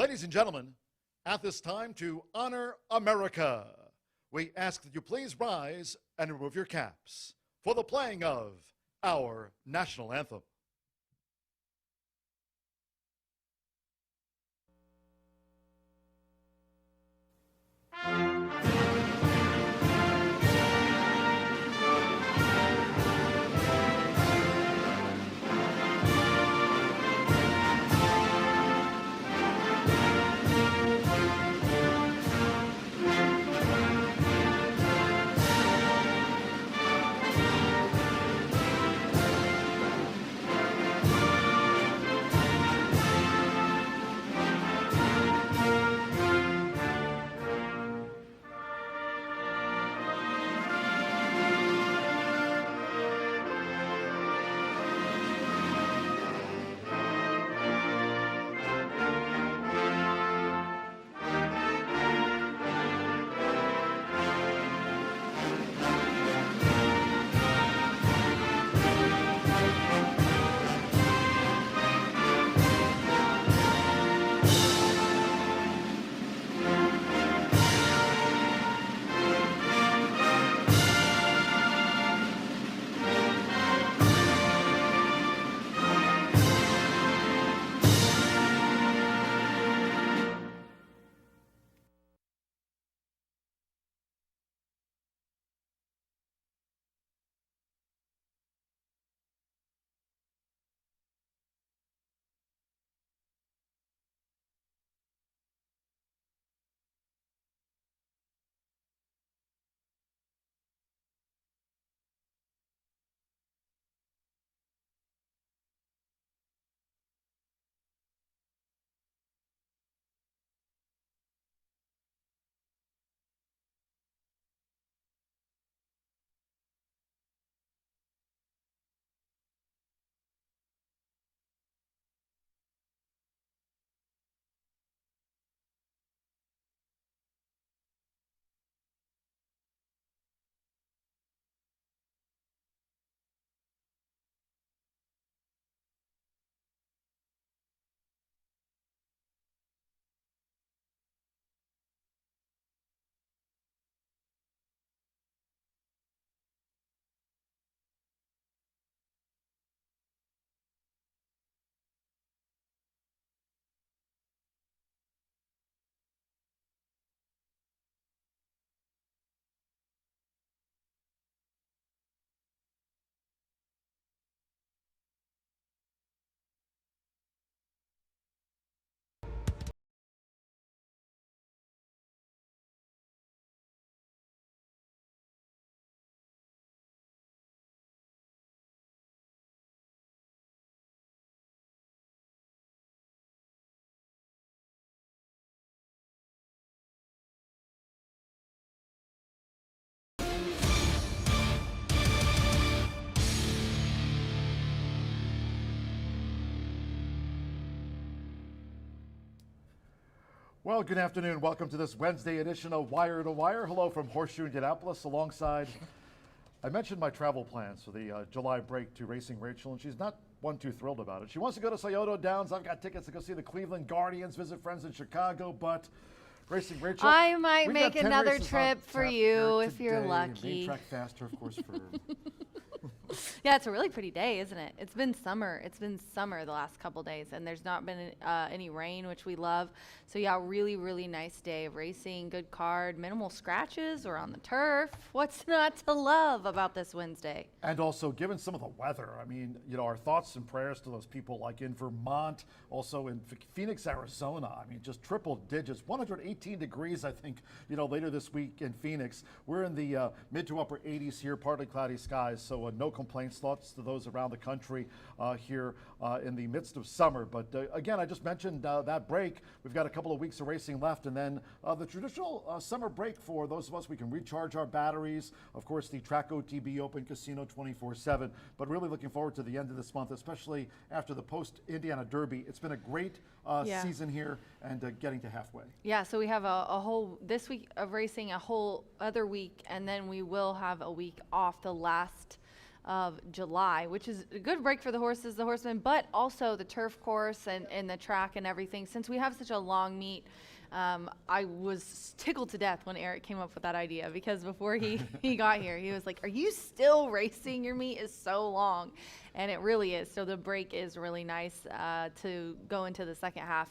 Ladies and gentlemen, at this time to honor America, we ask that you please rise and remove your caps for the playing of our national anthem. Well, good afternoon. Welcome to this Wednesday edition of Wire to Wire. Hello from Horseshoe Indianapolis alongside, I mentioned my travel plans for the July break to Racing Rachel, and she's not one too thrilled about it. She wants to go to Scioto Downs. I've got tickets to go see the Cleveland Guardians, visit friends in Chicago, but Racing Rachel. I might make another trip for you if you're lucky. Main track faster, of course, for Yeah, it's a really pretty day, isn't it? It's been summer. It's been summer the last couple days, and there's not been any rain, which we love. So yeah, really, really nice day of racing. Good card, minimal scratches. We're on the turf. What's not to love about this Wednesday? And also, given some of the weather, I mean, you know, our thoughts and prayers to those people like in Vermont, also in Phoenix, Arizona. I mean, just triple digits, 118 degrees, I think, you know, later this week in Phoenix. We're in the mid to upper 80s here, partly cloudy skies, so no complaints. Thoughts to those around the country here in the midst of summer. But again, I just mentioned that break. We've got a couple of weeks of racing left, and then the traditional summer break for those of us, we can recharge our batteries. Of course, the Track OTB Open Casino 24/7, but really looking forward to the end of this month, especially after the post-Indiana Derby. It's been a great season here and getting to halfway. Yeah, so we have a whole, this week of racing, a whole other week, and then we will have a week off the last of July, which is a good break for the horses, the horsemen, but also the turf course and the track and everything. Since we have such a long meet, I was tickled to death when Eric came up with that idea, because before he got here, he was like, "Are you still racing? Your meet is so long." And it really is. So the break is really nice to go into the second half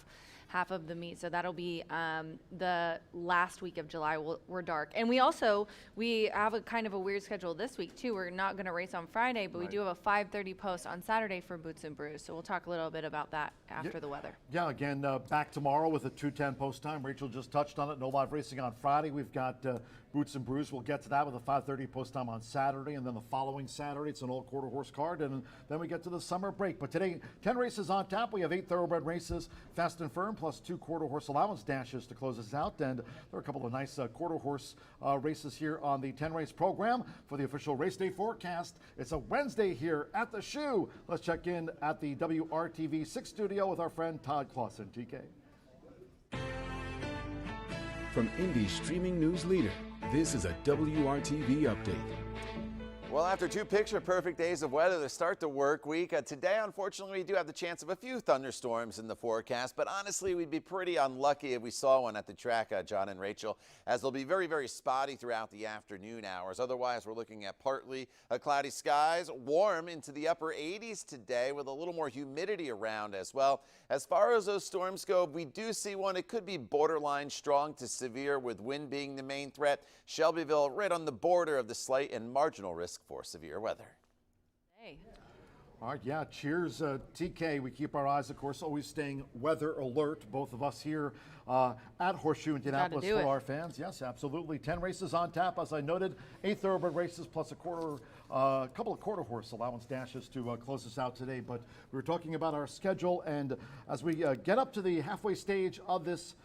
of the meet. So that'll be the last week of July. We're dark. And we have a kind of a weird schedule this week too. We're not going to race on Friday, but we do have a 5:30 post on Saturday for Boots and Brews. So we'll talk a little bit about that after the weather. Yeah, again, back tomorrow with a 2:10 post time. Rachel just touched on it. No live racing on Friday. We've got Boots and Brews. We'll get to that with a 5:30 post time on Saturday, and then the following Saturday, it's an all quarter horse card, and then we get to the summer break. But today, 10 races on tap. We have 8 thoroughbred races, fast and firm, plus 2 quarter horse allowance dashes to close us out. And there are a couple of nice quarter horse races here on the 10 race program for the official race day forecast. It's a Wednesday here at the Shoe. Let's check in at the WRTV 6 studio with our friend Todd Clausen. TK. From Indy's streaming news leader, this is a WRTV update. Well, after 2 picture-perfect days of weather to start the work week, today, unfortunately, we do have the chance of a few thunderstorms in the forecast, but honestly, we'd be pretty unlucky if we saw one at the track, John and Rachel, as they'll be very, very spotty throughout the afternoon hours. Otherwise, we're looking at partly cloudy skies, warm into the upper 80s today with a little more humidity around as well. As far as those storms go, we do see one. It could be borderline strong to severe, with wind being the main threat. Shelbyville right on the border of the slight and marginal risk for severe weather. Hey. All right, yeah, cheers, TK. We keep our eyes, of course, always staying weather alert, both of us here at Horseshoe Indianapolis for our fans. Yes, absolutely. 10 races on tap, as I noted, 8 thoroughbred races plus a couple of quarter horse allowance dashes to close us out today. But we were talking about our schedule, and as we get up to the halfway stage of this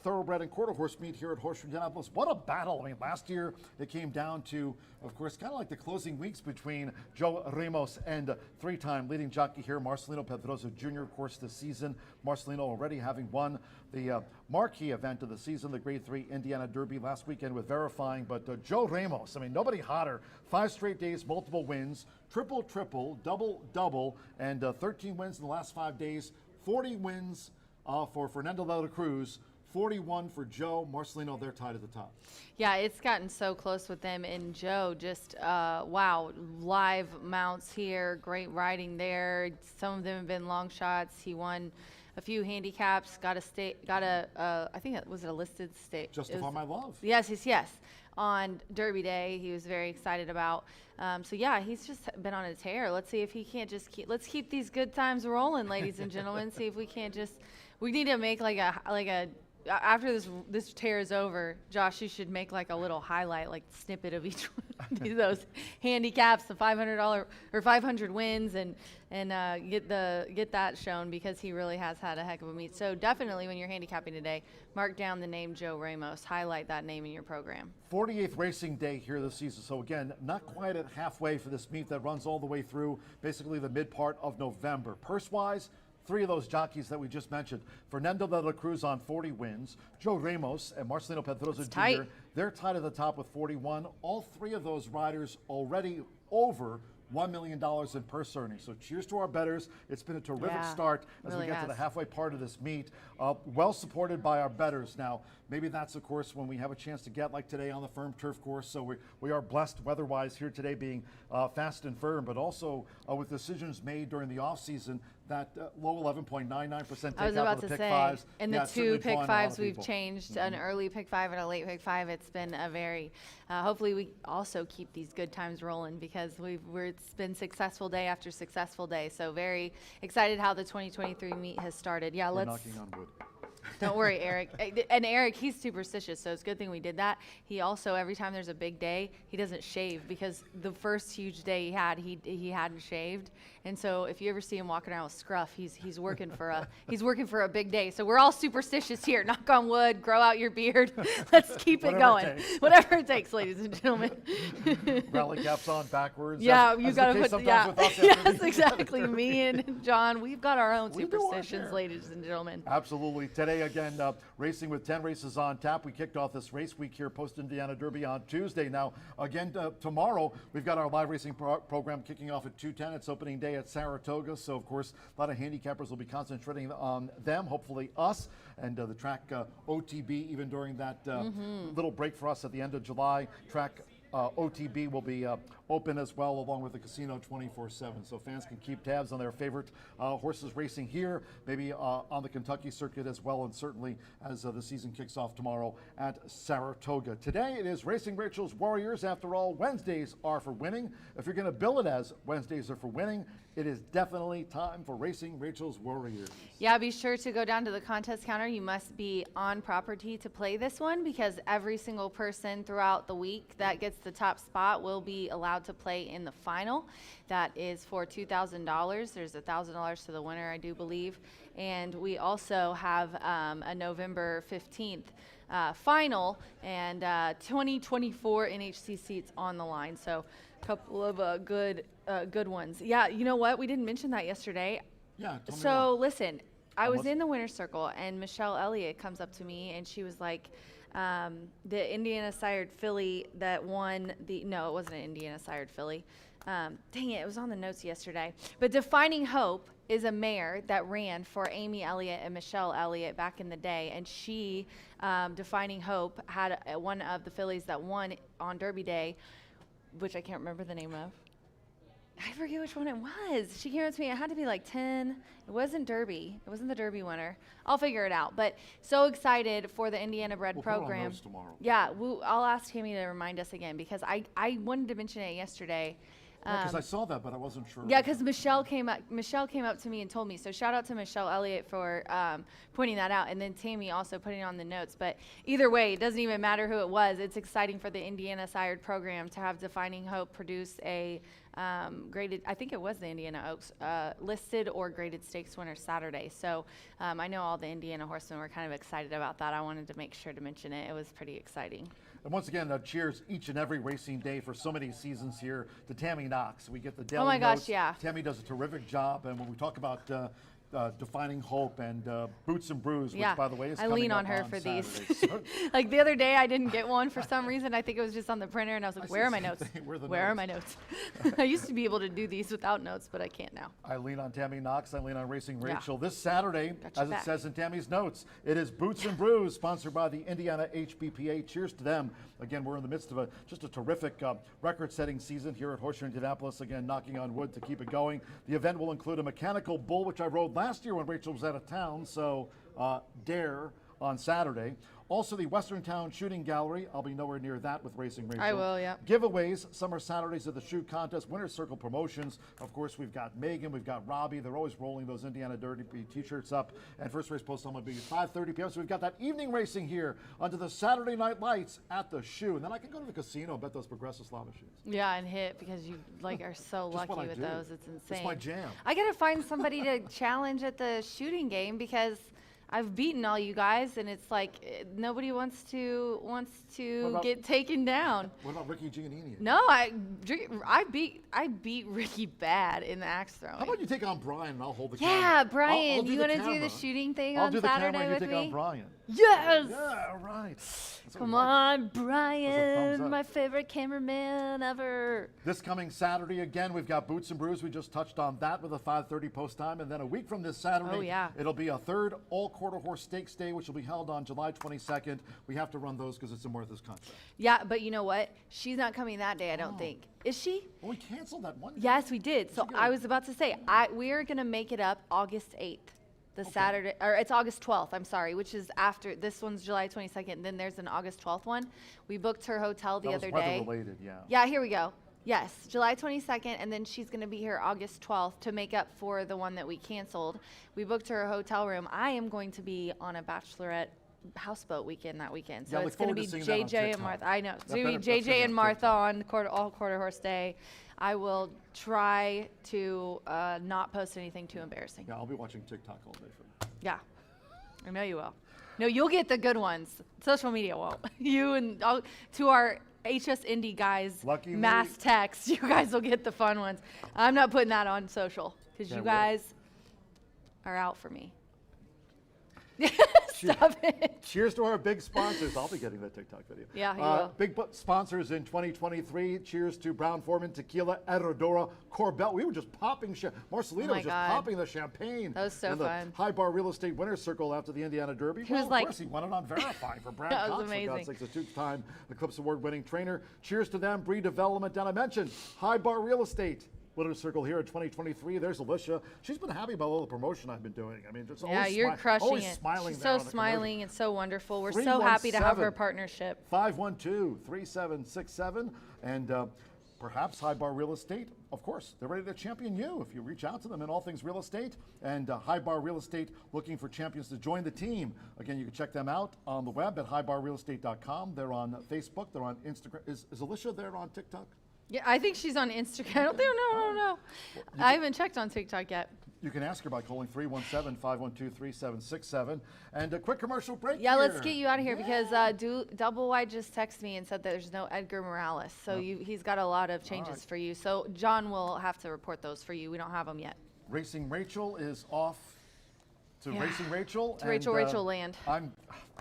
thoroughbred and quarter horse meet here at Horseshoe Indianapolis. What a battle. I mean, last year it came down to, of course, kind of like the closing weeks between Joe Ramos and 3-time leading jockey here, Marcelino Pedrosa Jr. Of course, this season, Marcelino already having won the marquee event of the season, the Grade 3 Indiana Derby last weekend with Verifying. But Joe Ramos, I mean, nobody hotter. 5 straight days, multiple wins, triple, double, and 13 wins in the last 5 days, 40 wins for Fernando de la Cruz, 41 for Joe. Marcelino, they're tied at the top. Yeah, it's gotten so close with them, and Joe just, wow, live mounts here, great riding there. Some of them have been long shots. He won a few handicaps, I think it was a listed state. Justify My Love. Yes. On Derby Day, he was very excited about. So yeah, he's just been on a tear. Let's see if he can't just let's keep these good times rolling, ladies and gentlemen. See if we can't we need to make like a after this tear is over, Josh, you should make like a little highlight, like snippet of each one of those handicaps, the $500 or 500 wins, and get that shown, because he really has had a heck of a meet. So definitely, when you're handicapping today, mark down the name Joe Ramos, highlight that name in your program. 48th racing day here this season. So again, not quite at halfway for this meet that runs all the way through basically the mid part of November. Purse-wise, 3 of those jockeys that we just mentioned, Fernando de la Cruz on 40 wins, Joe Ramos and Marcelino Pedrosa Jr., they're tied at the top with 41. All 3 of those riders already over $1 million in purse earnings. So cheers to our bettors. It's been a terrific start as we get to the halfway part of this meet. Well supported by our bettors. Now, maybe that's, of course, when we have a chance to get like today on the firm turf course. So we are blessed weather-wise here today, being fast and firm, but also with decisions made during the off-season, that low 11.99% takeout I was about of the to pick say, fives. and the 2 pick fives we've changed, an early pick 5 and a late pick 5. It's been a very, hopefully we also keep these good times rolling, because it's been successful day after successful day. So very excited how the 2023 meet has started. Yeah, We're knocking on wood. Don't worry, Eric. And Eric, he's superstitious, so it's a good thing we did that. He also, every time there's a big day, he doesn't shave, because the first huge day he hadn't shaved, And so if you ever see him walking around with scruff, he's working for a big day. So we're all superstitious here. Knock on wood, grow out your beard. Let's keep it going. Whatever it takes, ladies and gentlemen. Rally caps on backwards. Yeah, as you the got to case put sometimes with us after yes, the- exactly. Me and John, we've got our own We do our superstitions, share. ladies and gentlemen. Absolutely. Today, again, racing with 10 races on tap. We kicked off this race week here, post-Indiana Derby on Tuesday. Now, again, tomorrow, we've got our live racing program kicking off at 2:10. It's opening day at Saratoga. So, of course, a lot of handicappers will be concentrating on them, hopefully us, and the track OTB, even during that little break for us at the end of July. Track OTB will be open as well, along with the casino 24/7. So fans can keep tabs on their favorite horses racing here, maybe on the Kentucky circuit as well, and certainly as the season kicks off tomorrow at Saratoga. Today it is Racing Rachel's Warriors. After all, Wednesdays are for winning. If you're going to bill it as Wednesdays are for winning, it is definitely time for Racing Rachel's Warriors. Yeah, be sure to go down to the contest counter. You must be on property to play this one, because every single person throughout the week that gets the top spot will be allowed to play in the final. That is for $2,000. There's $1,000 to the winner, I do believe. And we also have a November 15th final, and 2024 NHC seats on the line. So a couple of good ones. Yeah, you know what? We didn't mention that yesterday. Yeah. tell me So more. listen, I was what's- in the winner's circle, and Michelle Elliott comes up to me, and she was like, the Indiana sired filly that won no, it wasn't an Indiana sired filly. Dang it, it was on the notes yesterday. But Defining Hope is a mare that ran for Amy Elliott and Michelle Elliott back in the day, and she, Defining Hope, had one of the fillies that won on Derby Day, which I can't remember the name of. I forget which one it was. She came up to me. It had to be like 10. It wasn't Derby. It wasn't the Derby winner. I'll figure it out. But so excited for the Indiana bred We'll put it on program. notes tomorrow. Yeah, I'll ask Tammy to remind us again, because I wanted to mention it yesterday. Because I saw that, but I wasn't sure. Yeah, because Michelle came up to me and told me. So shout out to Michelle Elliott for pointing that out, and then Tammy also putting it on the notes. But either way, it doesn't even matter who it was. It's exciting for the Indiana sired program to have Defining Hope produce a graded, I think it was the Indiana Oaks, listed or graded stakes winner Saturday. So I know all the Indiana horsemen were kind of excited about that. I wanted to make sure to mention it. It was pretty exciting. And once again, cheers each and every racing day for so many seasons here to Tammy Knox. We get the daily Oh my gosh, notes. yeah. Tammy does a terrific job, and when we talk about Defining Hope and Boots and Brews, which Yeah, by the way is I coming lean on up her for these. Saturday. So- Like the other day, I didn't get one for some reason. I think it was just on the printer, and I was like, I where see are my the same notes? thing. Where are the Where are notes? my notes? I used to be able to do these without notes, but I can't now. I lean on Tammy Knox. I lean on Racing Yeah. Rachel. This Saturday, Got your as it back. says in Tammy's notes, it is Boots and Brews, sponsored by the Indiana HBPA. Cheers to them. Again, we're in the midst of just a terrific record-setting season here at Horseshoe Indianapolis. Again, knocking on wood to keep it going. The event will include a mechanical bull, which I rode last year when Rachel was out of town. So dare on Saturday. Also, the Western Town Shooting Gallery. I'll be nowhere near that with Racing Rachel. I will, yeah. Giveaways, summer Saturdays at the shoot contest, Winner's Circle promotions. Of course, we've got Megan, we've got Robbie. They're always rolling those Indiana Derby t-shirts up. And first race post time will be 5:30 p.m. So we've got that evening racing here under the Saturday night lights at the shoe. And then I can go to the casino and bet those Progressive Slava shoes. Yeah, and hit, because you are so Just what lucky I with do. those. It's insane. It's my jam. I gotta find somebody to challenge at the shooting game, because I've beaten all you guys, and it's like nobody wants to about- get taken down. What about Ricky Giannini? No, I beat Ricky bad in the axe throwing. How about you take on Brian and I'll hold the camera? Yeah, Brian, I'll do you the want to do camera. the shooting thing I'll on do the Saturday camera and with you take me? on Brian. Yes. Yeah, all right. That's what Come we like. on, thumbs Brian, up. my favorite cameraman ever. This coming Saturday, again, we've got Boots and Brews. We just touched on that with a 5:30 post time. And then a week from this Saturday, Oh, yeah. it'll be a third all-quarter horse stakes day, which will be held on July 22nd. We have to run those because it's in Martha's contract. Yeah, but you know what? She's not coming that day, I don't think. Is she? Well, we canceled that one. Yes, we did. So she I go? was about to say, we are going to make it up August 8th. The Saturday, or it's August 12th, I'm sorry, which is after, this one's July 22nd, then there's an August 12th one. We booked her hotel the That other was day. weather-related, yeah. Yeah, here we go. Yes, July 22nd, and then she's going to be here August 12th to make up for the one that we canceled. We booked her a hotel room. I am going to be on a bachelorette houseboat weekend that weekend. Yeah, So I look it's going to forward be to seeing that on JJ and TikTok. Martha. I know. It's That going to be better- that's gonna JJ be and on Martha TikTok. on all quarter horse day. I will try to not post anything too embarrassing. Yeah, I'll be watching TikTok all day for that. Yeah, I know you will. No, you'll get the good ones. Social media won't. You and to our HS Indie guys, Lucky mass me. text. You guys will get the fun ones. I'm not putting that on social because you Can't wait. guys are out for me. Stop it. Cheers to our big sponsors. I'll be getting that TikTok video. Yeah, you will. Big sponsors in 2023. Cheers to Brown Forman Tequila, Herradura, Corbel. We were just popping. Marcelino Oh my was just God. popping the champagne. That was so in the fun. High Bar Real Estate Winners Circle after the Indiana Derby. He was of like- course, he won it on verifying for Brad That was Cox. For God's amazing. sakes, a two-time Eclipse Award-winning trainer. Cheers to them. Breed Development. And I mentioned High Bar Real Estate. Winners Circle here in 2023. There's Alicia. She's been happy about all the promotion I've been doing. I mean, just Yeah, always you're crushing always it. smiling She's there so on the smiling and so wonderful. We're so happy to have her 317. partnership. 512-3767. And perhaps High Bar Real Estate, of course, they're ready to champion you if you reach out to them in all things real estate. And High Bar Real Estate looking for champions to join the team. Again, you can check them out on the web at highbarrealestate.com. They're on Facebook. They're on Instagram. Is Alicia there on TikTok? Yeah, I think she's on Instagram. I don't think, no. I haven't checked on TikTok yet. You can ask her by calling 317-512-3767. And a quick commercial break. Yeah, let's here. get you out of here because Double Wide just texted me and said that there's no Edgar Morales. So he's got a lot of changes right. for you. So John will have to report those for you. We don't have them yet. Racing Rachel is off to Yeah. Racing Rachel. To Rachel land. I'm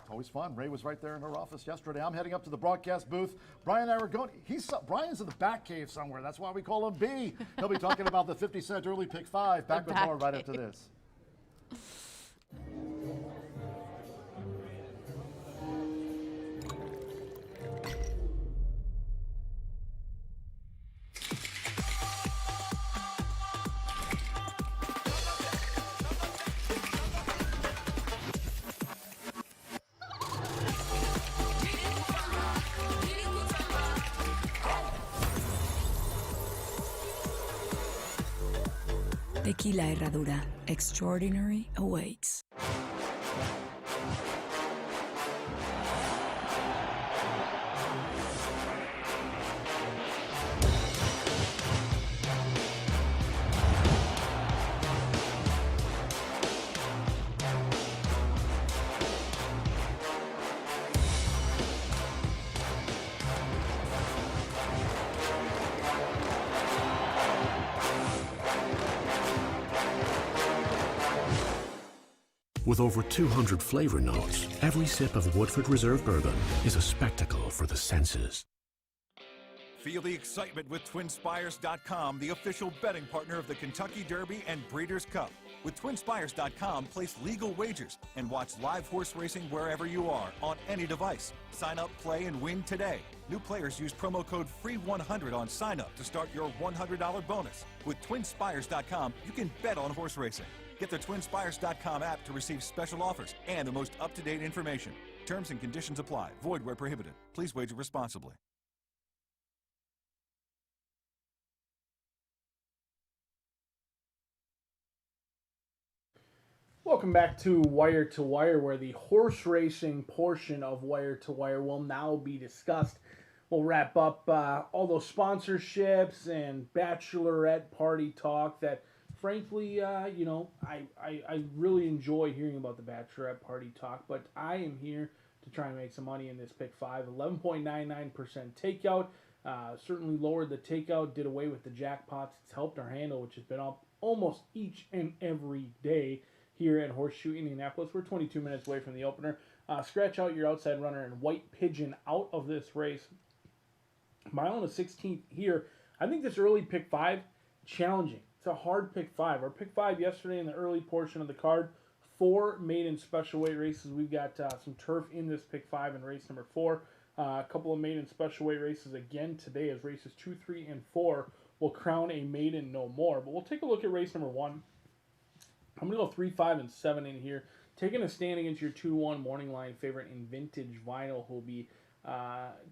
always fun. Ray was right there in her office yesterday. I'm heading up to the broadcast booth. Brian Aragoni, Brian's in the back cave somewhere. That's why we call him B. He'll be talking about the 50-cent early pick 5. Back with back more right after cave. this. Tequila Herradura. Extraordinary awaits. With over 200 flavor notes, every sip of Woodford Reserve Bourbon is a spectacle for the senses. Feel the excitement with TwinSpires.com, the official betting partner of the Kentucky Derby and Breeders' Cup. With TwinSpires.com, place legal wagers and watch live horse racing wherever you are on any device. Sign up, play, and win today. New players use promo code FREE100 on sign up to start your $100 bonus. With TwinSpires.com, you can bet on horse racing. Get the TwinSpires.com app to receive special offers and the most up-to-date information. Terms and conditions apply. Void where prohibited. Please wager responsibly. Welcome back to Wire to Wire, where the horse racing portion of Wire to Wire will now be discussed. We'll wrap up all those sponsorships and bachelorette party talk that, frankly, I really enjoy hearing about the bachelorette party talk, but I am here to try and make some money in this pick 5. 11.99% takeout. Certainly lowered the takeout, did away with the jackpots. It's helped our handle, which has been up almost each and every day here at Horseshoe Indianapolis. We're 22 minutes away from the opener. Scratch out your outside runner and White Pigeon out of this race. Mile and a 16th here. I think this early pick 5, challenging. It's a hard pick 5. Our pick 5 yesterday in the early portion of the card, 4 maiden special weight races. We've got some turf in this pick 5 in race number 4. A couple of maiden special weight races again today as races 2, 3, and 4 will crown a maiden no more. But we'll take a look at race number 1. I'm going to go 3, 5, and 7 in here. Taking a stand against your 2-1 morning line favorite in Vintage Vinyl, who'll be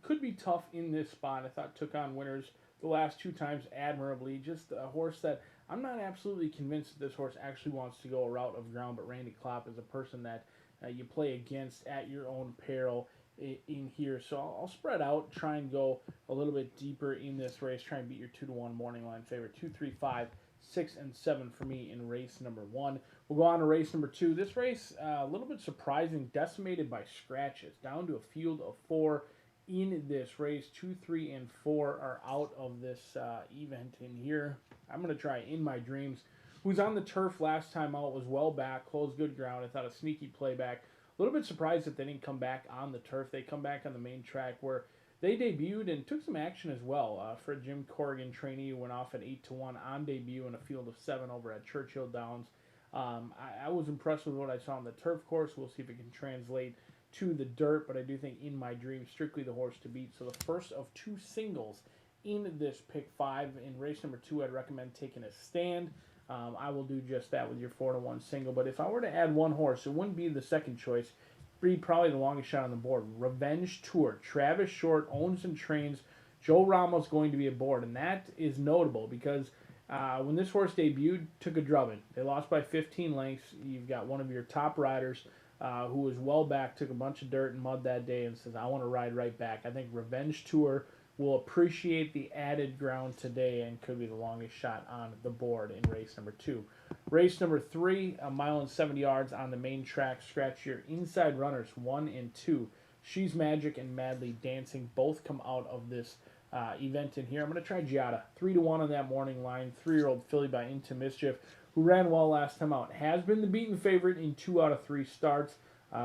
could be tough in this spot. I thought took on winners the last 2 times admirably. Just a horse that I'm not absolutely convinced that this horse actually wants to go a route of ground, but Randy Klopp is a person that you play against at your own peril in here. So I'll spread out, try and go a little bit deeper in this race, try and beat your 2-1 morning line favorite. 2, 3, 5, 6, and 7 for me in race number 1. We'll go on to race number 2. This race, a little bit surprising, decimated by scratches, down to a field of 4 in this race. 2, 3, and 4 are out of this event in here. I'm going to try In My Dreams, who's on the turf last time out, was well back, closed good ground. I thought a sneaky playback. A little bit surprised that they didn't come back on the turf. They come back on the main track where they debuted and took some action as well. For a Jim Corrigan trainee who went off at 8-1 on debut in a field of 7 over at Churchill Downs. I was impressed with what I saw on the turf course. We'll see if it can translate to the dirt, but I do think In My Dreams, strictly the horse to beat. So the first of 2 singles in this pick 5. In race number 2, I'd recommend taking a stand. I will do just that with your 4-1 single. But if I were to add one horse, it wouldn't be the second choice. It'd be probably the longest shot on the board. Revenge Tour. Travis Short owns and trains. Joe Ramos going to be aboard. And that is notable because when this horse debuted, took a drubbing. They lost by 15 lengths. You've got one of your top riders who was well back, took a bunch of dirt and mud that day and says, I want to ride right back. I think Revenge Tour will appreciate the added ground today and could be the longest shot on the board in race number 2. Race number 3, 1 mile and 70 yards on the main track. Scratch your inside runners 1 and 2. She's Magic and Madly Dancing both come out of this event in here. I'm going to try Giada. 3-1 on that morning line. 3-year-old filly by Into Mischief, who ran well last time out. Has been the beaten favorite in 2 out of 3 starts,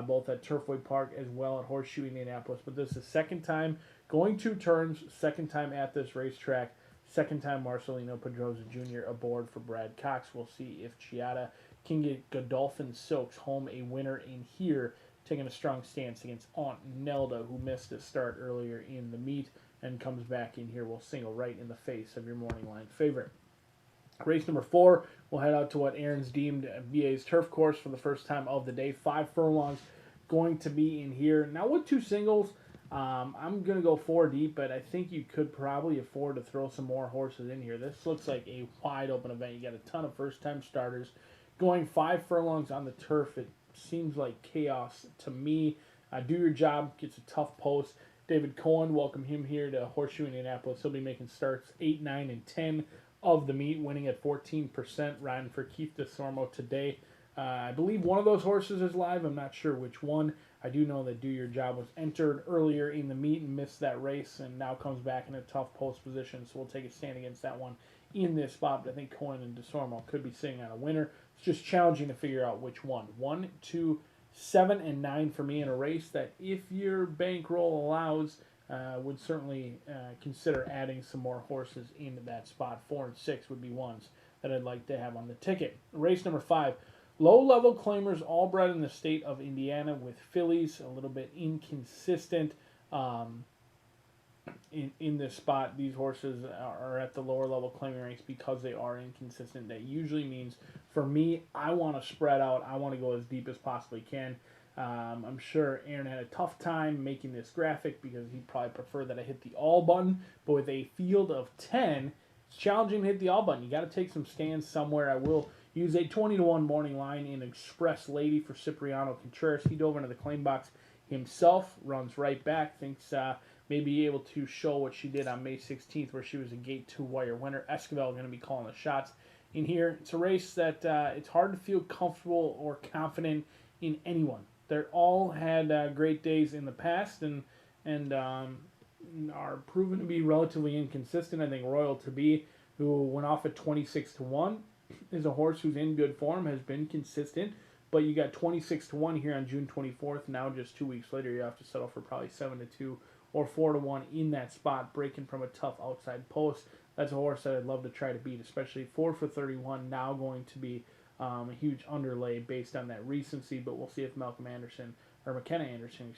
both at Turfway Park as well at Horseshoe Indianapolis. But this is the second time going 2 turns, second time at this racetrack, second time Marcelino Pedroza Jr. aboard for Brad Cox. We'll see if Giada can get Godolphin Silks home a winner in here, taking a strong stance against Aunt Nelda, who missed a start earlier in the meet and comes back in here. We'll single right in the face of your morning line favorite. Race number 4, we'll head out to what Aaron's deemed VA's turf course for the first time of the day. 5 furlongs going to be in here. Now with 2 singles, I'm going to go 4 deep, but I think you could probably afford to throw some more horses in here. This looks like a wide open event. You got a ton of first-time starters. Going 5 furlongs on the turf, it seems like chaos to me. Do Your Job gets a tough post. David Cohen, welcome him here to Horseshoe Indianapolis. He'll be making starts 8, 9, and 10 of the meet, winning at 14%, riding for Keith DeSormo today. I believe one of those horses is live. I'm not sure which one. I do know that Do Your Job was entered earlier in the meet and missed that race and now comes back in a tough post position, so we'll take a stand against that one in this spot. But I think Cohen and DeSormo could be sitting on a winner. It's just challenging to figure out which one. 1, 2, 7, and 9 for me in a race that, if your bankroll allows, would certainly consider adding some more horses into that spot. 4 and 6 would be ones that I'd like to have on the ticket. Race number 5. Low-level claimers, all bred in the state of Indiana with fillies, a little bit inconsistent in this spot. These horses are at the lower-level claiming ranks because they are inconsistent. That usually means, for me, I want to spread out. I want to go as deep as possibly can. I'm sure Aaron had a tough time making this graphic because he'd probably prefer that I hit the all button. But with a field of 10, it's challenging to hit the all button. You got to take some stands somewhere. I will use a 20-1 morning line in Express Lady for Cipriano Contreras. He dove into the claim box himself, runs right back, thinks maybe able to show what she did on May 16th where she was a gate 2 wire winner. Esquivel going to be calling the shots in here. It's a race that it's hard to feel comfortable or confident in anyone. They're all had great days in the past and are proven to be relatively inconsistent. I think Royal To Be, who went off at 26-1, is a horse who's in good form, has been consistent, but you got 26-1 here on June 24th. Now, just 2 weeks later, you have to settle for probably 7-2 or 4-1 in that spot, breaking from a tough outside post. That's a horse that I'd love to try to beat, especially 4 for 31. Now going to be a huge underlay based on that recency, but we'll see if McKenna Anderson,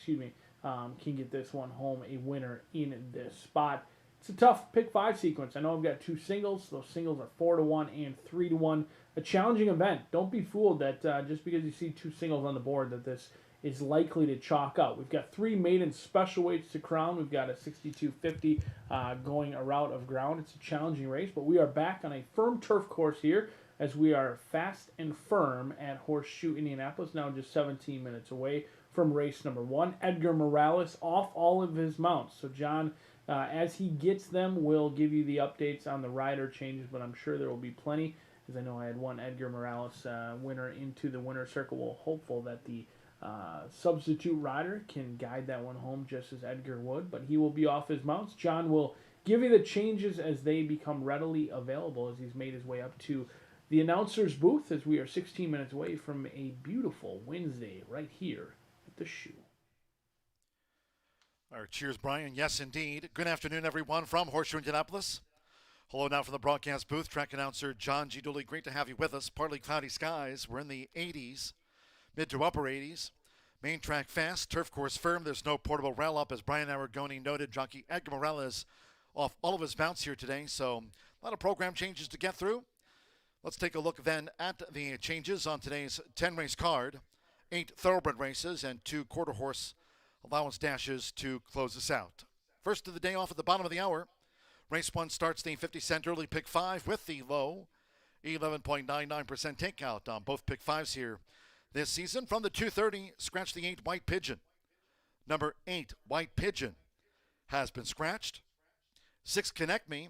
can get this one home a winner in this spot. It's a tough pick 5 sequence. I know I've got 2 singles. Those singles are 4-1 and 3-1. A challenging event. Don't be fooled that just because you see 2 singles on the board that this is likely to chalk out. We've got 3 maiden special weights to crown. We've got a 62.50 going a route of ground. It's a challenging race, but we are back on a firm turf course here as we are fast and firm at Horseshoe Indianapolis, now just 17 minutes away from race number 1. Edgar Morales off all of his mounts. So John, as he gets them, will give you the updates on the rider changes, but I'm sure there will be plenty, as I know I had one Edgar Morales winner into the winner's circle. Well, hopeful that the substitute rider can guide that one home just as Edgar would, but he will be off his mounts. John will give you the changes as they become readily available as he's made his way up to the announcer's booth as we are 16 minutes away from a beautiful Wednesday right here at the Shoe. All right, cheers, Brian. Yes, indeed. Good afternoon, everyone, from Horseshoe Indianapolis. Hello now from the broadcast booth. Track announcer John G. Dooley. Great to have you with us. Partly cloudy skies. We're in the 80s, mid to upper 80s. Main track fast, turf course firm. There's no portable rail up, as Brian Aragoni noted. Jockey Edgar Morales off all of his mounts here today, so a lot of program changes to get through. Let's take a look then at the changes on today's 10-race card. 8 thoroughbred races and 2 quarter-horse allowance dashes to close us out. First of the day off at the bottom of the hour. Race 1 starts the 50-cent early pick 5 with the low 11.99% takeout on both pick 5s here this season. From the 230, scratch the 8 White Pigeon. Number 8 White Pigeon has been scratched. 6 Connect Me.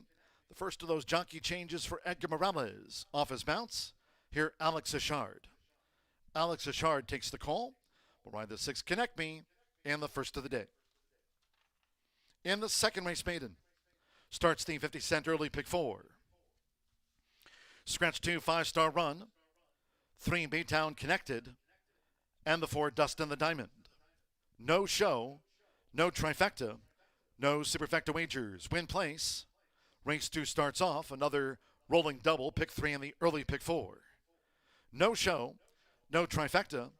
The first of those jockey changes for Edgar Morales. Off his mounts, here Alex Achard. Alex Achard takes the call. We'll ride the 6 Connect Me in the first of the day. In the second race, Maiden starts the 50-cent early pick 4. Scratch 2 5-star Run. 3 Baytown Connected. And the 4 Dust in the Diamond. No show, no trifecta, no superfecta wagers. Win place. Race 2 starts off, another rolling double, pick 3 in the early pick 4. No show, no trifecta,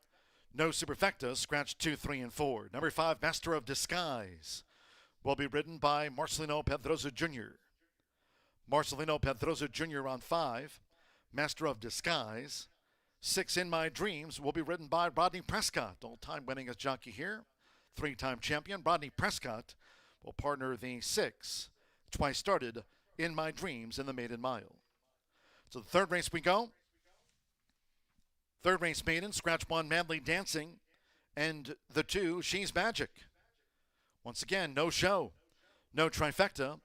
no superfecta, scratch 2, 3, and 4. Number 5, Master of Disguise, will be ridden by Marcelino Pedroza Jr. Marcelino Pedroza Jr. on 5, Master of Disguise. 6, In My Dreams, will be ridden by Rodney Prescott, all-time winningest jockey here. 3-time champion, Rodney Prescott, will partner the 6, twice started, In My Dreams in the Maiden Mile. So the third race we go. Third race, Maiden, scratch 1, Madly Dancing, and the 2, She's Magic. Once again, no show, no trifecta,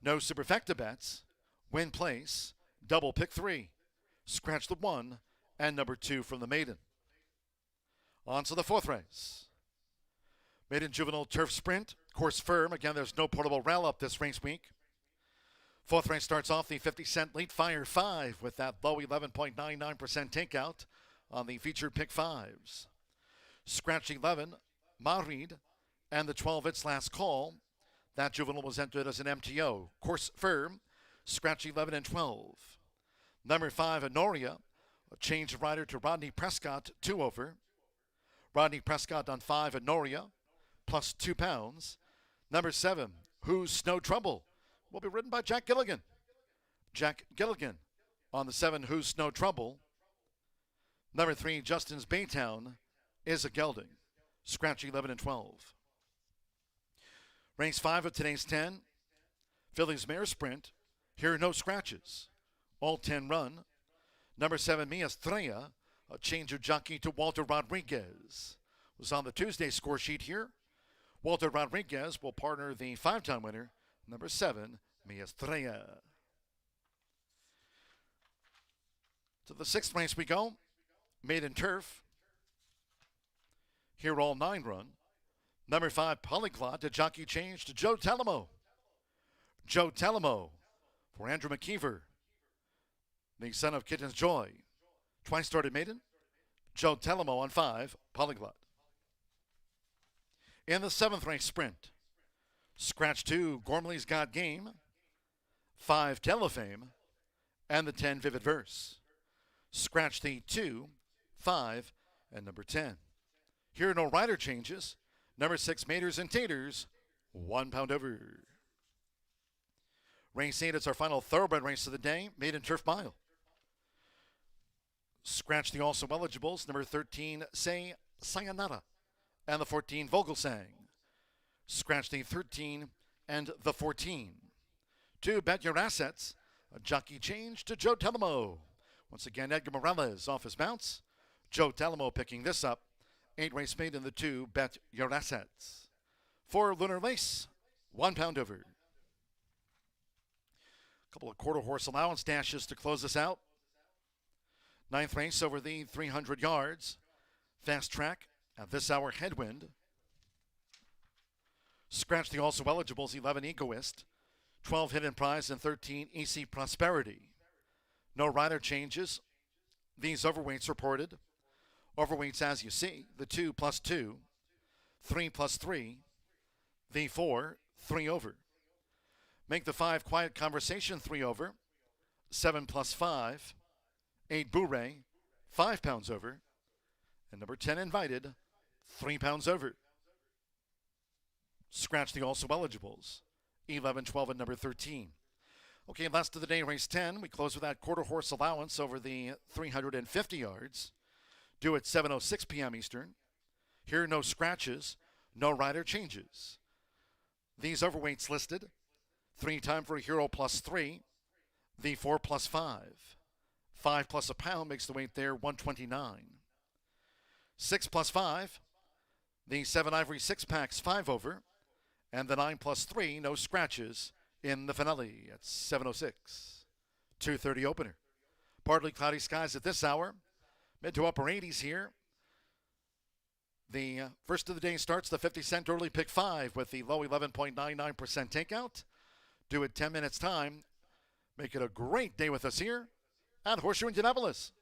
no superfecta bets. Win place, double pick 3. Scratch the 1 and number 2 from the Maiden. On to the fourth race. Maiden Juvenile Turf Sprint, course firm. Again, there's no portable rail up this race week. Fourth race starts off the 50-cent Late Fire 5 with that low 11.99% takeout on the featured pick 5s. Scratch 11, Marid, and the 12, It's Last Call. That juvenile was entered as an MTO. Course firm, scratch 11 and 12. Number 5, Honoria, a change of rider to Rodney Prescott, 2 over. Rodney Prescott on 5, Honoria, plus 2 pounds. Number 7, Who's Snow Trouble, will be ridden by Jack Gilligan. Jack Gilligan on the 7, Who's Snow Trouble. Number 3, Justin's Baytown, is a gelding. Scratch 11 and 12. Race 5 of today's 10. Phillies Mare Sprint. Here are no scratches. All 10 run. Number 7, Mi Estrella, a change of jockey to Walter Rodriguez, was on the Tuesday score sheet here. Walter Rodriguez will partner the 5-time winner, number 7, Mi Estrella. To the 6th race we go. Maiden Turf. Here all 9 run. Number 5, Polyglot, a jockey change to Joe Talamo. Joe Talamo for Andrew McKeever, the son of Kitten's Joy. Twice started Maiden. Joe Talamo on 5, Polyglot. In the 7th race sprint, scratch 2, Gormley's Got Game, 5, Telefame, and the 10, Vivid Verse. Scratch the 2, 5, and number 10. Here are no rider changes. Number 6, Maters and Taters, 1 pound over. Race 8 is our final thoroughbred race of the day, Maiden Turf Mile. Scratch the also eligibles. Number 13, Say Sayonara, and the 14 Vogelsang. Scratch the 13 and the 14. To Bet Your Assets, a jockey change to Joe Telemo. Once again, Edgar Morales off his bounce. Joe Telemo picking this up. 8 race made in the 2, Bet Your Assets. For Lunar Lace, £1 over. Couple of quarter horse allowance dashes to close us out. 9th race over the 300 yards. Fast track at this hour, Headwind. Scratch the also eligibles, 11 Egoist, 12 Hidden Prize, and 13 EC Prosperity. No rider changes. These overweights reported. Overweights as you see, the 2 plus 2, 3 plus 3, the 4, 3 over. Make the 5 Quiet Conversation 3 over, 7 plus 5, 8 Bourré, 5 pounds over, and number 10 Invited, 3 pounds over. Scratch the also eligibles, 11, 12, and number 13. Okay, last of the day, race 10. We close with that quarter horse allowance over the 350 yards. Due at 7:06 p.m. Eastern. Here, no scratches, no rider changes. These overweights listed. 3 time for a Hero plus 3. The 4 plus 5. 5 plus a pound makes the weight there 129. 6 plus 5. The 7 Ivory 6 packs 5 over. And the 9 plus 3, no scratches in the finale at 7:06. 2:30 opener. Partly cloudy skies at this hour. Mid to upper 80s here. The first of the day starts the 50-cent early pick 5 with the low 11.99% takeout. Due at 10 minutes time. Make it a great day with us here at Horseshoe Indianapolis.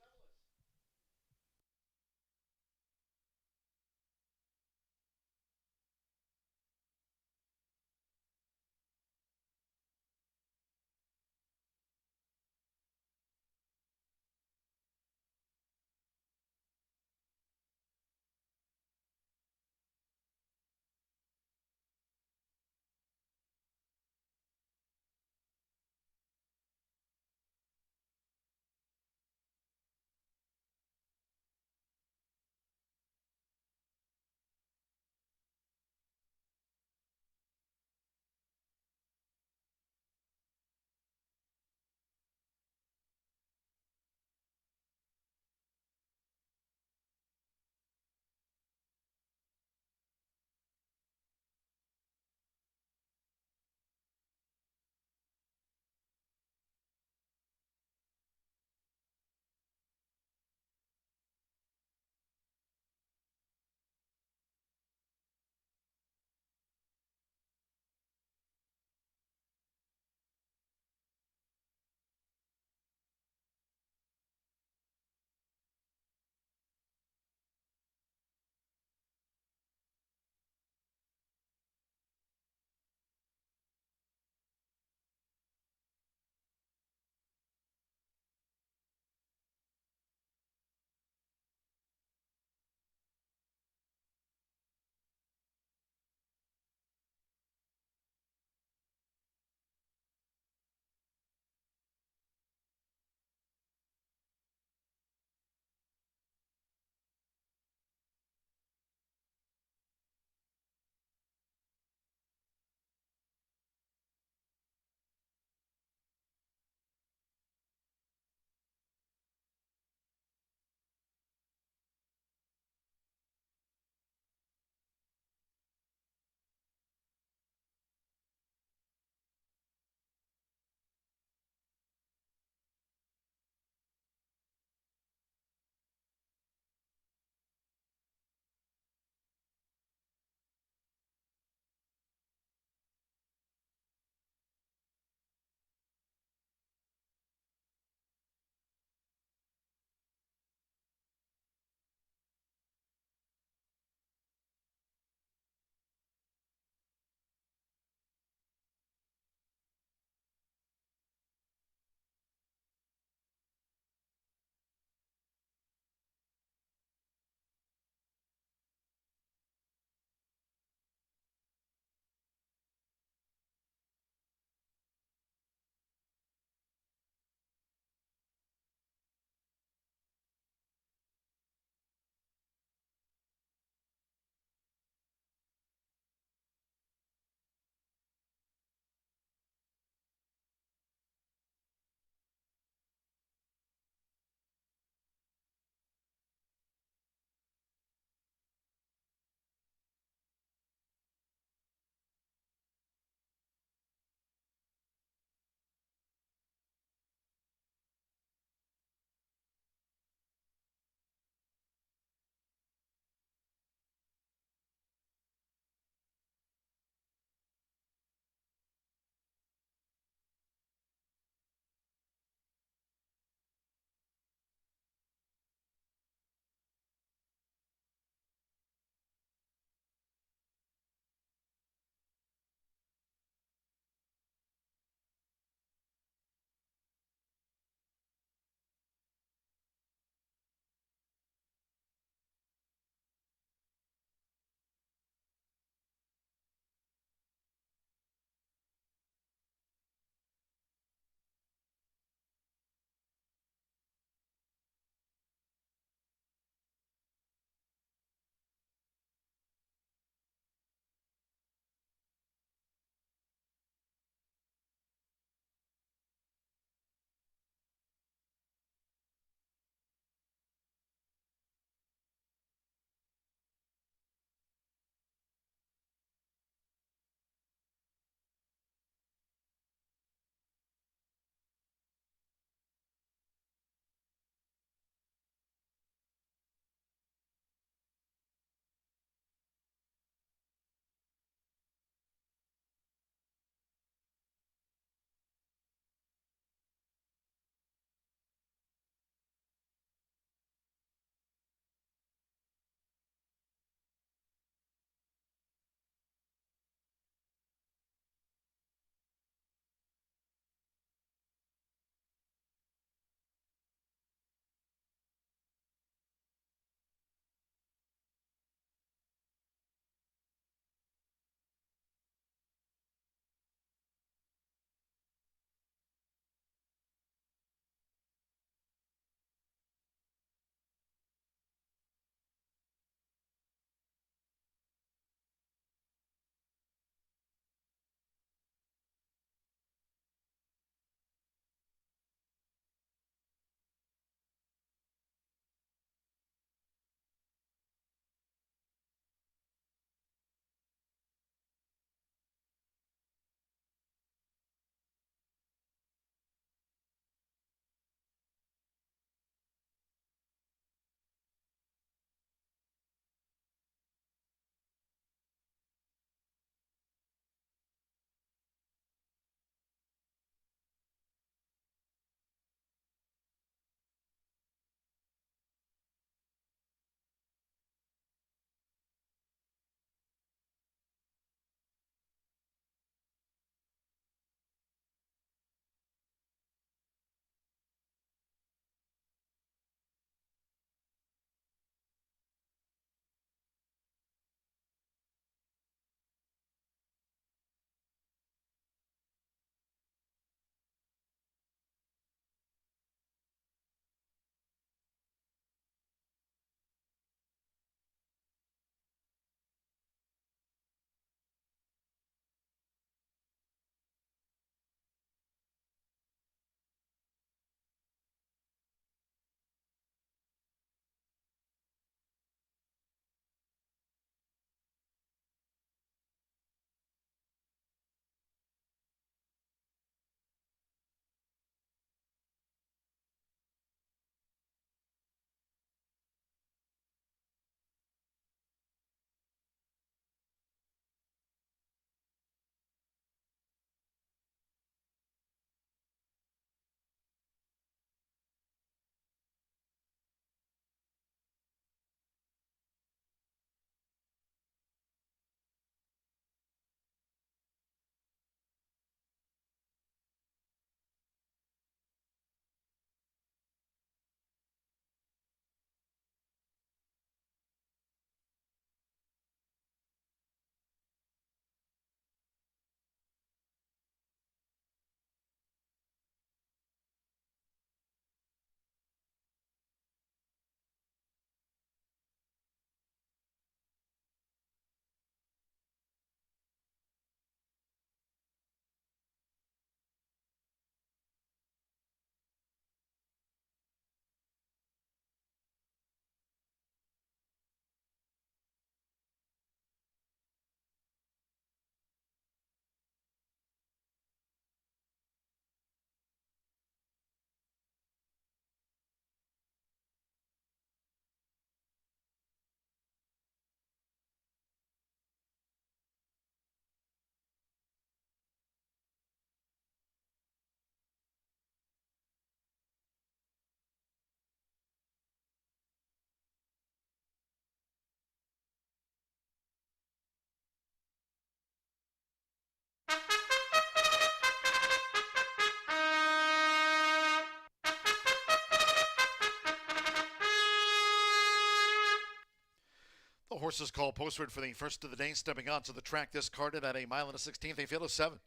horses called postward for the first of the day, stepping onto the track this carded at a mile and a 16th, a field of 7.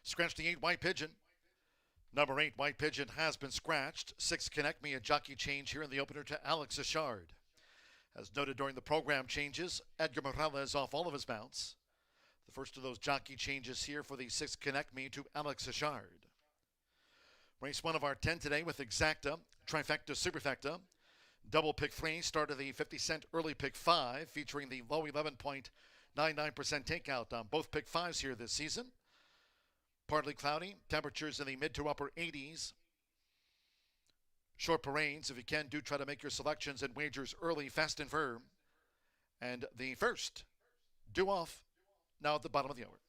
Scratch the 8 White Pigeon. Number 8 White Pigeon has been scratched. 6 Connect Me, a jockey change here in the opener to Alex Achard. As noted during the program changes, Edgar Morales off all of his mounts. The first of those jockey changes here for the 6 Connect Me to Alex Achard. Race 1 of our 10 today with Exacta, Trifecta, Superfecta. Double pick 3 started the 50 cent early pick 5, featuring the low 11.99% takeout on both pick 5s here this season. Partly cloudy, temperatures in the mid to upper 80s. Short parades, if you can, do try to make your selections and wagers early, fast and firm. And the first due off now at the bottom of the hour.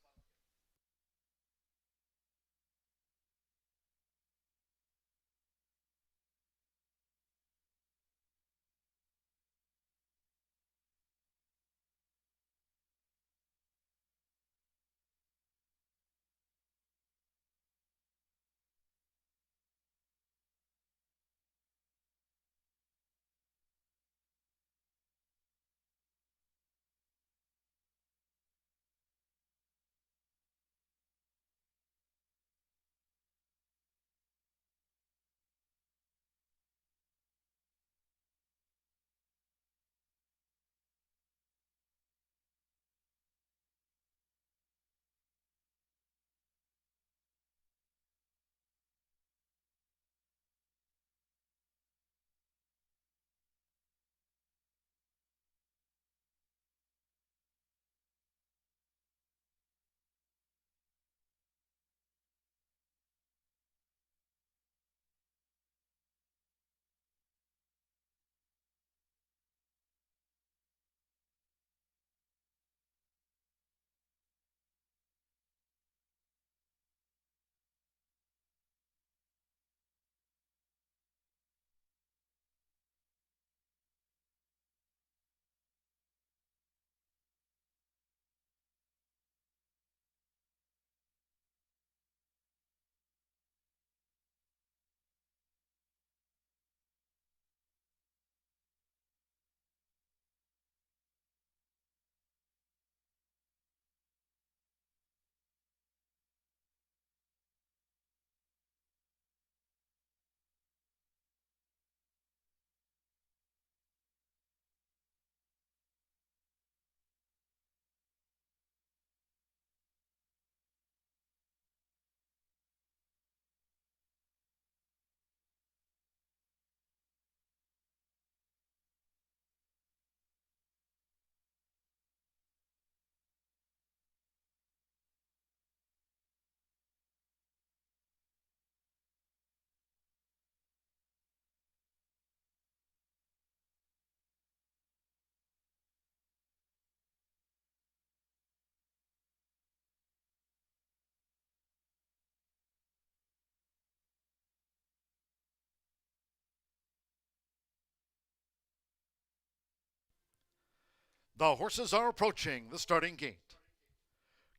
The horses are approaching the starting gate.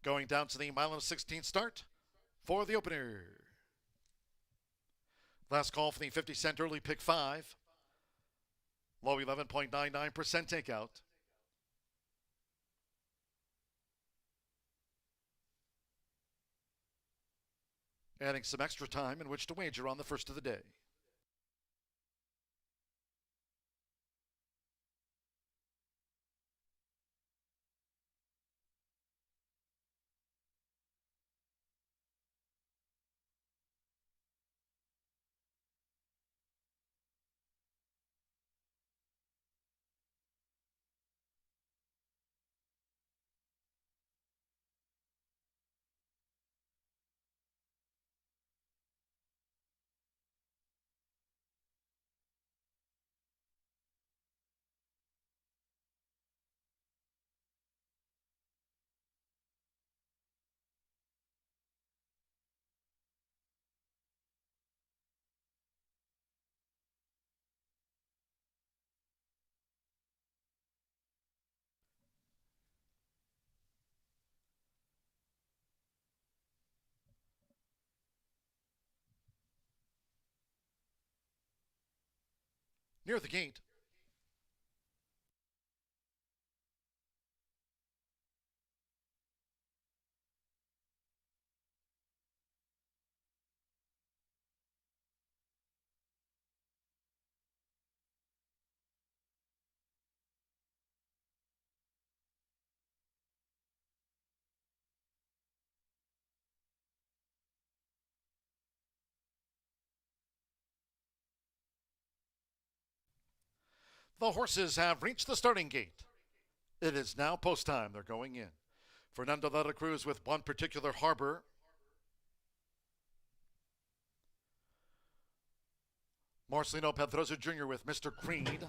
Going down to the mile and 16th start for the opener. Last call for the 50 cent early pick 5. Low 11.99% takeout. Adding some extra time in which to wager on the first of the day. Near the gate, The horses have reached the starting gate. It is now post time. They're going in. Fernando de la Cruz with one particular harbor. Marcelino Pedroza Jr. with Mr. Creed.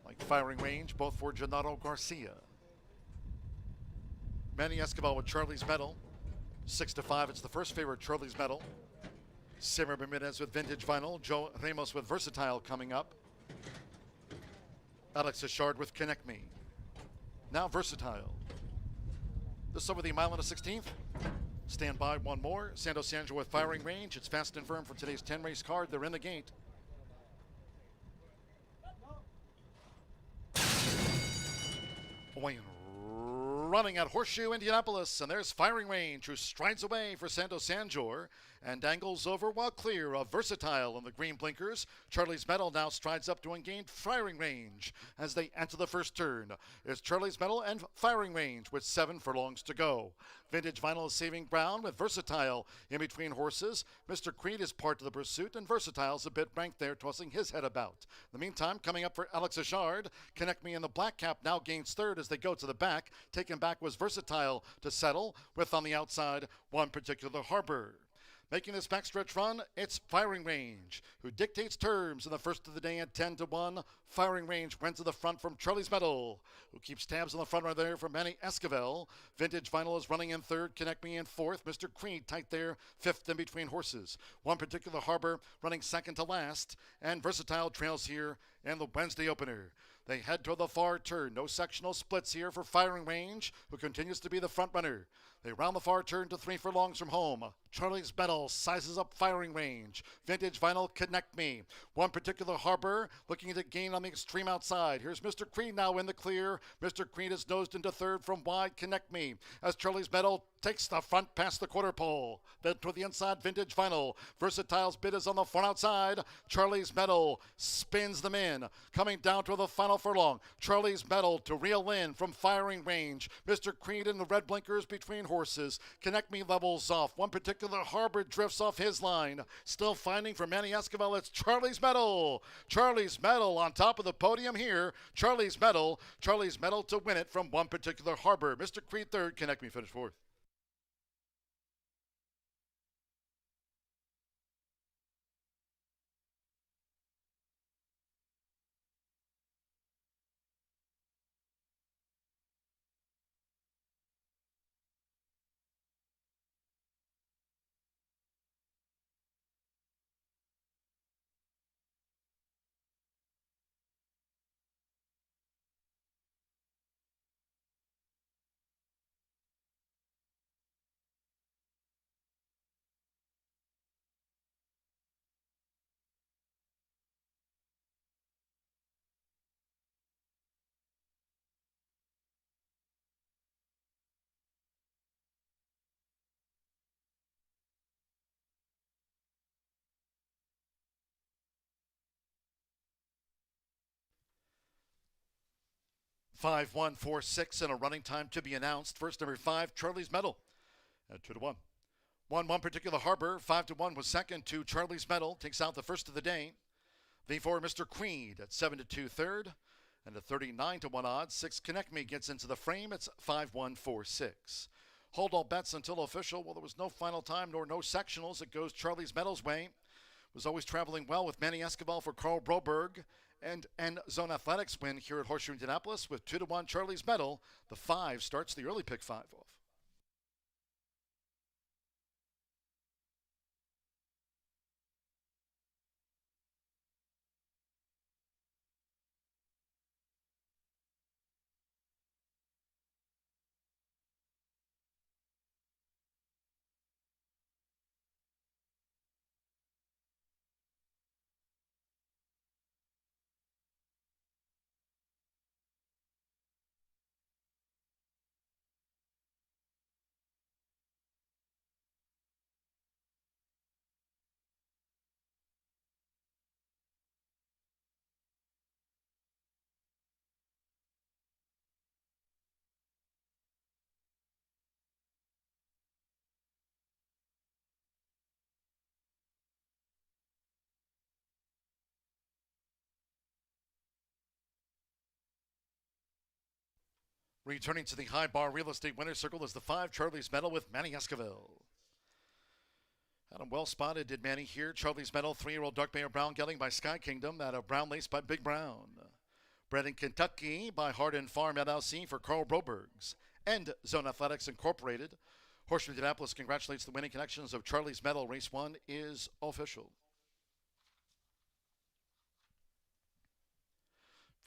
Like firing range, both for Gennaro Garcia. Manny Escobar with Charlie's Medal. 6-5. It's the first favorite, Charlie's Medal. Simmer Bermudez with Vintage Vinyl. Joe Ramos with Versatile coming up. Alex Achard with Connect Me. Now Versatile. This over the mile and a 16th. Stand by, one more. Santos Sanjo with Firing Range. It's fast and firm for today's 10-race card. They're in the gate. Away and running at Horseshoe Indianapolis, and there's Firing Range, who strides away for Santos Sanjor and angles over while clear of Versatile in the green blinkers. Charlie's Medal now strides up to gain Firing Range as they enter the first turn. It's Charlie's Medal and Firing Range with 7 furlongs to go. Vintage Vinyl is saving ground with Versatile in between horses. Mr. Creed is part of the pursuit, and Versatile's a bit ranked there, tossing his head about. In the meantime, coming up for Alex Achard, Connect Me in the black cap now gains third as they go to the back. Taken back was Versatile to settle, with on the outside one particular harbor. Making this backstretch run, it's Firing Range, who dictates terms in the first of the day at 10-1. Firing Range went to the front from Charlie's Medal, who keeps tabs on the front right there from Manny Esquivel. Vintage Vinyl is running in third, Connect Me in fourth. Mr. Creed tight there, fifth in between horses. One particular harbor running second to last, and Versatile trails here in the Wednesday opener. They head toward the far turn. No sectional splits here for Firing Range, who continues to be the front runner. They round the far turn to 3 furlongs from home. Charlie's Medal sizes up Firing Range. Vintage Vinyl, Connect Me. One particular harbor looking to gain on the extreme outside. Here's Mr. Creed now in the clear. Mr. Creed is nosed into third from wide, Connect Me, as Charlie's Medal takes the front past the quarter pole. Then to the inside, Vintage Vinyl. Versatile's bid is on the far outside. Charlie's Medal spins them in. Coming down to the final furlong. Charlie's Medal to reel in from Firing Range. Mr. Creed in the red blinkers between horses. Connect Me levels off. One particular harbor drifts off his line. Still finding for Manny Esquivel, it's Charlie's Medal. Charlie's Medal on top of the podium here. Charlie's Medal. Charlie's Medal to win it from one particular harbor. Mr. Creed third. Connect Me finished fourth. Five, 1, 4, 6, and a running time to be announced. First, number 5, Charlie's Medal at 2-1. One particular harbor, 5-1 was second to Charlie's Medal, takes out the first of the day. The 4, Mr. Creed at 7-2 third, and a 39-1 odds. 6, Connect Me gets into the frame. It's 5, 1, 4, 6. Hold all bets until official. Well, there was no final time nor no sectionals. It goes Charlie's Medal's way. Was always traveling well with Manny Esquivel for Carl Broberg. And Zone Athletics win here at Horseshoe Indianapolis with 2-1 Charlie's Medal. The 5 starts the early pick 5 off. Returning to the High Bar Real Estate Winner's Circle is the 5 Charlie's Medal with Manny Esquivel. Had him well spotted, did Manny here. Charlie's Medal, 3-year-old Dark Mayor Brown Gelding by Sky Kingdom, out of Brown Lace by Big Brown. Bred in Kentucky by Hardin Farm LLC for Carl Brobergs. End Zone Athletics Incorporated. Horseshoe Indianapolis congratulates the winning connections of Charlie's Medal. Race 1 is official.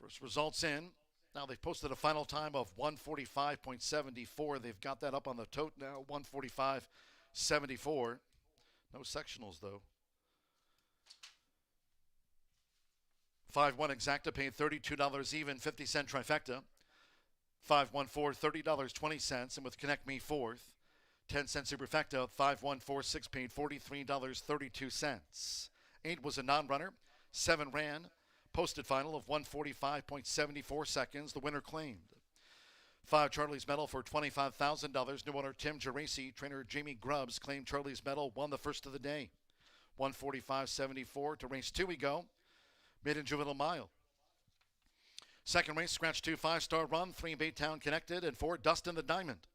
First results in. Now they've posted a final time of 1:45.74. They've got that up on the tote now, 1:45.74. No sectionals though. 5-1 exacta paid $32 even, 50-cent trifecta. 5-1-4, $30.20, and with Connect Me fourth. 10-cent superfecta, 5-1-4-6 paid $43.32. 8 was a non-runner. 7 ran. Posted final of 1:45.74 seconds. The winner claimed. 5 Charlie's Medal for $25,000. New owner Tim Geraci, trainer Jamie Grubbs claimed Charlie's Medal, won the first of the day. 1:45.74 to race 2 we go. Maiden Juvenile Mile. Second race, scratch 2, 5-star run, 3 Baytown Connected, and 4 Dustin the Diamond.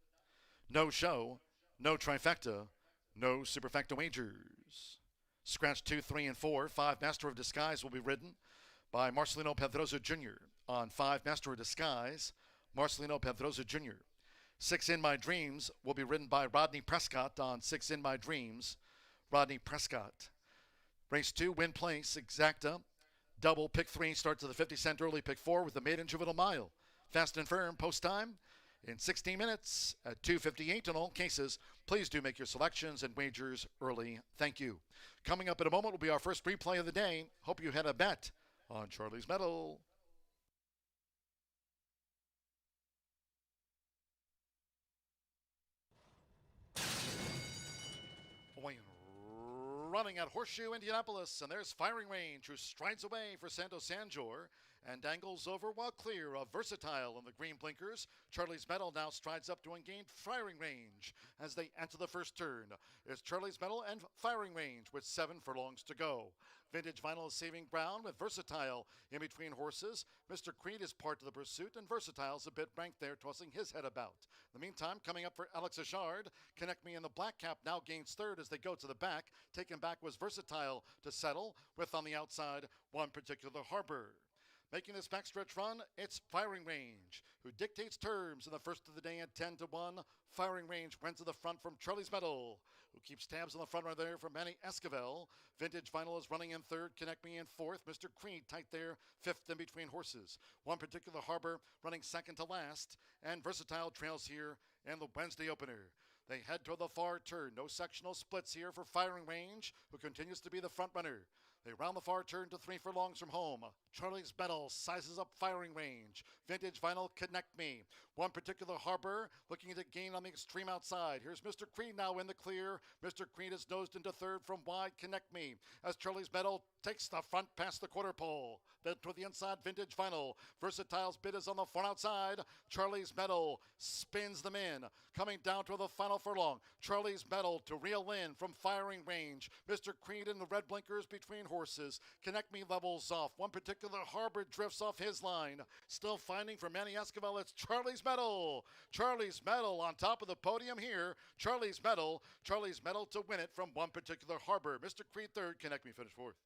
No show, no trifecta, no superfecta wagers. Scratch 2, 3, and 4, 5 Master of Disguise will be ridden by Marcelino Pedroza Jr. on 5 Master of Disguise, Marcelino Pedroza Jr. 6 In My Dreams will be ridden by Rodney Prescott on 6 In My Dreams, Rodney Prescott. Race 2, win place, exacta, double, pick 3, start to the 50-cent early, pick 4 with the Maiden Juvenile Mile. Fast and firm, post time in 16 minutes at 2:58 in all cases. Please do make your selections and wagers early. Thank you. Coming up in a moment will be our first replay of the day. Hope you had a bet on Charlie's Medal. Away and running at Horseshoe Indianapolis, and there's Firing Range, who strides away for Santos Sanjor and dangles over while clear of Versatile in the green blinkers. Charlie's Medal now strides up to engage Firing Range as they enter the first turn. It's Charlie's Medal and Firing Range with 7 furlongs to go. Vintage Vinyl is saving ground with Versatile in between horses. Mr. Creed is part of the pursuit, and Versatile's a bit ranked there, tossing his head about. In the meantime, coming up for Alex Achard, Connect Me in the black cap now gains third as they go to the back. Taken back was Versatile to settle, with on the outside one particular Harbor. Making this backstretch run, it's Firing Range, who dictates terms in the first of the day at 10-1. Firing Range went to the front from Charlie's Medal, who keeps tabs on the front right there from Manny Esquivel. Vintage Vinyl is running in third, Connect Me in fourth. Mr. Creed tight there, fifth in between horses. One particular Harbor running second to last, and Versatile trails here in the Wednesday opener. They head toward the far turn. No sectional splits here for Firing Range, who continues to be the front runner. They round the far turn to 3 furlongs from home. Charlie's Medal sizes up Firing Range. Vintage Vinyl, Connect Me. One particular Harbor looking to gain on the extreme outside. Here's Mr. Creed now in the clear. Mr. Creed is nosed into third from wide, Connect Me, as Charlie's Medal takes the front past the quarter pole. Then toward the inside, Vintage Vinyl. Versatile's bid is on the far outside. Charlie's Medal spins them in. Coming down to the final furlong. Charlie's Medal to reel in from Firing Range. Mr. Creed in the red blinkers between horses. Connect Me levels off. One particular Harbor drifts off his line. Still finding for Manny Esquivel, it's Charlie's Medal. Charlie's Medal on top of the podium here. Charlie's Medal to win it from one particular Harbor. Mr. Creed third, Connect Me finish fourth.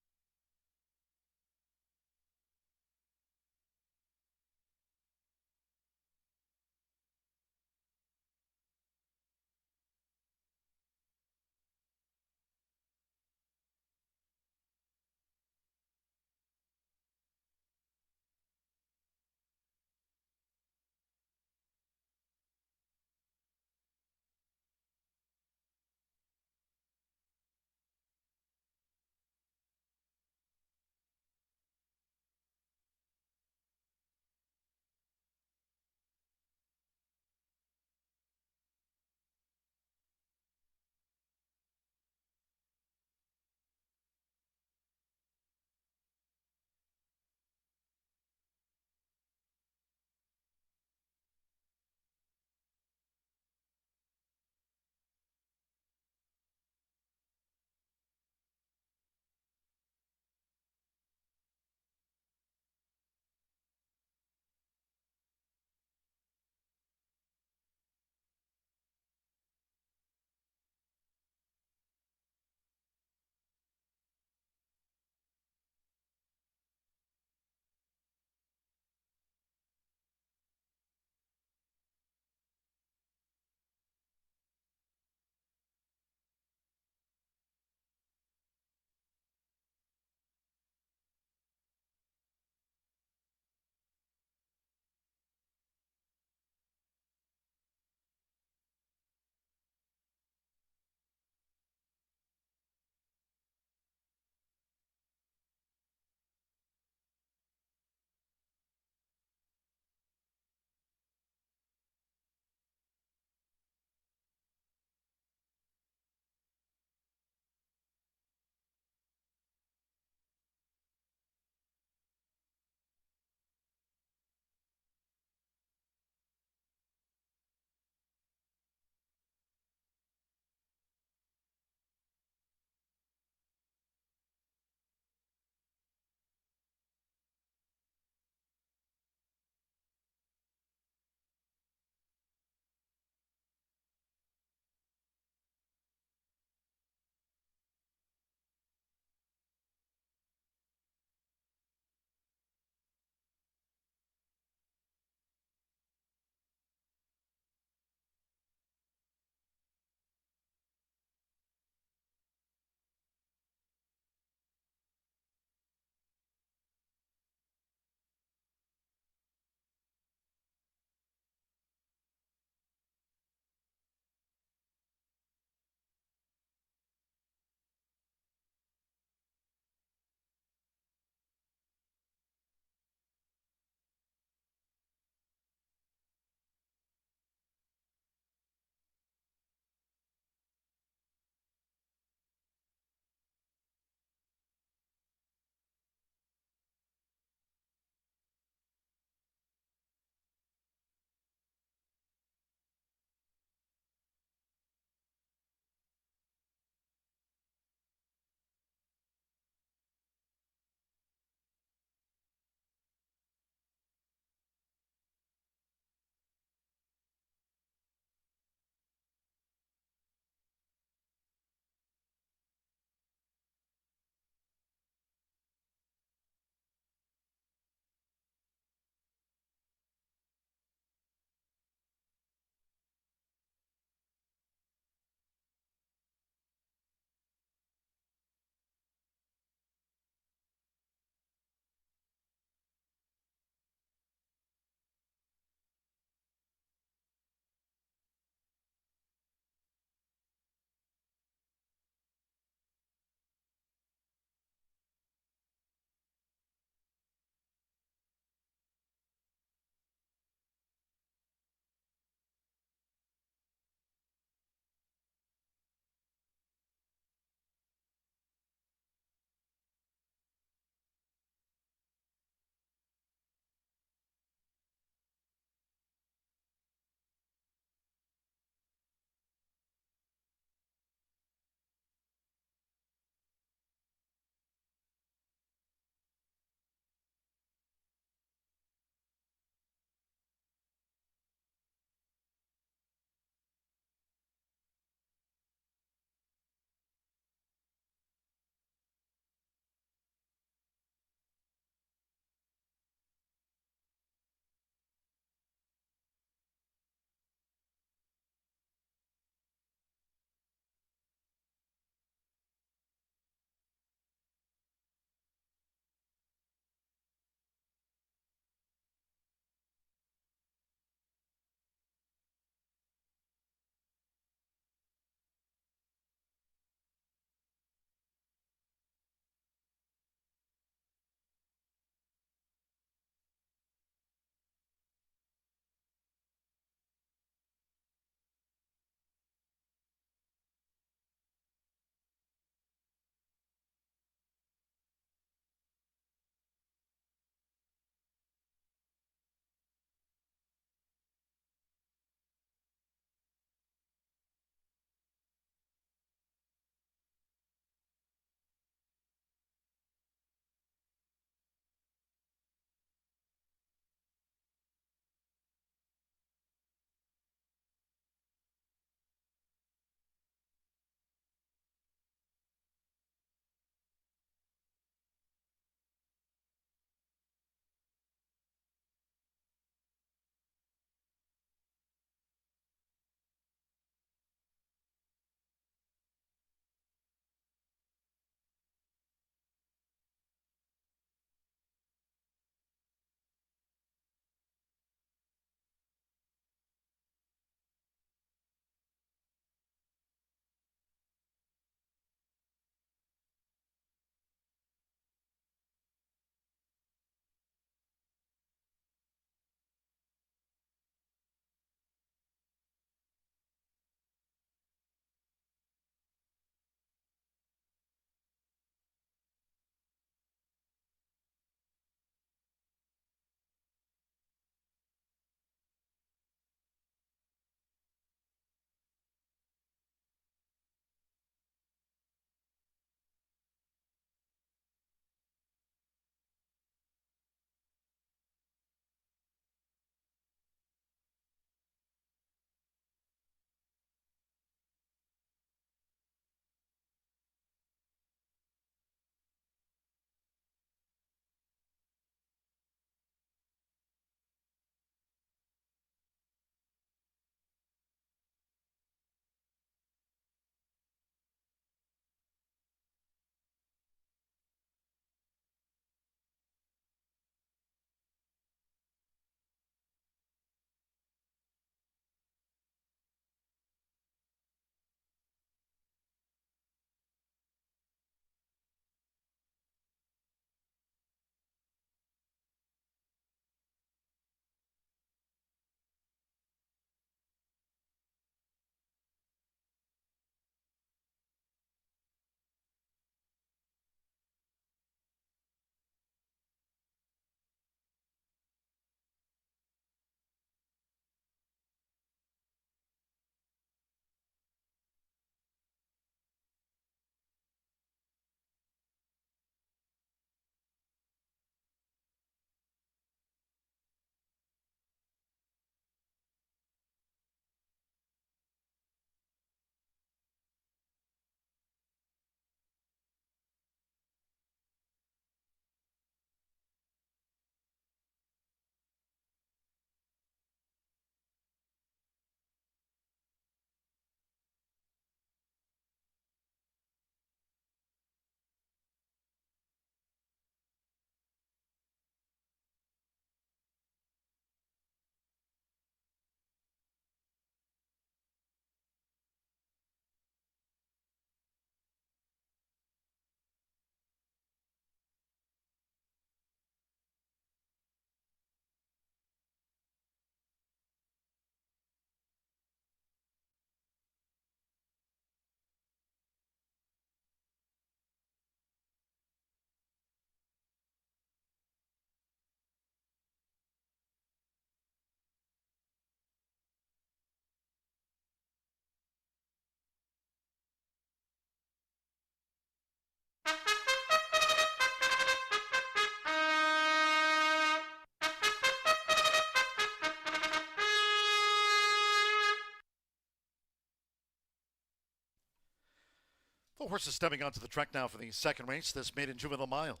The horses stepping onto the track now for the second race, this maiden juvenile mile.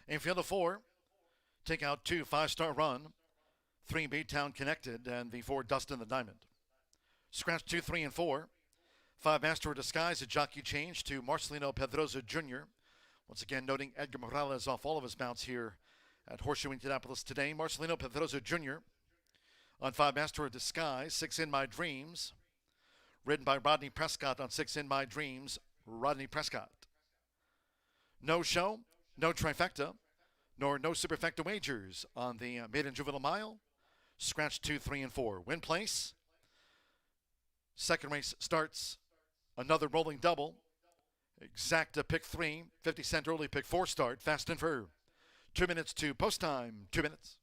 In field of 4, take out 2 5-star run, 3 Baytown Connected, and the 4 Dust in the Diamond. Scratch 2, 3, and 4. 5 Master of Disguise, a jockey change to Marcelino Pedroza Jr. Once again, noting Edgar Morales off all of his mounts here at Horseshoe Indianapolis today. Marcelino Pedroza Jr. on 5 Master of Disguise, 6 In My Dreams. Ridden by Rodney Prescott on 6 In My Dreams, Rodney Prescott. No show, no trifecta, nor no superfecta wagers on the maiden juvenile mile. Scratch 2, 3, and 4. Win place. Second race starts. Another rolling double. Exacta pick 3. 50 cent early pick 4 start. Fast and firm. 2 minutes to post time. 2 minutes.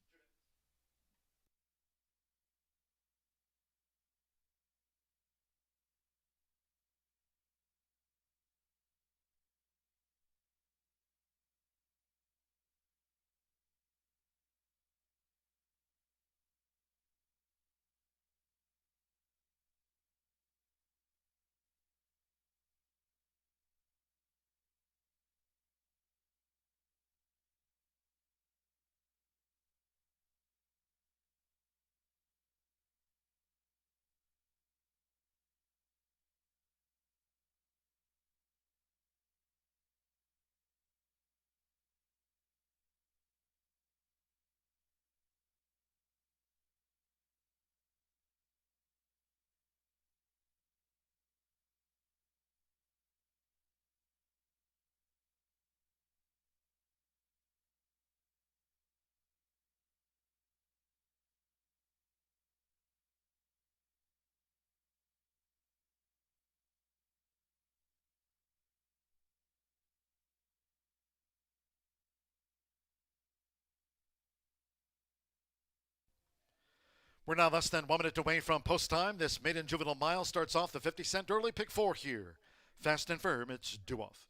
We're now less than 1 minute away from post time. This maiden juvenile mile starts off the 50 cent early pick 4 here. Fast and firm, it's due off.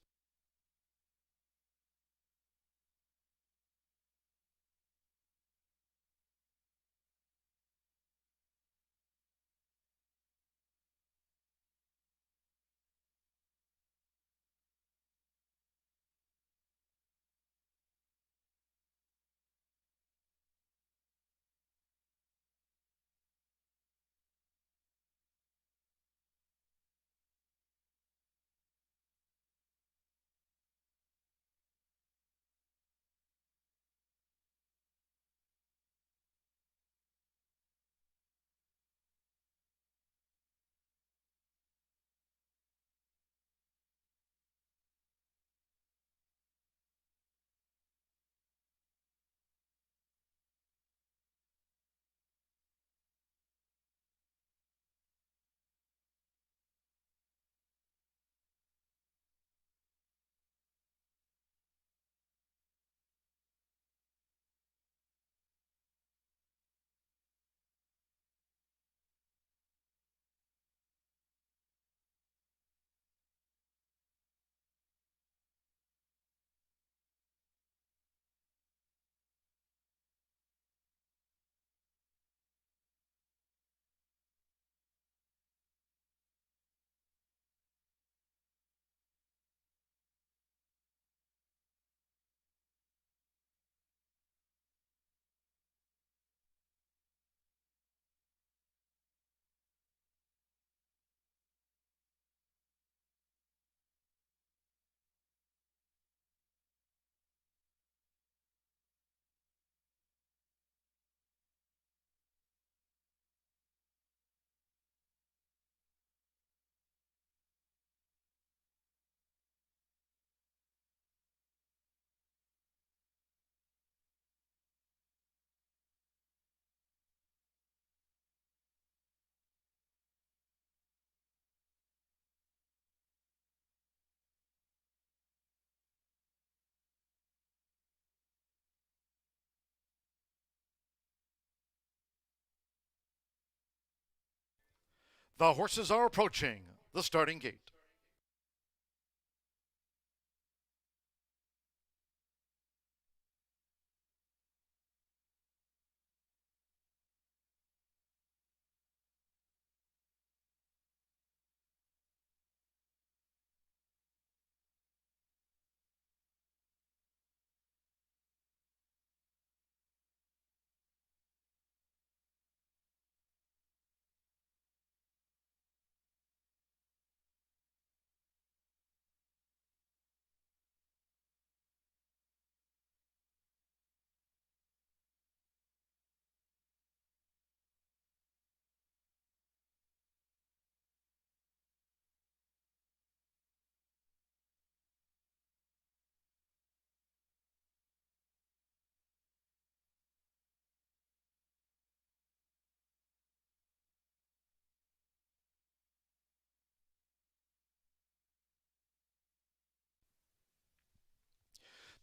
The horses are approaching the starting gate.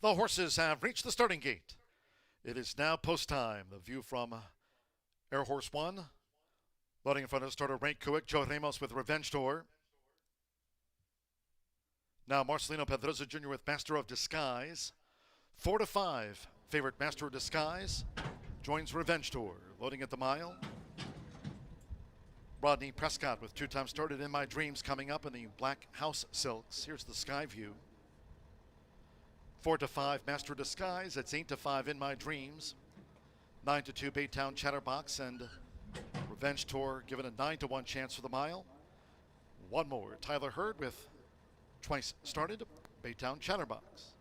The horses have reached the starting gate. It is now post time. The view from Air Horse 1. Loading in front of starter Ray Kuick, Joe Ramos with Revenge Tour. Now Marcelino Pedroza Jr. with Master of Disguise. 4 to 5. Favorite Master of Disguise joins Revenge Tour. Loading at the mile. Rodney Prescott with 2 times started In My Dreams coming up in the Black House Silks. Here's the sky view. 4 to 5 Master of Disguise. It's 8 to 5 In My Dreams. 9 to 2 Baytown Chatterbox, and Revenge Tour given a 9 to 1 chance for the mile. One more. Tyler Hurd with twice started Baytown Chatterbox.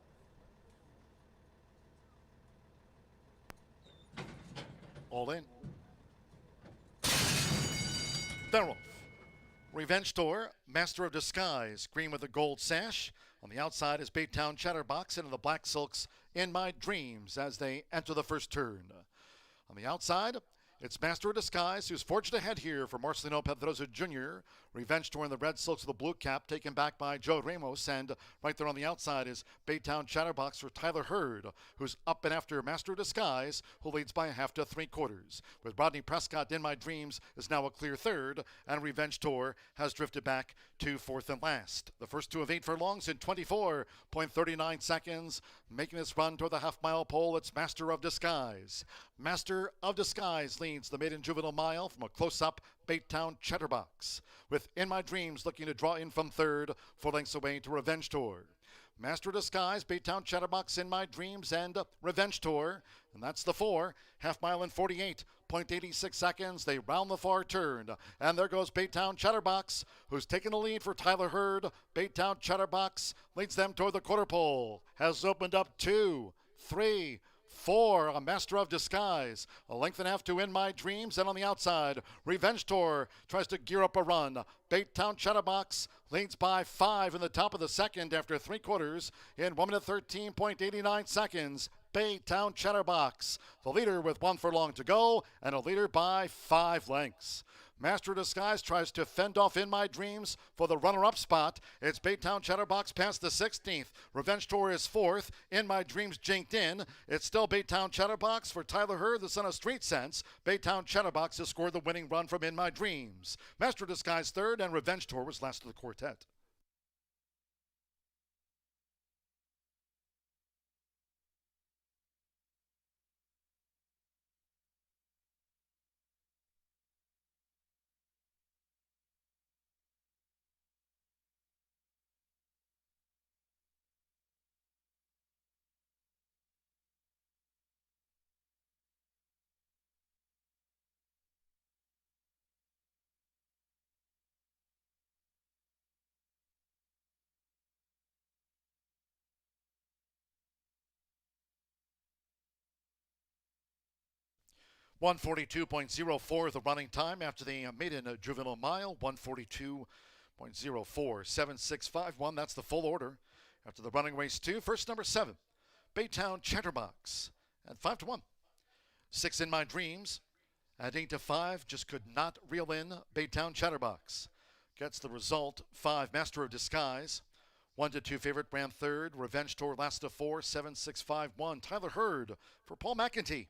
All in. They're off. Revenge Tour, Master of Disguise, green with a gold sash. On the outside is Baytown Chatterbox, and in the black silks In My Dreams as they enter the first turn. On the outside, it's Master of Disguise, who's forged ahead here for Marcelino Pedroza Jr. Revenge Tour in the red silks with the blue cap, taken back by Joe Ramos. And right there on the outside is Baytown Chatterbox for Tyler Hurd, who's up and after Master of Disguise, who leads by 1/2 to 3/4. With Rodney Prescott, In My Dreams is now a clear third, and Revenge Tour has drifted back to 4th and last. The first 2 of 8 furlongs in 24.39 seconds. Making this run toward the half-mile pole, it's Master of Disguise. Master of Disguise leads the maiden juvenile mile from a close-up Baytown Chatterbox, with In My Dreams looking to draw in from third, 4 lengths away to Revenge Tour. Master of Disguise, Baytown Chatterbox, In My Dreams, and Revenge Tour. And that's the 4. Half-mile in 48.86 seconds. They round the far turn. And there goes Baytown Chatterbox, who's taken the lead for Tyler Hurd. Baytown Chatterbox leads them toward the quarter pole. Has opened up 2, 3, 4, a Master of Disguise. A length and a half to In My Dreams, and on the outside, Revenge Tour tries to gear up a run. Baytown Chatterbox leads by 5 in the top of the second after 3/4 in 1 minute 13.89 seconds. Baytown Chatterbox, the leader with 1 furlong to go, and a leader by 5 lengths. Master of Disguise tries to fend off In My Dreams for the runner-up spot. It's Baytown Chatterbox past the 16th. Revenge Tour is 4th. In My Dreams jinked in. It's still Baytown Chatterbox for Tyler Hurd, the son of Street Sense. Baytown Chatterbox has scored the winning run from In My Dreams. Master of Disguise 3rd, and Revenge Tour was last of the quartet. .142.04 the running time after the maiden juvenile mile. 142.04. 7651. That's the full order after the running race 2. First number 7, Baytown Chatterbox at 5 to 1. 6 In My Dreams at 8 to 5. Just could not reel in Baytown Chatterbox. Gets the result. 5 Master of Disguise. 1 to 2 favorite ran third. Revenge Tour last to 4. 7-6-5-1. Tyler Hurd for Paul McEntee.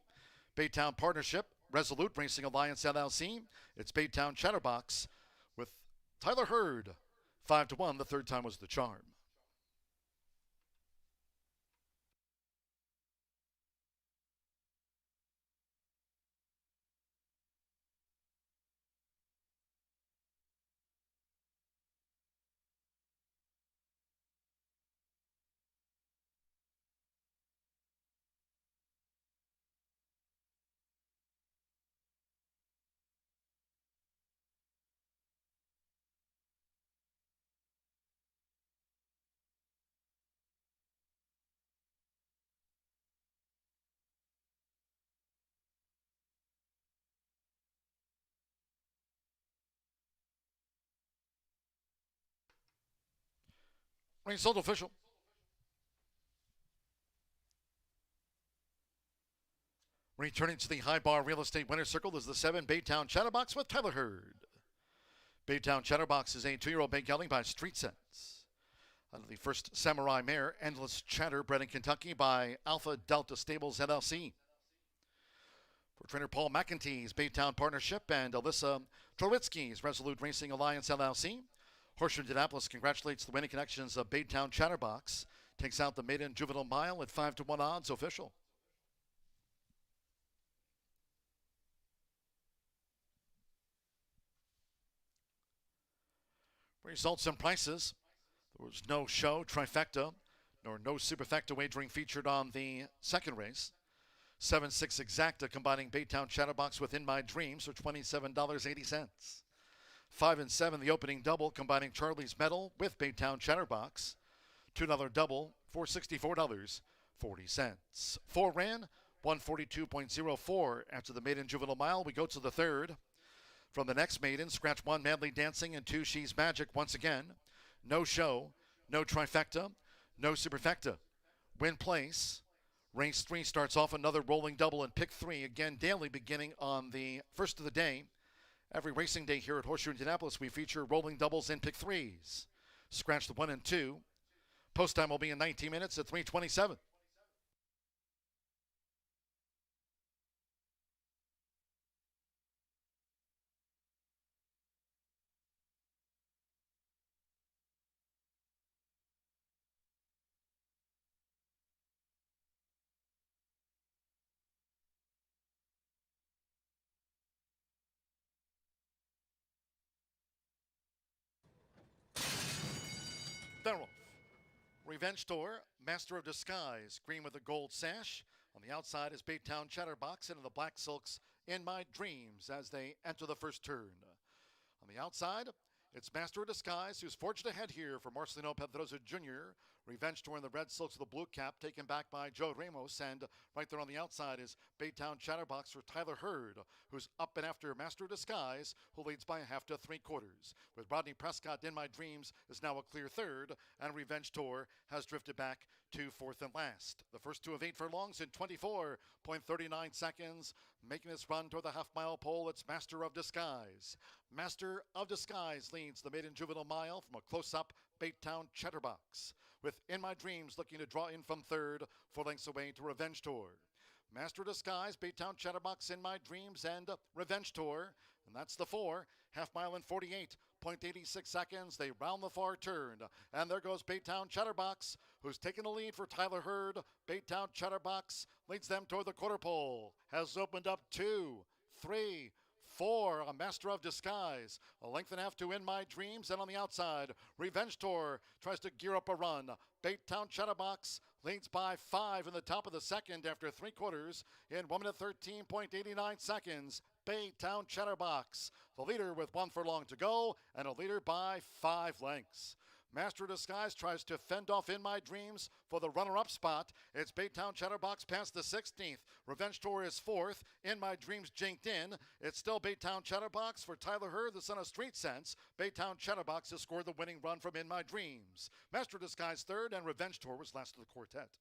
Baytown Partnership, Resolute Racing Alliance LLC. It's Baytown Chatterbox with Tyler Hurd. 5 to 1. The third time was the charm. Result official. Returning to the high bar real estate winner's circle is the 7 Baytown Chatterbox with Tyler Hurd. Baytown Chatterbox is a 2-year-old bay gelding by Street Sense. The first Samurai mare, Endless Chatter, bred in Kentucky by Alpha Delta Stables LLC. For trainer Paul McEntee's Baytown Partnership and Alyssa Trowitzky's Resolute Racing Alliance LLC. Horseshoe Indianapolis congratulates the winning connections of Baytown Chatterbox. Takes out the Maiden Juvenile Mile at 5-1 odds official. Results and prices. There was no show, trifecta, nor no superfecta wagering featured on the second race. 7-6 exacta combining Baytown Chatterbox with In My Dreams for $27.80. 5 and 7 the opening double combining Charlie's Medal with Baytown Chatterbox. $2 double for $64.40. 4 ran 142.04 after the Maiden Juvenile Mile. We go to the third. From the next Maiden, scratch 1 Madly Dancing and 2 She's Magic once again. No show, no trifecta, no superfecta. Win place. Race 3 starts off another rolling double and pick 3 again daily beginning on the first of the day. Every racing day here at Horseshoe Indianapolis we feature rolling doubles and pick 3s. Scratch the 1 and 2. Post time will be in 19 minutes at 3:27. They're Revenge Tour, Master of Disguise, green with a gold sash. On the outside is Baytown Chatterbox into the black silks In My Dreams as they enter the first turn. On the outside, it's Master of Disguise, who's forged ahead here for Marcelino Pedroza Jr. Revenge Tour in the red silks with the blue cap, taken back by Joe Ramos. And right there on the outside is Baytown Chatterbox for Tyler Hurd, who's up and after Master of Disguise, who leads by 1/2 to 3/4. With Rodney Prescott, In My Dreams is now a clear third, and Revenge Tour has drifted back to 4th and last. The first 2 of 8 furlongs in 24.39 seconds. Making this run toward the half-mile pole, it's Master of Disguise. Master of Disguise leads the Maiden Juvenile Mile from a close-up Baytown Chatterbox, with In My Dreams looking to draw in from third, 4 lengths away to Revenge Tour. Master of Disguise, Baytown Chatterbox, In My Dreams, and Revenge Tour. And that's the 4. Half-mile in 48.86 seconds. They round the far turn. And there goes Baytown Chatterbox, who's taken the lead for Tyler Hurd. Baytown Chatterbox leads them toward the quarter pole. Has opened up 2, 3, 4, a Master of Disguise. A length and a half to In My Dreams, and on the outside, Revenge Tour tries to gear up a run. Baytown Chatterbox leads by 5 in the top of the second after 3/4 in 1 minute 13.89 seconds. Baytown Chatterbox, the leader with 1 furlong to go, and a leader by 5 lengths. Master of Disguise tries to fend off In My Dreams for the runner-up spot. It's Baytown Chatterbox past the 16th. Revenge Tour is 4th. In My Dreams jinked in. It's still Baytown Chatterbox for Tyler Hurd, the son of Street Sense. Baytown Chatterbox has scored the winning run from In My Dreams. Master of Disguise 3rd, and Revenge Tour was last of the quartet.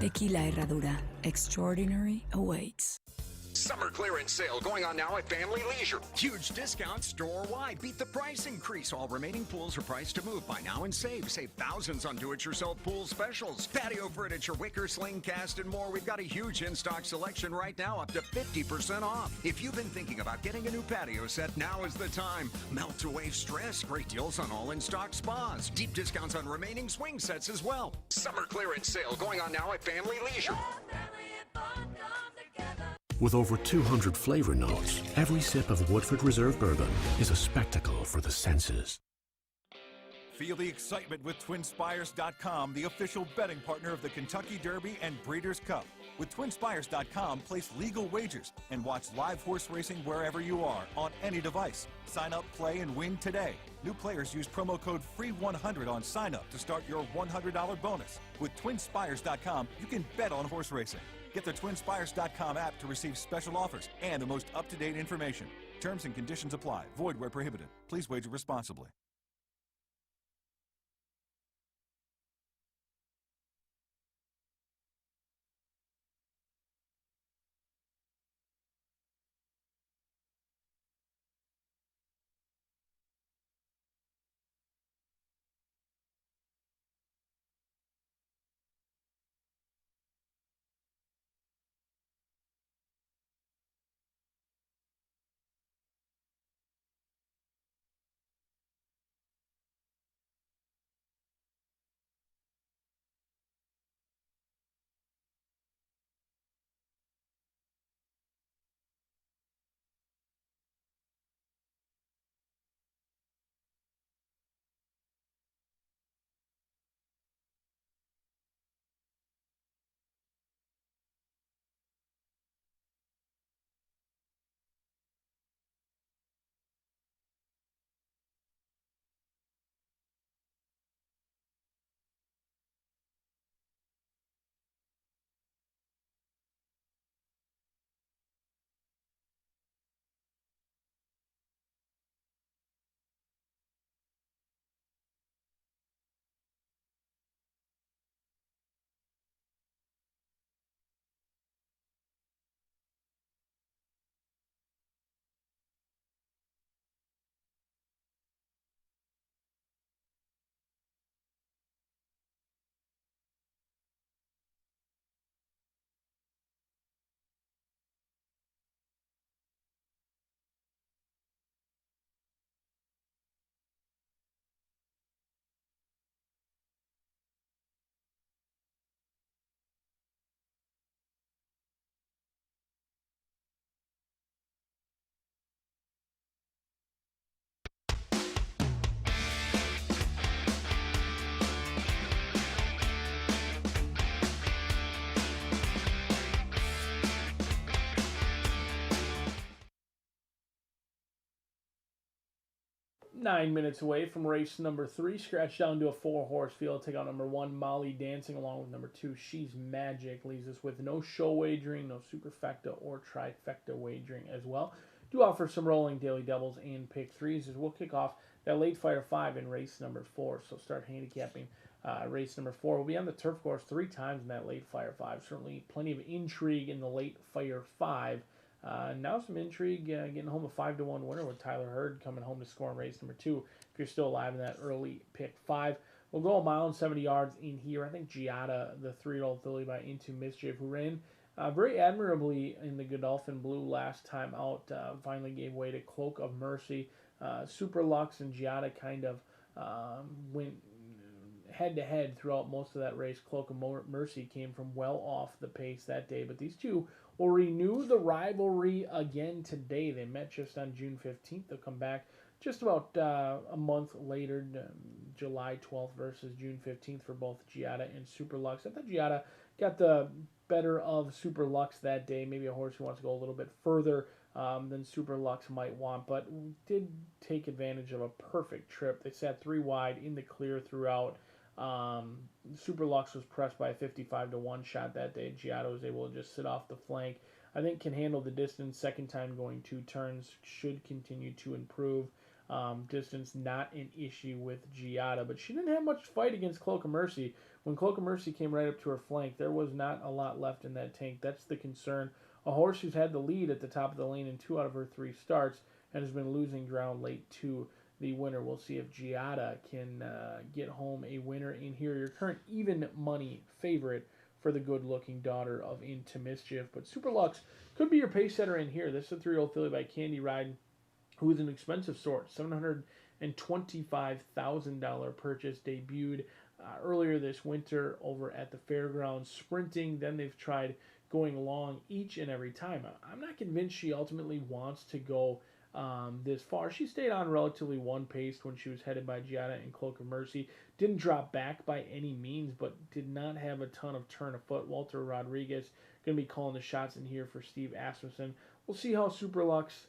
Tequila Herradura. Extraordinary awaits. Summer clearance sale going on now at Family Leisure. Huge discounts store-wide. Beat the price increase. All remaining pools are priced to move. Buy now and save. Save thousands on do-it-yourself pool specials. Patio furniture, wicker, sling cast, and more. We've got a huge in-stock selection right now, up to 50% off. If you've been thinking about getting a new patio set, now is the time. Melt away stress. Great deals on all in-stock spas. Deep discounts on remaining swing sets as well. Summer clearance sale going on now at Family Leisure. With over 200 flavor notes, every sip of Woodford Reserve Bourbon is a spectacle for the senses. Feel the excitement with TwinSpires.com, the official betting partner of the Kentucky Derby and Breeders' Cup. With TwinSpires.com, place legal wagers and watch live horse racing wherever you are on any device. Sign up, play, and win today. New players use promo code FREE100 on sign up to start your $100 bonus. With TwinSpires.com, you can bet on horse racing. Get the TwinSpires.com app to receive special offers and the most up-to-date information. Terms and conditions apply. Void where prohibited. Please wager responsibly. Nine minutes away from race number 3. Scratch down to a 4-horse field. Take out number 1, Molly Dancing, along with number 2, She's Magic. Leaves us with no show wagering, no superfecta or trifecta wagering as well. Do offer some rolling daily doubles and pick threes as we'll kick off that late fire 5 in race number 4. So start handicapping race number 4. We'll be on the turf course 3 times in that late fire 5. Certainly plenty of intrigue in the late fire 5. Now some intrigue, getting home a 5-1 winner with Tyler Hurd coming home to score in race number 2. If you're still alive in that early pick 5, we'll go a mile and 70 yards in here. I think Giada, the 3-year-old filly by Into Mischief, who ran very admirably in the Godolphin Blue last time out, finally gave way to Cloak of Mercy. Super Lux and Giada kind of went head-to-head throughout most of that race. Cloak of Mercy came from well off the pace that day, but these two will renew the rivalry again today. They met just on June 15th. They'll come back just about a month later, July 12th versus June 15th for both Giada and Super Lux. I thought Giada got the better of Super Lux that day. Maybe a horse who wants to go a little bit further than Super Lux might want, but did take advantage of a perfect trip. They sat 3 wide in the clear throughout. Super Lux was pressed by a 55-1 shot that day. Giada was able to just sit off the flank. I think can handle the distance. Second time going 2 turns, should continue to improve. Distance not an issue with Giada, but she didn't have much fight against Cloak of Mercy. When Cloak of Mercy came right up to her flank, there was not a lot left in that tank. That's the concern. A horse who's had the lead at the top of the lane in 2 out of her 3 starts and has been losing ground late to the winner. We'll see if Giada can get home a winner in here. Your current even money favorite for the good-looking daughter of Into Mischief. But Super Lux could be your pace setter in here. This is a 3-year-old filly by Candy Ride, who is an expensive sort. $725,000 purchase. Debuted earlier this winter over at the fairgrounds, sprinting. Then they've tried going long each and every time. I'm not convinced she ultimately wants to go this far. She stayed on relatively one-paced when she was headed by Giada and Cloak of Mercy. Didn't drop back by any means, but did not have a ton of turn of foot. Walter Rodriguez going to be calling the shots in here for Steve Asmussen. We'll see how Superlux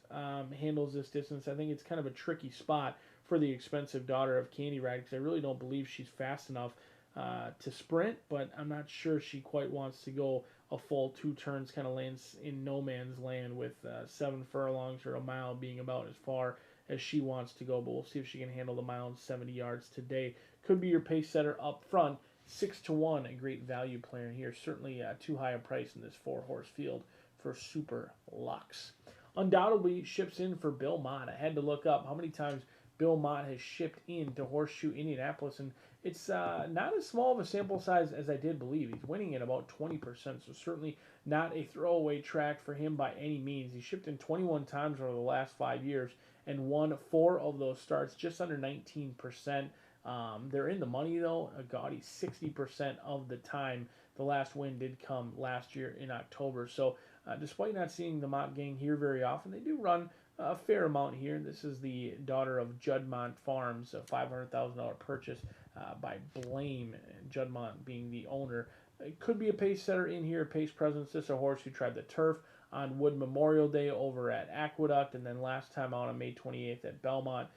handles this distance. I think it's kind of a tricky spot for the expensive daughter of Candy Ride because I really don't believe she's fast enough to sprint, but I'm not sure she quite wants to go a full 2 turns, kind of lands in no man's land with 7 furlongs or a mile being about as far as she wants to go, but we'll see if she can handle the mile and 70 yards today. Could be your pace setter up front. 6-1, a great value player here. Certainly too high a price in this 4-horse field for Super Lux. Undoubtedly ships in for Bill Mott. I had to look up how many times Bill Mott has shipped into Horseshoe Indianapolis, and it's not as small of a sample size as I did believe. He's winning at about 20%, so certainly not a throwaway track for him by any means. He shipped in 21 times over the last 5 years and won 4 of those starts, just under 19%. They're in the money, though. A gaudy 60% of the time. The last win did come last year in October. So despite not seeing the Mott gang here very often, they do run a fair amount here. This is the daughter of Juddmont Farms, a $500,000 purchase by Blame, Juddmont being the owner. It could be a pace setter in here, pace presence. This is a horse who tried the turf on Wood Memorial Day over at Aqueduct, and then last time out on May 28th at Belmont.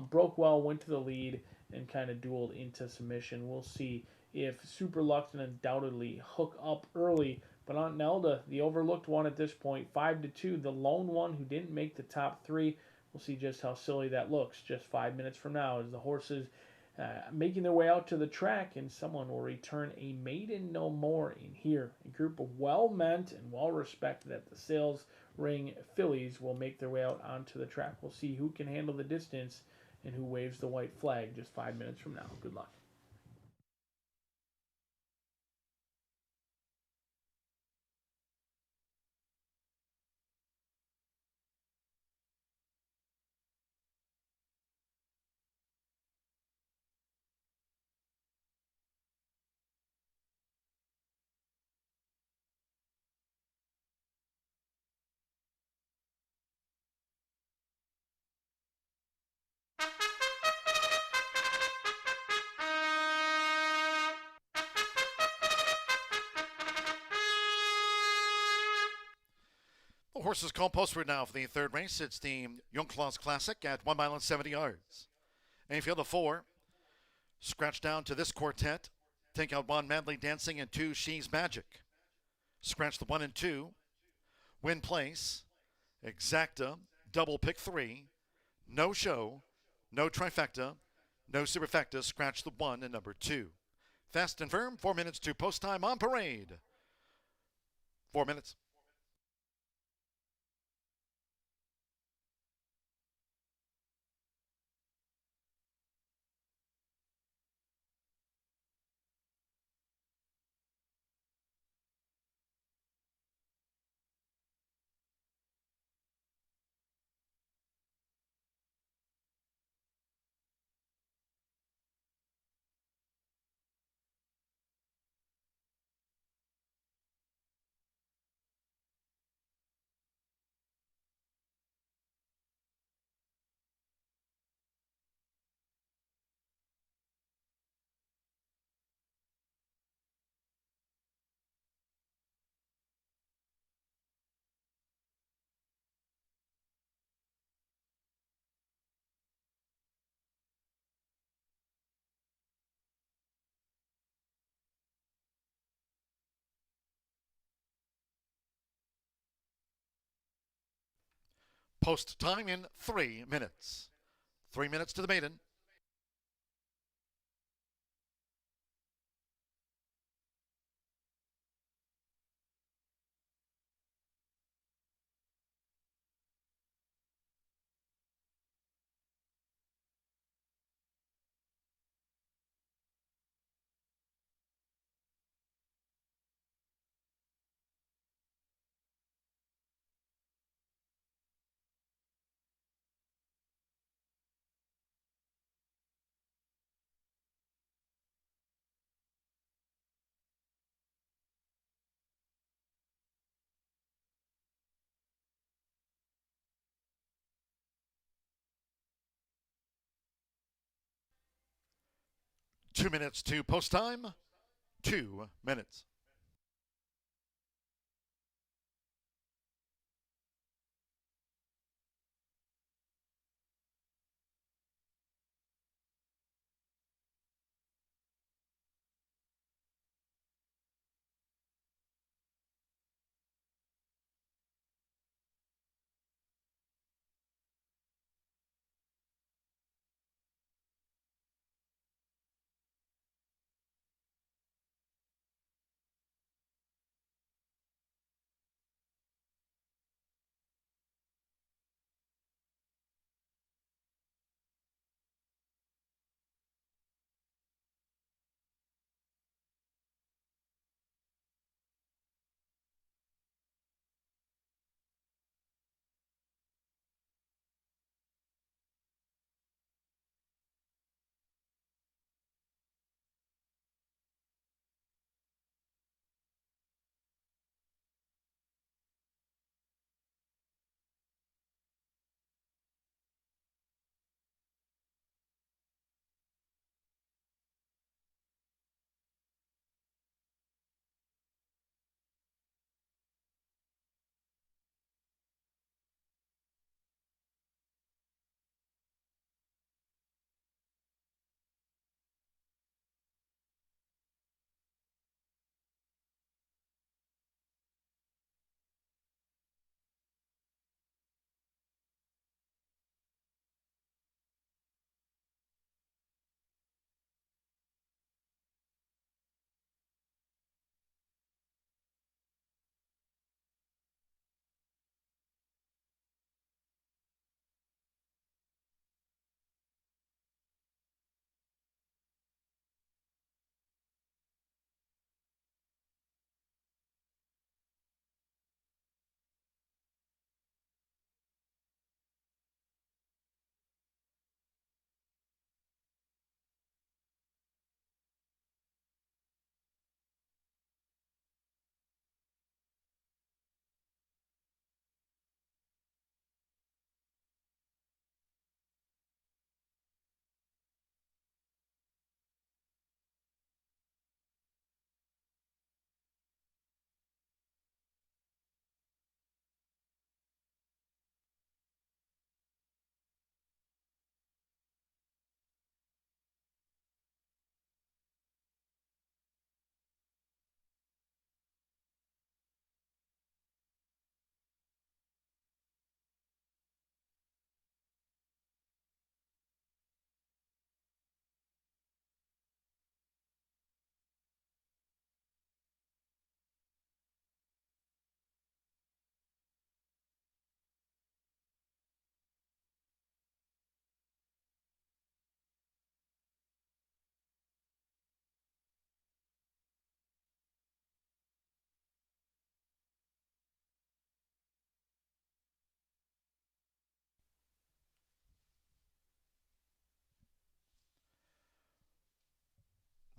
Broke well, went to the lead, and kind of dueled into submission. We'll see if Super Lux can undoubtedly hook up early. But Aunt Nelda, the overlooked one at this point, 5-2, the lone one who didn't make the top 3. We'll see just how silly that looks just 5 minutes from now as the horses making their way out to the track, and someone will return a Maiden No More in here. A group of well-meant and well-respected at the sales ring fillies will make their way out onto the track. We'll see who can handle the distance and who waves the white flag just 5 minutes from now. Good luck. The horses called postward now for the 3rd race. It's the Jungklaus Classic at 1 mile and 70 yards. A field of 4. Scratch down to this quartet. Take out 1, Madly Dancing, and 2, She's Magic. Scratch the 1 and 2. Win place. Exacta. Double pick 3. No show. No trifecta. No superfecta. Scratch the 1 and number 2. Fast and firm. 4 minutes to post time on parade. 4 minutes. Post time in 3 minutes. 3 minutes to the maiden. Two minutes to post time. 2 minutes.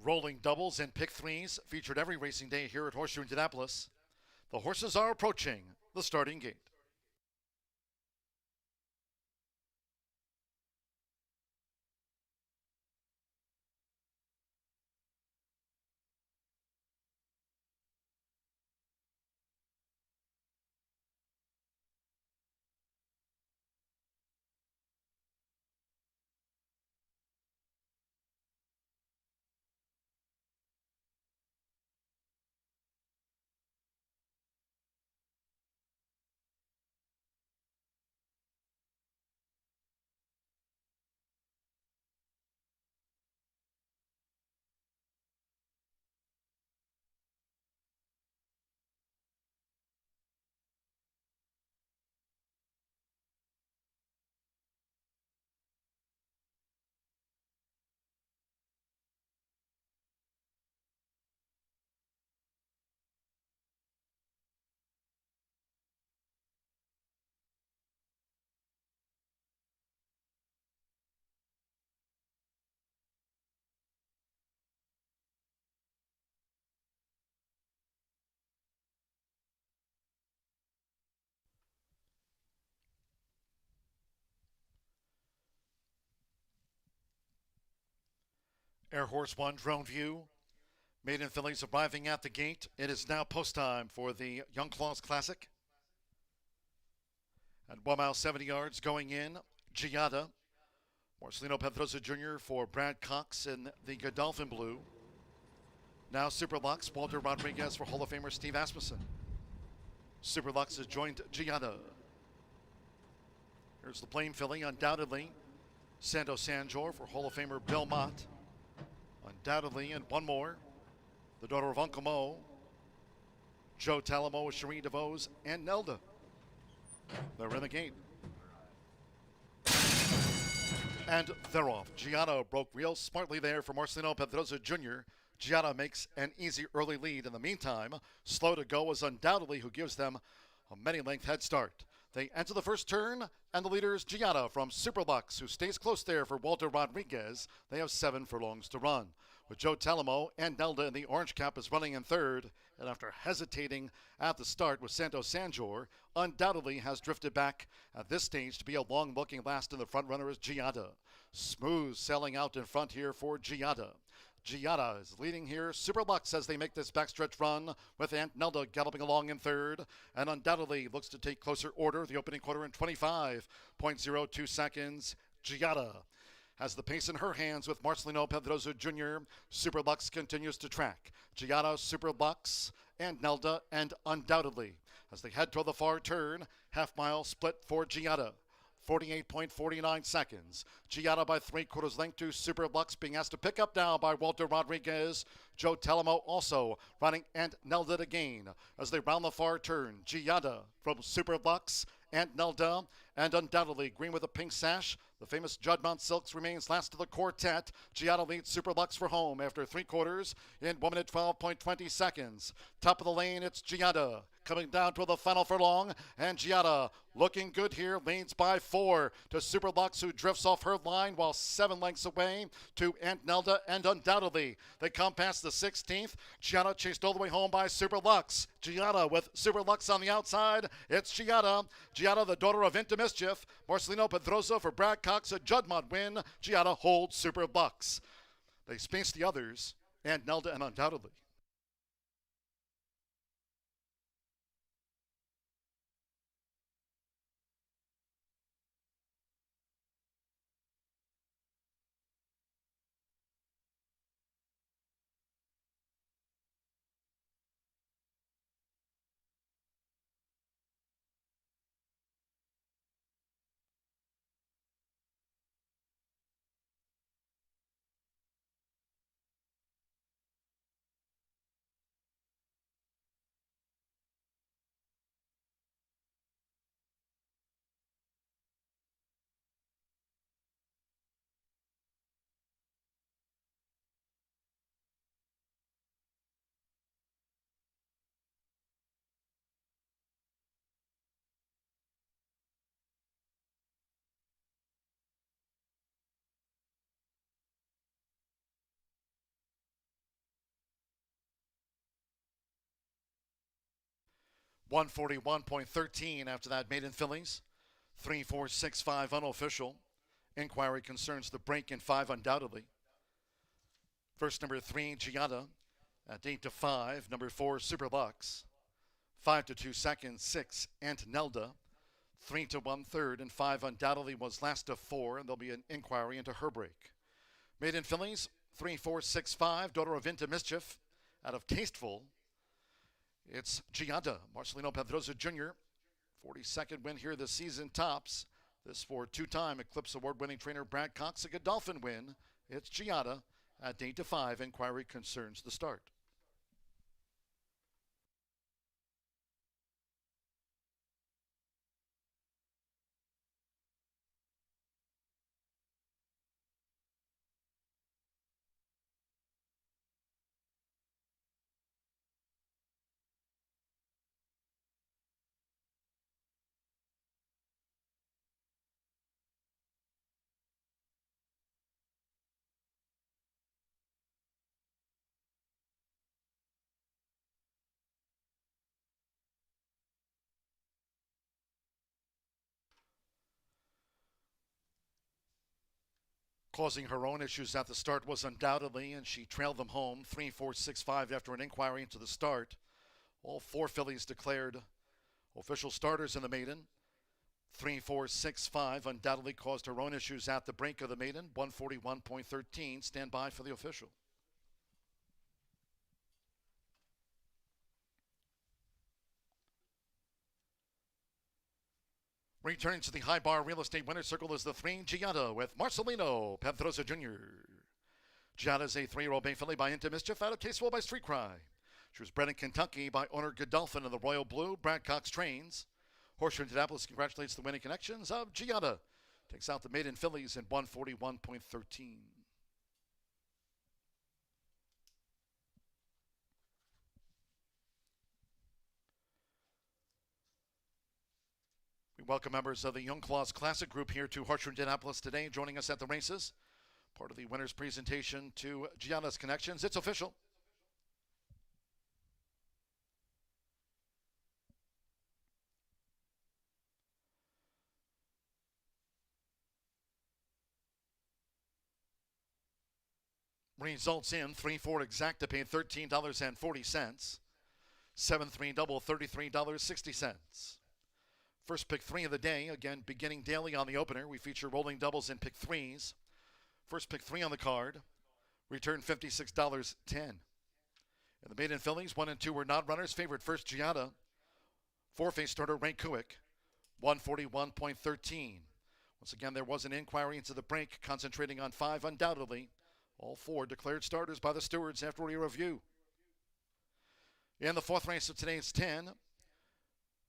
Rolling doubles and pick threes featured every racing day here at Horseshoe Indianapolis. The horses are approaching the starting gate. Air Horse 1 drone view. Maiden fillies arriving at the gate. It is now post time for the Young Claws Classic. At 1 mile 70 yards going in, Giada. Marcelino Pedrosa Jr. for Brad Cox in the Godolphin Blue. Now Superlux, Walter Rodriguez for Hall of Famer Steve Asmussen. Superlux has joined Giada. Here's the plain filly, undoubtedly. Santo Sanjor for Hall of Famer Bill Mott. Undoubtedly, and one more. The daughter of Uncle Mo. Joe Talamo with Cherie DeVos and Nelda. They're in the gate. And they're off. Giada broke real smartly there for Marcelino Pedrosa Jr. Giada makes an easy early lead. In the meantime, Slow to Go is undoubtedly who gives them a many-length head start. They enter the first turn, and the leader is Giada from Superlux, who stays close there for Walter Rodriguez. They have 7 furlongs to run. With Joe Talamo and Nelda in the orange cap is running in third, and after hesitating at the start with Santo Sanjor, undoubtedly has drifted back at this stage to be a long-looking last, and the front runner is Giada. Smooth sailing out in front here for Giada. Giada is leading here. Superlux as they make this backstretch run with Aunt Nelda galloping along in third, and undoubtedly looks to take closer order. The opening quarter in 25.02 seconds. Giada has the pace in her hands with Marcelino Pedrosa Jr. Superlux continues to track. Giada, Superlux, and Nelda, and undoubtedly as they head toward the far turn, half-mile split for Giada. 48.49 seconds. Giada by 3/4 length to Superlux, being asked to pick up now by Walter Rodriguez. Joe Talamo also running and Nelda to gain as they round the far turn. Giada from Superlux and Nelda, and undoubtedly green with a pink sash. The famous Judmont Silks remains last of the quartet. Giada leads Superlux for home after 3/4 in 1 minute 12.20 seconds. Top of the lane, it's Giada coming down to the final furlong, and Giada looking good here, leads by 4 to Superlux, who drifts off her line while 7 lengths away to Aunt Nelda, and undoubtedly they come past the 16th. Giada chased all the way home by Superlux. Giada with Superlux on the outside. It's Giada. Giada, the daughter of Into Mischief. Marcelino Pedrosa for Brad Cox, a Judmont win. Giada holds Superlux. They space the others, and Nelda, and undoubtedly. $141.13 after that Maiden fillies. 3-4-6-5 unofficial. Inquiry concerns the break in 5 undoubtedly. First number 3, Giada at 8-5. Number 4, Superlux. 5-2 seconds, 6, Aunt Nelda. 3-1 third, and 5 undoubtedly was last of 4, and there'll be an inquiry into her break. Maiden fillies, 3-4-6-5, daughter of Into Mischief out of Tasteful. It's Giada, Marcelino Pedrosa Jr., 42nd win here this season tops. This for 2-time Eclipse Award-winning trainer Brad Cox, a Godolphin win. It's Giada at 8-5. Inquiry concerns the start. Causing her own issues at the start was undoubtedly, and she trailed them home 3-4-6-5 after an inquiry into the start. All 4 fillies declared official starters in the maiden. 3-4-6-5 undoubtedly caused her own issues at the break of the maiden. 141.13. Stand by for the official. Returning to the high bar real estate winner's circle is the 3 Giada with Marcelino Pedrosa Jr. Giada is a 3-year-old bay filly by Into Mischief out of Casewell by Street Cry. She was bred in Kentucky by owner Godolphin of the Royal Blue. Brad Cox trains. Horseshoe Indianapolis congratulates the winning connections of Giada. Takes out the maiden fillies in 141.13. We welcome members of the Young Claws Classic Group here to Horseshoe Indianapolis today, joining us at the races. Part of the winner's presentation to Giada's Connections. It's official. Results in 3-4 exacta paid $13.40. 7-3 double $33.60. First pick 3 of the day, again beginning daily on the opener. We feature rolling doubles and pick 3s. First pick 3 on the card, return $56.10. And the maiden fillies, 1 and 2 were not runners. Favorite first Giada. 4-face starter Ray Kuick, 141.13. Once again, there was an inquiry into the break, concentrating on 5 undoubtedly. All 4 declared starters by the stewards after a review. In the 4th race of today's 10,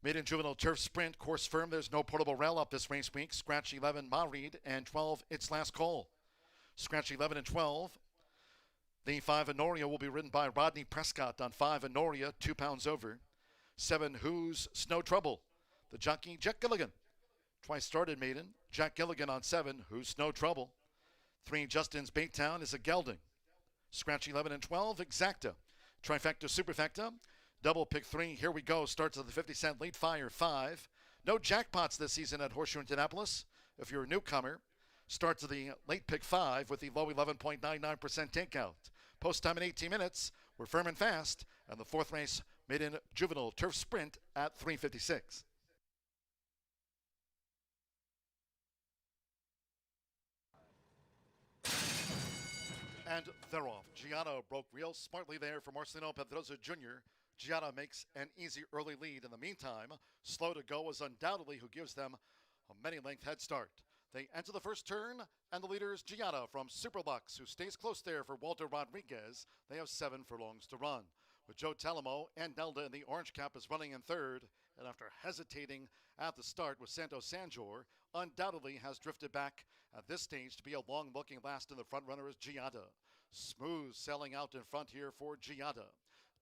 Maiden Juvenile Turf Sprint, course firm. There's no portable rail up this race week. Scratch 11, Mare, and 12, Its Last Call. Scratch 11 and 12. The 5 Honoria will be ridden by Rodney Prescott on 5 Honoria, 2 pounds over. 7 Who's Snow Trouble. The jockey, Jack Gilligan. Twice started maiden. Jack Gilligan on 7, Who's Snow Trouble. 3 Justin's Baytown is a gelding. Scratch 11 and 12, Exacta. Trifecta, Superfecta. Double pick 3, here we go. Starts at the 50-cent lead fire 5. No jackpots this season at Horseshoe Indianapolis. If you're a newcomer, starts at the late pick 5 with the low 11.99% takeout. Post time in 18 minutes. We're firm and fast. And the 4th race, Maiden Juvenile Turf Sprint at 3:56. And they're off. Giada broke real smartly there for Marcelino Pedrosa Jr. Giada makes an easy early lead. In the meantime, Slow to Go is undoubtedly who gives them a many-length head start. They enter the first turn, and the leader is Giada from Superlux, who stays close there for Walter Rodriguez. They have 7 furlongs to run. With Joe Talamo and Nelda in the orange cap is running in third, and after hesitating at the start with Santos Sanjor, undoubtedly has drifted back at this stage to be a long-looking last, and the front runner is Giada. Smooth sailing out in front here for Giada.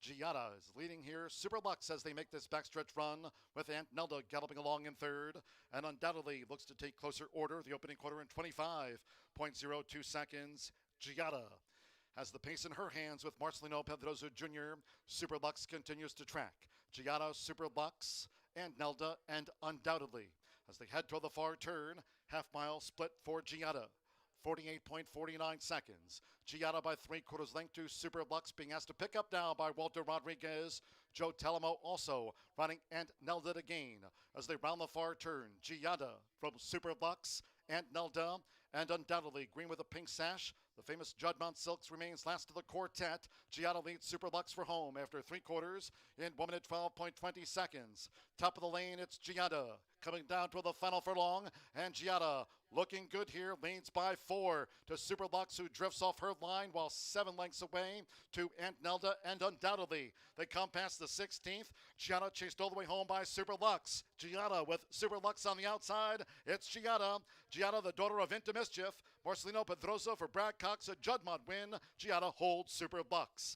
Giada is leading here. Superlux as they make this backstretch run with Aunt Nelda galloping along in third, and undoubtedly looks to take closer order. The opening quarter in 25.02 seconds. Giada has the pace in her hands with Marcelino Pedrosa Jr. Superlux continues to track. Giada, Superlux, and Nelda, and undoubtedly as they head toward the far turn, half-mile split for Giada. 48.49 seconds. Giada by 3/4 length to Superlux, being asked to pick up now by Walter Rodriguez. Joe Talamo also running and Nelda to gain as they round the far turn. Giada from Superlux and Nelda, and undoubtedly green with a pink sash. The famous Judmont Silks remains last of the quartet. Giada leads Superlux for home after 3/4 in 1 minute 12.20 seconds. Top of the lane, it's Giada coming down to the final furlong, and Giada looking good here, leads by 4 to Superlux, who drifts off her line while 7 lengths away to Aunt Nelda, and undoubtedly they come past the 16th. Giada chased all the way home by Superlux. Giada with Superlux on the outside. It's Giada. Giada, the daughter of Into Mischief. Marcelino Pedrosa for Brad Cox, a Judmont win. Giada holds Superlux.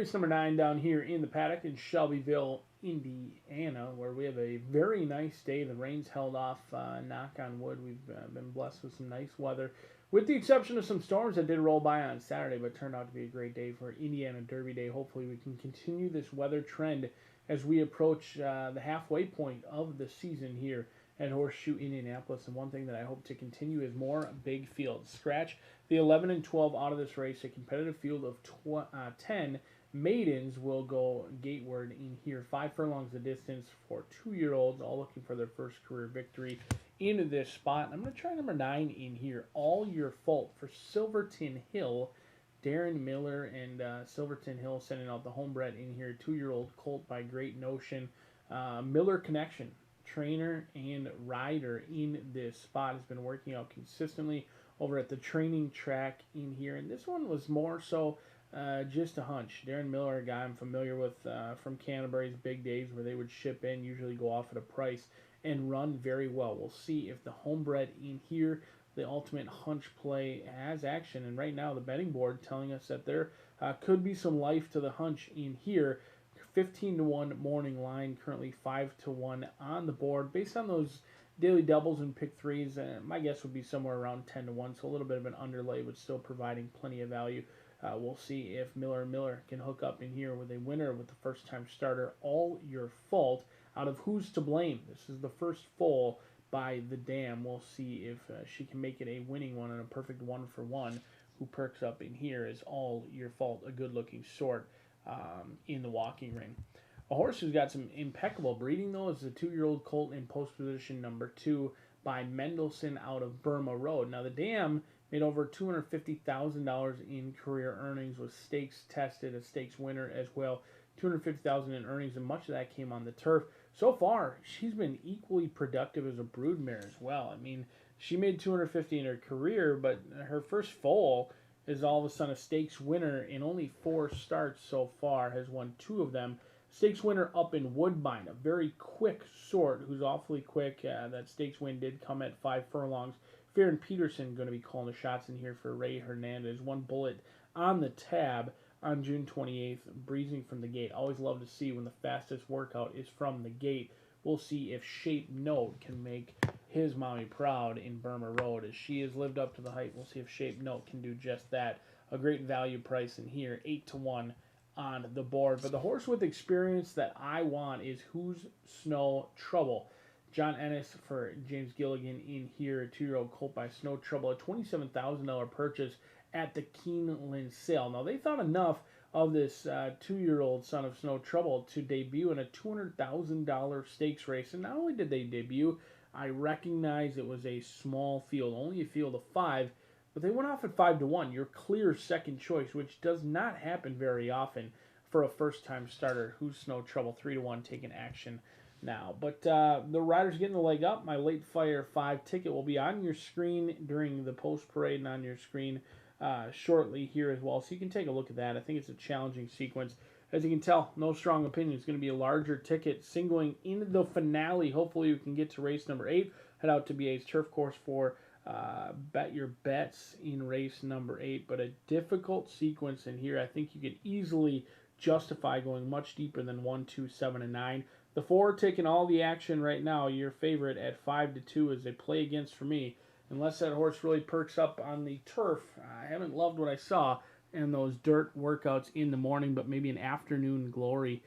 Race number 9 down here in the paddock in Shelbyville, Indiana, where we have a very nice day. The rain's held off, knock on wood. We've been blessed with some nice weather, with the exception of some storms that did roll by on Saturday, but turned out to be a great day for Indiana Derby Day. Hopefully we can continue this weather trend as we approach the halfway point of the season here at Horseshoe Indianapolis. And one thing that I hope to continue is more big fields. Scratch the 11 and 12 out of this race. A competitive field of 10 maidens will go gateward in here. 5 furlongs of distance for 2-year-olds, all looking for their first career victory into this spot. I'm going to try number 9 in here, All Your Fault, for Silverton Hill. Darren Miller and Silverton Hill sending out the homebred in here. 2-year-old colt by Great Notion. Miller Connection, trainer and rider in this spot, has been working out consistently over at the training track in here. And this one was more so just a hunch. Darren Miller, a guy I'm familiar with from Canterbury's big days where they would ship in, usually go off at a price, and run very well. We'll see if the homebred in here, the ultimate hunch play, has action. And right now the betting board telling us that there could be some life to the hunch in here. 15-1 morning line, currently 5-1 on the board. Based on those daily doubles and pick threes, my guess would be somewhere around 10-1, so a little bit of an underlay, but still providing plenty of value. We'll see if Miller can hook up in here with a winner with the first-time starter, All Your Fault, out of Who's to Blame. This is the first foal by the Dam. We'll see if she can make it a winning one and a perfect 1-for-1. Who perks up in here is All Your Fault, a good-looking sort in the walking ring. A horse who's got some impeccable breeding, though, is the 2-year-old colt in post position number 2 by Mendelssohn out of Burma Road. Now, the Dam made over $250,000 in career earnings, was stakes tested, a stakes winner as well. $250,000 in earnings, and much of that came on the turf. So far, she's been equally productive as a broodmare as well. I mean, she made $250,000 in her career, but her first foal is all of a sudden a stakes winner in only 4 starts so far, has won 2 of them. Stakes winner up in Woodbine, a very quick sort who's awfully quick. That stakes win did come at 5 furlongs. Farron Peterson going to be calling the shots in here for Ray Hernandez. 1 bullet on the tab on June 28th, breezing from the gate. Always love to see when the fastest workout is from the gate. We'll see if Shape Note can make his mommy proud in Burma Road. As she has lived up to the hype, we'll see if Shape Note can do just that. A great value price in here, 8-1 on the board. But the horse with experience that I want is Who's Snow Trouble. John Ennis for James Gilligan in here, a 2-year-old colt by Snow Trouble, a $27,000 purchase at the Keeneland sale. Now, they thought enough of this 2-year-old son of Snow Trouble to debut in a $200,000 stakes race. And not only did they debut, I recognize it was a small field, only a field of 5, but they went off at 5-1, your clear second choice, which does not happen very often for a first-time starter. Who's Snow Trouble, 3-1, taking action now. But the rider's getting the leg up. My Late Fire 5 ticket will be on your screen during the post-parade and on your screen shortly here as well. So you can take a look at that. I think it's a challenging sequence. As you can tell, no strong opinion. It's going to be a larger ticket singling into the finale. Hopefully we can get to race number 8. Head out to BA's turf course for bet your bets in race number 8. But a difficult sequence in here. I think you could easily justify going much deeper than 1, 2, 7, and 9. The 4 taking all the action right now. Your favorite at 5-2 is a play against for me. Unless that horse really perks up on the turf. I haven't loved what I saw in those dirt workouts in the morning, but maybe an afternoon glory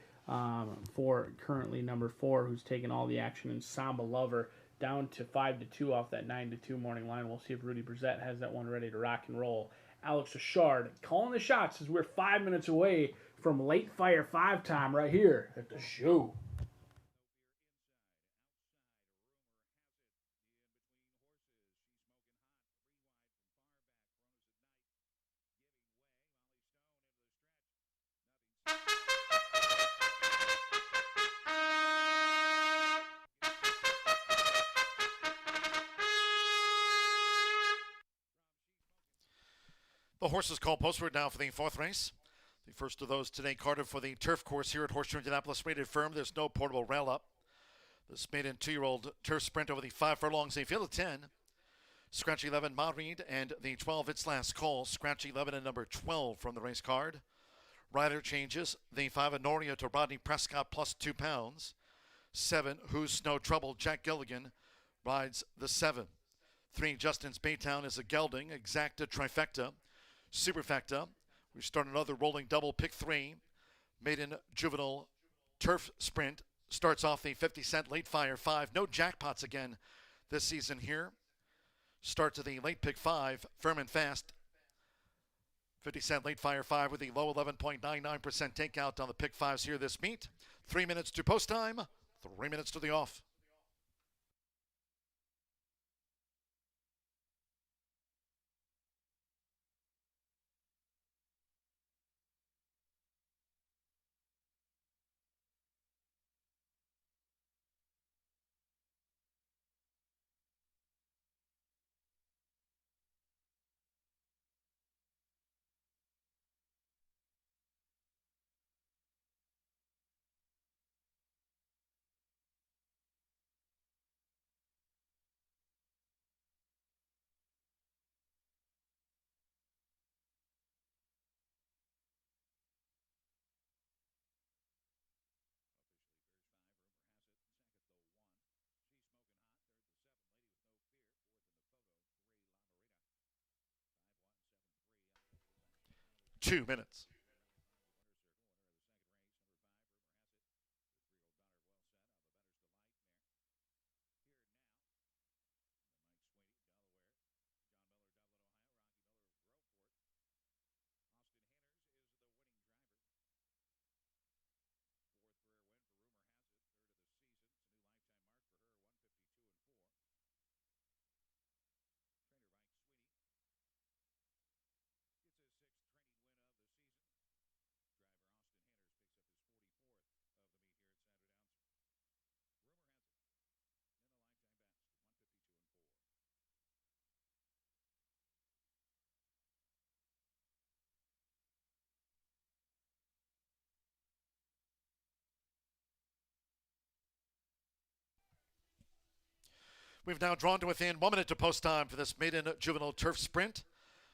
for currently number 4, who's taking all the action in Samba Lover, down to 5-2 off that 9-2 morning line. We'll see if Rudy Brissett has that one ready to rock and roll. Alex Ashard calling the shots as we're 5 minutes away from Late Fire 5 time right here at the show. The horses called postward now for the 4th race. The first of those today carded for the turf course here at Horseshoe Indianapolis. Rated firm. There's no portable rail up. This maiden 2-year-old turf sprint over the 5 furlongs. A field of 10. Scratch 11, Maiden, and the 12, Its Last Call. Scratch 11 and number 12 from the race card. Rider changes. The 5 Honoria to Rodney Prescott plus 2 pounds. 7 Who's No Trouble, Jack Gilligan rides the 7. 3 Justin's Baytown is a gelding. Exacta Trifecta. Superfecta. We start another rolling double, pick 3. Maiden Juvenile Turf Sprint starts off the 50-cent late fire 5. No jackpots again this season here. Start to the late pick 5, Firm and Fast. 50-cent late fire 5 with the low 11.99% takeout on the pick 5s here this meet. 3 minutes to post time, 3 minutes to the off. She's smoking hot. Third, the 7 Lady with No Fear. Fourth in the photo, 3 La Morita. 5-1, 7-3. 2 minutes. Winner circle. Winner of the second race. Number 5, Rumor Has It. The 3-year-old daughter of Well Said out of the Bettor's Delight mare. Here now. The Mike Sweeney, Delaware. John Miller, Dublin, Ohio. Rocky Miller of Groveport. Austin Hanners is the winning driver. 4th career win for Rumor Has It. 3rd of the season. It's a new lifetime mark for her, 152-4. Trainer Mike Sweeney gets his 6th training win of the season. Driver Austin Hanners picks up his 44th of the meet here at Saturday Downs. Rumor Has It in a lifetime best, 152-4. We've now drawn to within 1 minute to post time for this Maiden Juvenile Turf Sprint.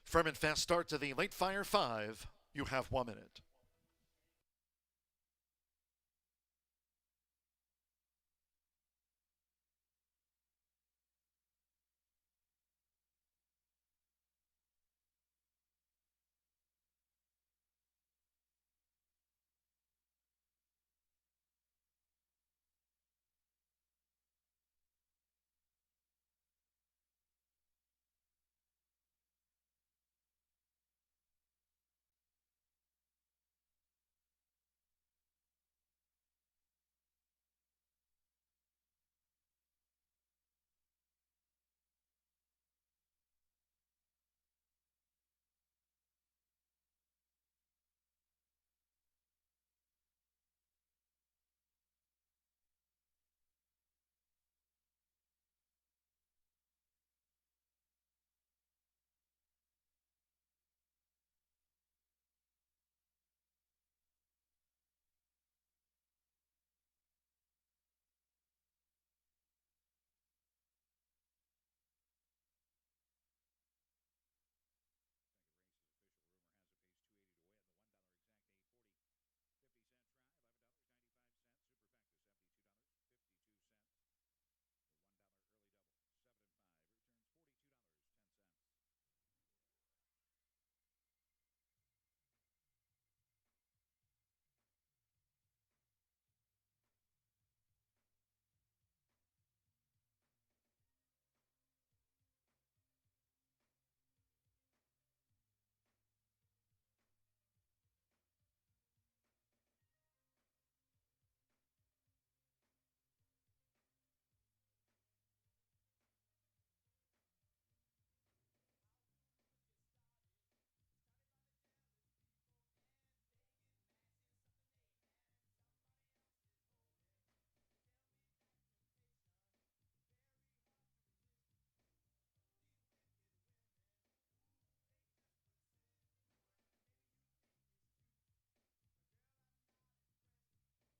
Firm and Fast start to the late fire 5. You have 1 minute. Rumor Has It pays $2.80 to win. The $1 exact 8.40. 50-cent try, $11.95. Superfecta, $72.52. The $1 early double, 7 and 5, returns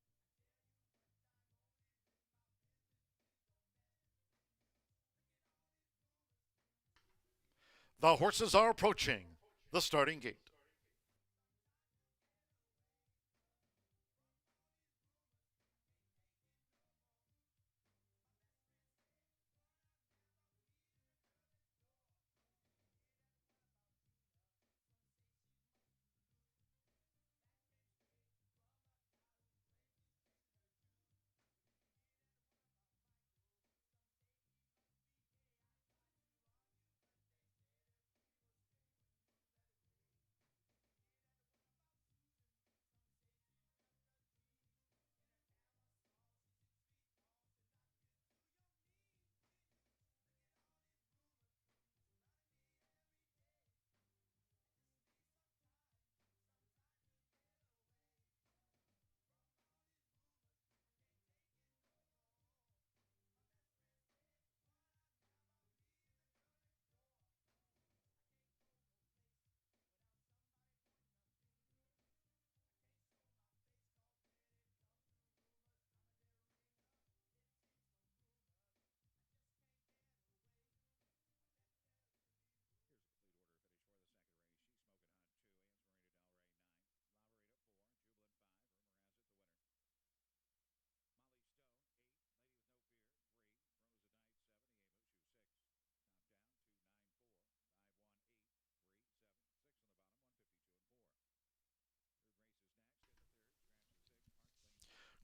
$42.10. The horses are approaching the starting gate.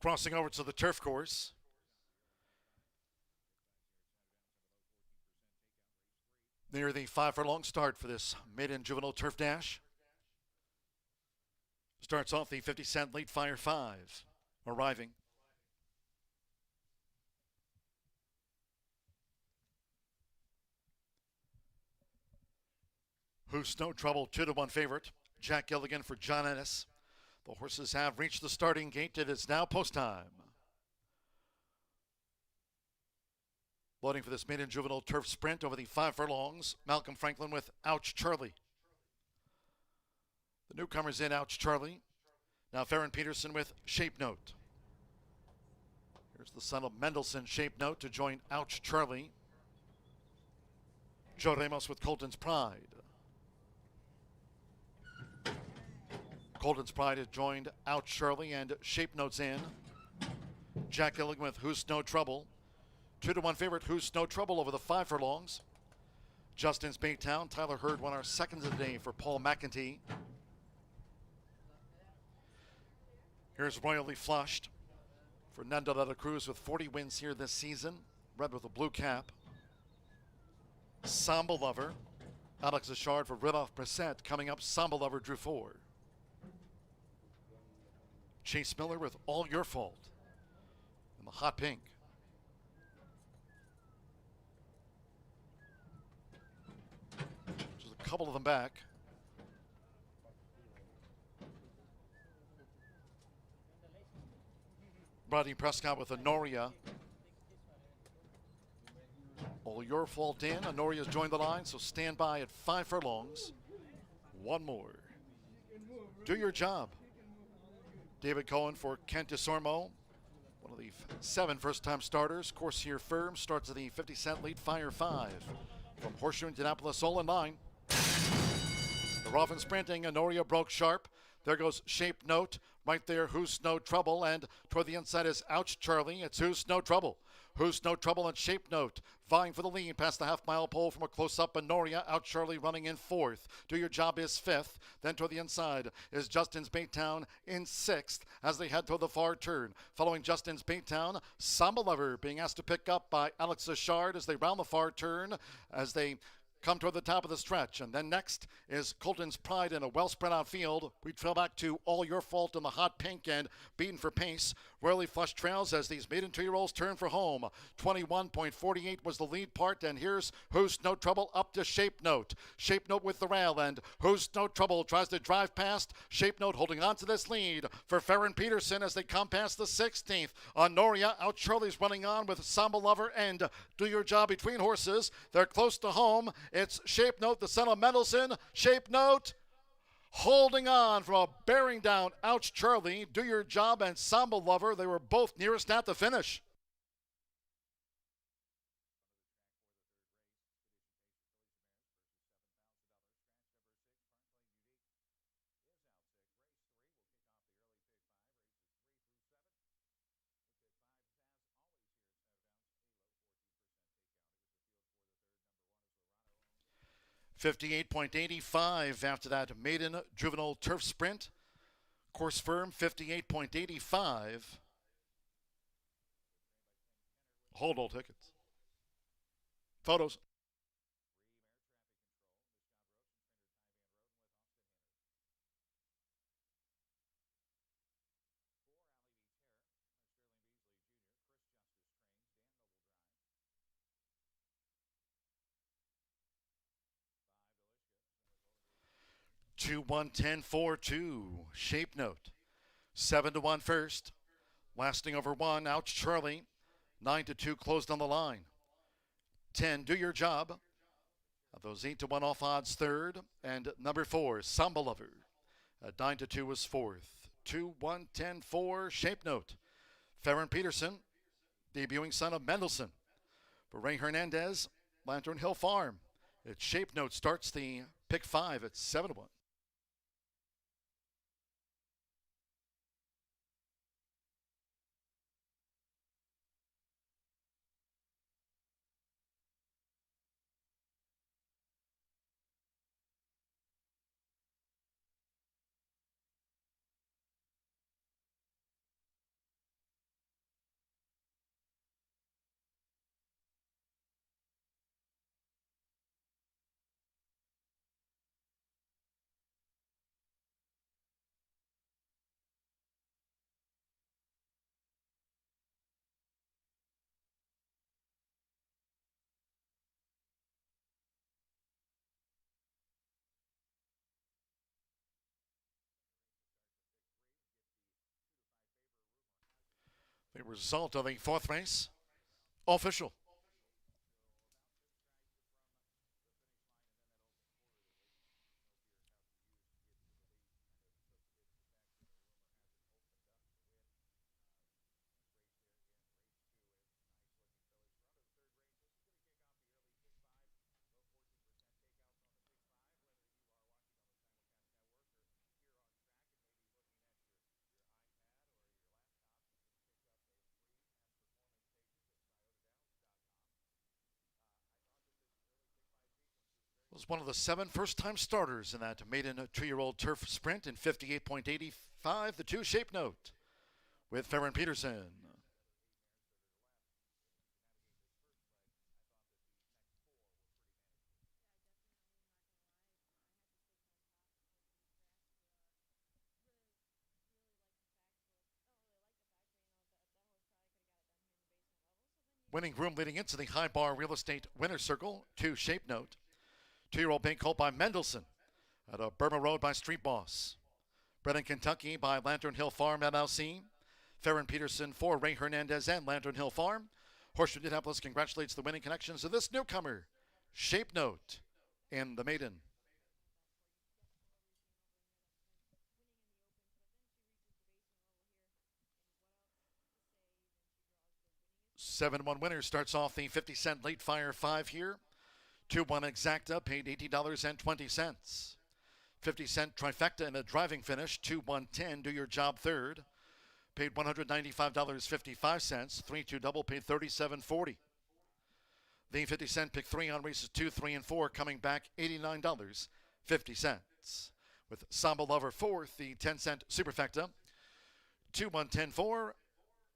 Crossing over to the turf course. Near the 5 furlong start for this maiden juvenile turf dash. Starts off the 50-cent late fire 5. Arriving. Who's No Trouble, 2-1 favorite. Jack Gilligan for John Ennis. The horses have reached the starting gate. It is now post time. Loading for this maiden juvenile turf sprint over the 5 furlongs. Malcolm Franklin with Ouch Charlie. The newcomers in Ouch Charlie. Now Farron Peterson with Shape Note. Here's the son of Mendelssohn, Shape Note, to join Ouch Charlie. Joe Ramos with Colton's Pride. Colton's Pride has joined Ouch Charlie and Shape Notes in. Jack Gilligan with Who's No Trouble. 2-1 favorite, Who's No Trouble over the 5 furlongs. Justin's Baytown. Tyler Hurd won our seconds of the day for Paul McEntee. Here's Royally Flushed. Fernando de la Cruz with 40 wins here this season. Red with a blue cap. Samba Lover. Alex Achard for Ridolph Brissett. Coming up, Samba Lover drew 4. Chase Miller with All Your Fault in the hot pink. Just a couple of them back. Rodney Prescott with Honoria. All Your Fault in. Honoria's joined the line, so stand by at 5 furlongs. One more. Do Your Job. David Cohen for Kent DeSormo, one of the 7 first-time starters. Course here firm, starts at the 50-cent lead fire 5. From Horseshoe Indianapolis, all in line. They're off and sprinting. Honoria broke sharp. There goes Shape Note. Right there, Who's No Trouble. And toward the inside is Ouch Charlie. It's Who's No Trouble. Who's No Trouble and Shape Note vying for the lead past the half-mile pole from a close-up. Honoria, Ouch Charlie running in 4th. Do Your Job is 5th. Then toward the inside is Justin's Baytown in 6th as they head toward the far turn. Following Justin's Baytown, Samba Lover being asked to pick up by Alex Achard as they round the far turn, as they come toward the top of the stretch. And then next is Colton's Pride in a well spread out field. We trail back to All Your Fault in the hot pink and Beaten for Pace. Royally Flushed trails as these maiden 2-year-olds turn for home. 21.48 was the lead part, and here's Who's No Trouble up to Shape Note. Shape Note with the rail, and Who's No Trouble tries to drive past. Shape Note holding on to this lead for Farron Peterson as they come past the 16th. Honoria, Out Charlie's running on with Samba Lover and Do Your Job between horses. They're close to home. It's Shape Note, the son of Mendelssohn. Shape Note holding on from a bearing down Ouch Charlie. Do Your Job and Samba Lover. They were both nearest at the finish. $58.85 after that maiden juvenile turf sprint. Course firm, $58.85. Hold all tickets. Photos. Two 110-4-2. Shape Note. 7-1 first. Lasting over 1. Ouch Charlie. 9-2 closed on the line. 10. Do Your Job. Of those 8-1 off odds third. And number 4. Samba Lover. 9-2 was 4th. 2-1-10-4. Shape Note. Farron Peterson. Debuting son of Mendelssohn. For Ray Hernandez. Lantern Hill Farm. It's Shape Note starts the pick 5 at 7-1. The result of the fourth race, official. Was one of the 7 first-time starters in that maiden 2-year-old turf sprint in 58.85, the 2 Shape Note with Farron Peterson. Winning room leading into the High Bar Real Estate Winner's Circle, 2 Shape Note. 2-year-old being called by Mendelson at a Burma Road by Street Boss. Bred in Kentucky by Lantern Hill Farm LLC. Farron Peterson for Ray Hernandez and Lantern Hill Farm. Horseshoe Indianapolis congratulates the winning connections of this newcomer, Shape Note, in the maiden. Seven-1 winner starts off the 50-cent late fire 5 here. 2-1 exacta paid $80.20. 50-cent trifecta in a driving finish, 2-1-10, do your job third. Paid $195.55. 3-2 double paid $37.40. The 50-cent pick 3 on races 2, 3, and 4 coming back $89.50. With Samba Lover fourth, the 10-cent superfecta, 2-1-10-4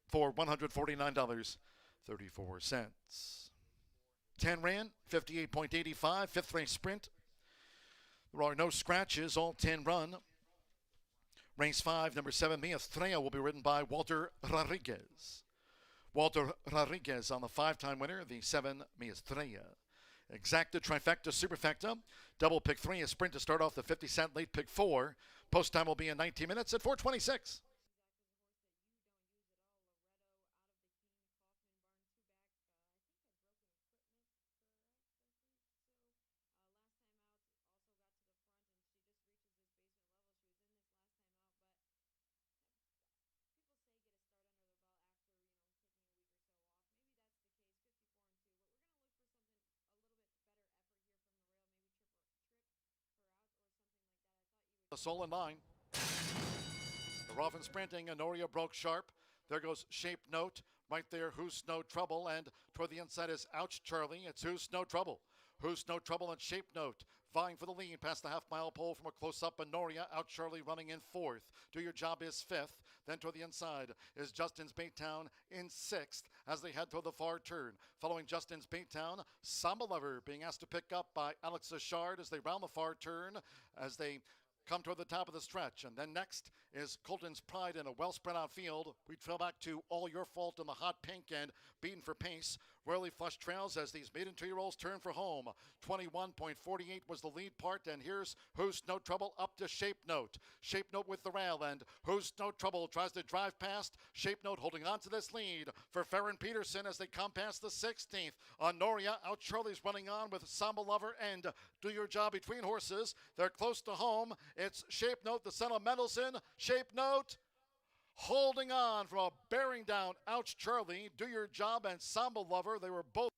for $149.34. 10 ran, 58.85, fifth race sprint. There are no scratches, all 10 run. Race 5, number 7, Mi Estrella, will be ridden by Walter Rodriguez. Walter Rodriguez on the 5-time winner, the 7, Mi Estrella. Exacta, trifecta, superfecta. Double pick 3, a sprint to start off the 50-cent late pick 4. Post time will be in 19 minutes at 4:26. Us all in line. The Roffin sprinting, Honoria broke sharp. There goes Shape Note. Right there, Who's No Trouble. And toward the inside is Ouch Charlie. It's Who's No Trouble. Who's No Trouble and Shape Note vying for the lead past the half-mile pole from a close-up. Honoria, Ouch Charlie running in 4th. Do Your Job is 5th. Then toward the inside is Justin's Baytown in 6th as they head toward the far turn. Following Justin's Baytown, Samba Lover being asked to pick up by Alex Ashard as they round the far turn as they come toward the top of the stretch. And then next is Colton's Pride in a well spread out field. We trail back to All Your Fault in the hot pink and beaten for pace. Royally Flush trails as these maiden 2-year-olds turn for home. 21.48 was the lead part, and here's Who's No Trouble up to Shape Note. Shape Note with the rail, and Who's No Trouble tries to drive past. Shape Note holding on to this lead for Farron Peterson as they come past the 16th. Honoria, Out Charlie's running on with Samba Lover and Do Your Job between horses. They're close to home. It's Shape Note, the son of Mendelson. Shape Note holding on from a bearing down Ouch Charlie, Do Your Job, and Samba Lover. They were both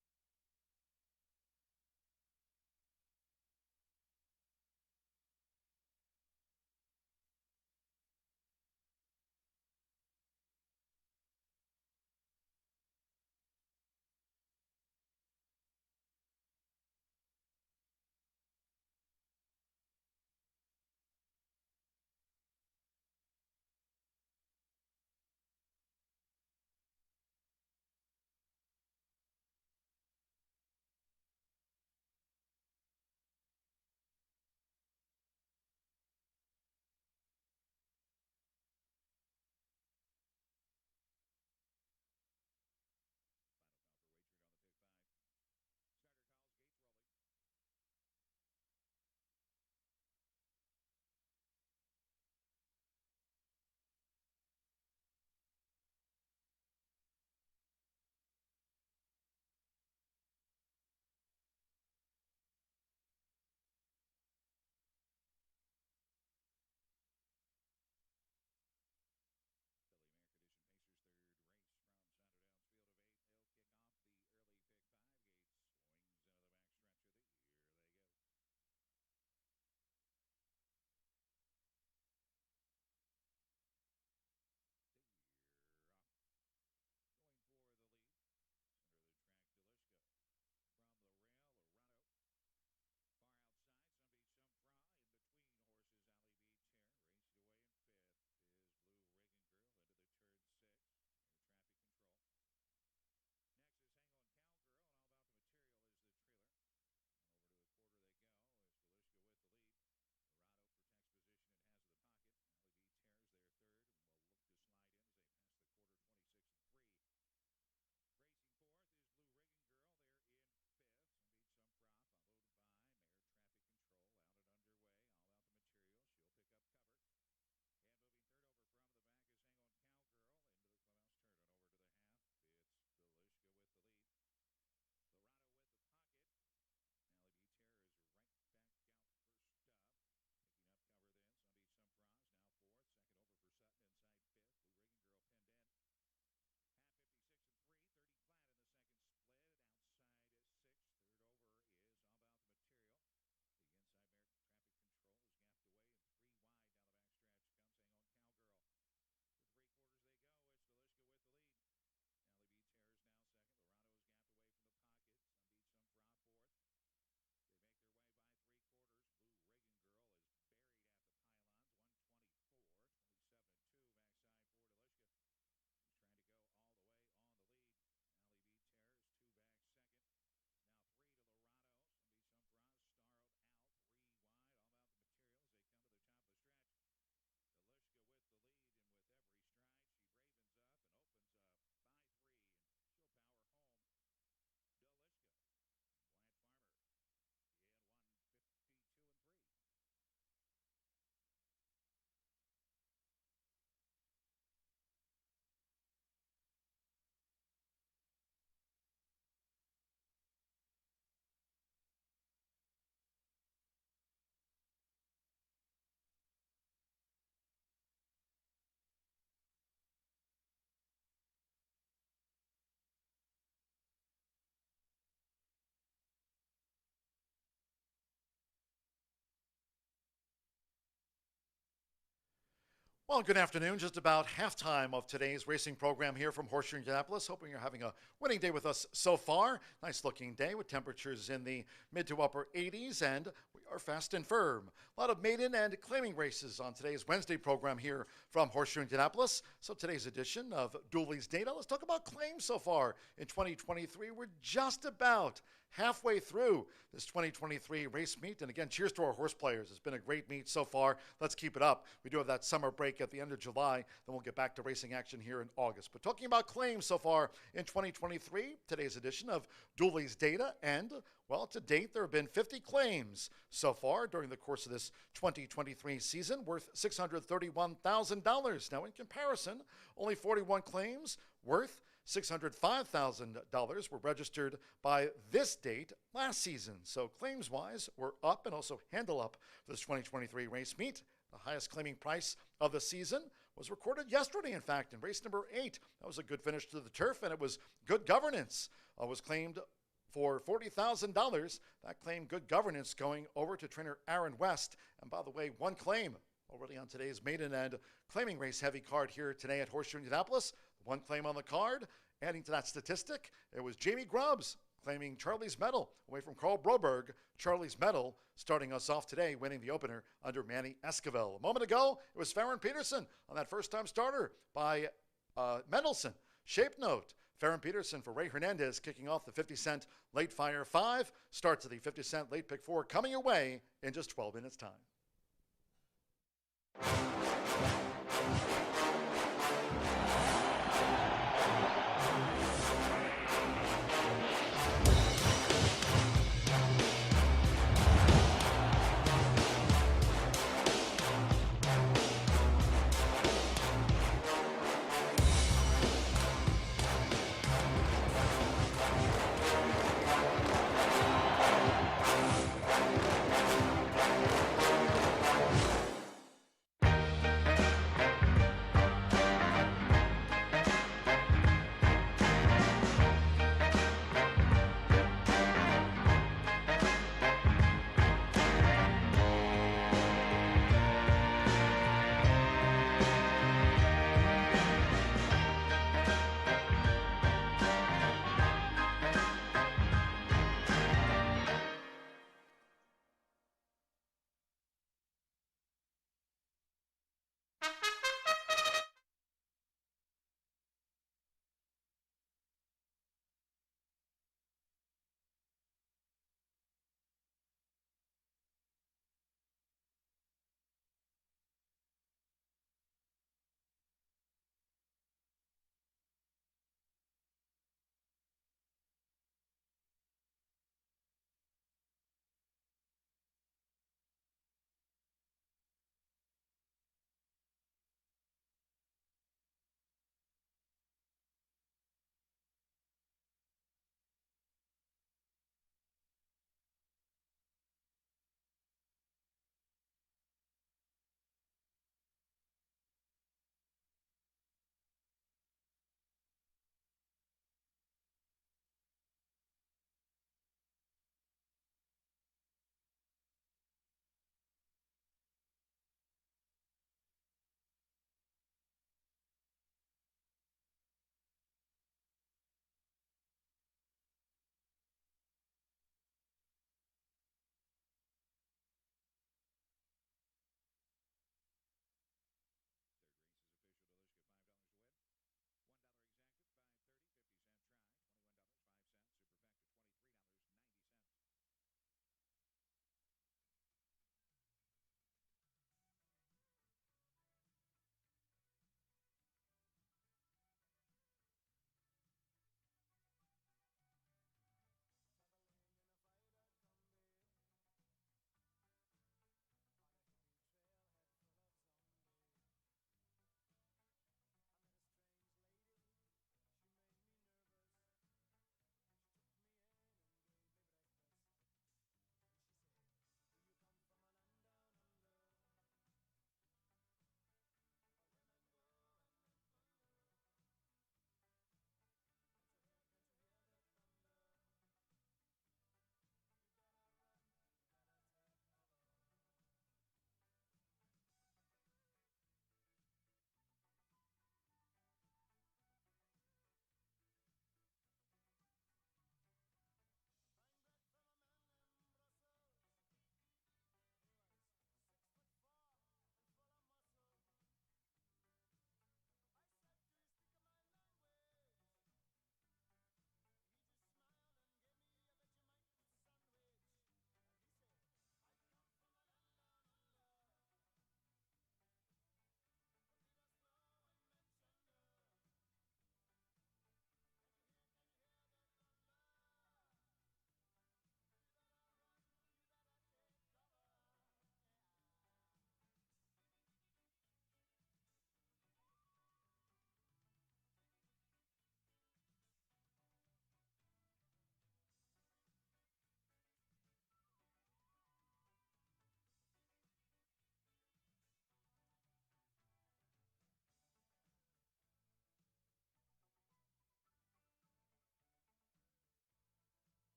Well, good afternoon. Just about halftime of today's racing program here from Horseshoe Indianapolis. Hoping you're having a winning day with us so far. Nice looking day with temperatures in the mid to upper 80s, and we are fast and firm. A lot of maiden and claiming races on today's Wednesday program here from Horseshoe Indianapolis. So today's edition of Dooley's Data, let's talk about claims so far in 2023. We're just about halfway through this 2023 race meet. And again, cheers to our horse players. It's been a great meet so far. Let's keep it up. We do have that summer break at the end of July. Then we'll get back to racing action here in August. But talking about claims so far in 2023, today's edition of Dooley's Data. And, well, to date, there have been 50 claims so far during the course of this 2023 season, worth $631,000. Now, in comparison, only 41 claims worth $605,000 were registered by this date last season. So claims-wise, we're up and also handle up for this 2023 race meet. The highest claiming price of the season was recorded yesterday, in fact, in race number 8. That was a good finish to the turf, and it was Good Governance. Was claimed for $40,000. That claim, Good Governance, going over to trainer Aaron West. And by the way, one claim already on today's maiden and claiming race heavy card here today at Horseshoe Indianapolis. One claim on the card. Adding to that statistic, it was Jamie Grubbs claiming Charlie's Medal away from Carl Broberg. Charlie's Medal starting us off today, winning the opener under Manny Esquivel. A moment ago, it was Farron Peterson on that first-time starter by Mendelson. Shape note, Farron Peterson for Ray Hernandez kicking off the 50-cent late fire 5. Starts of the 50-cent late pick 4 coming your way in just 12 minutes' time.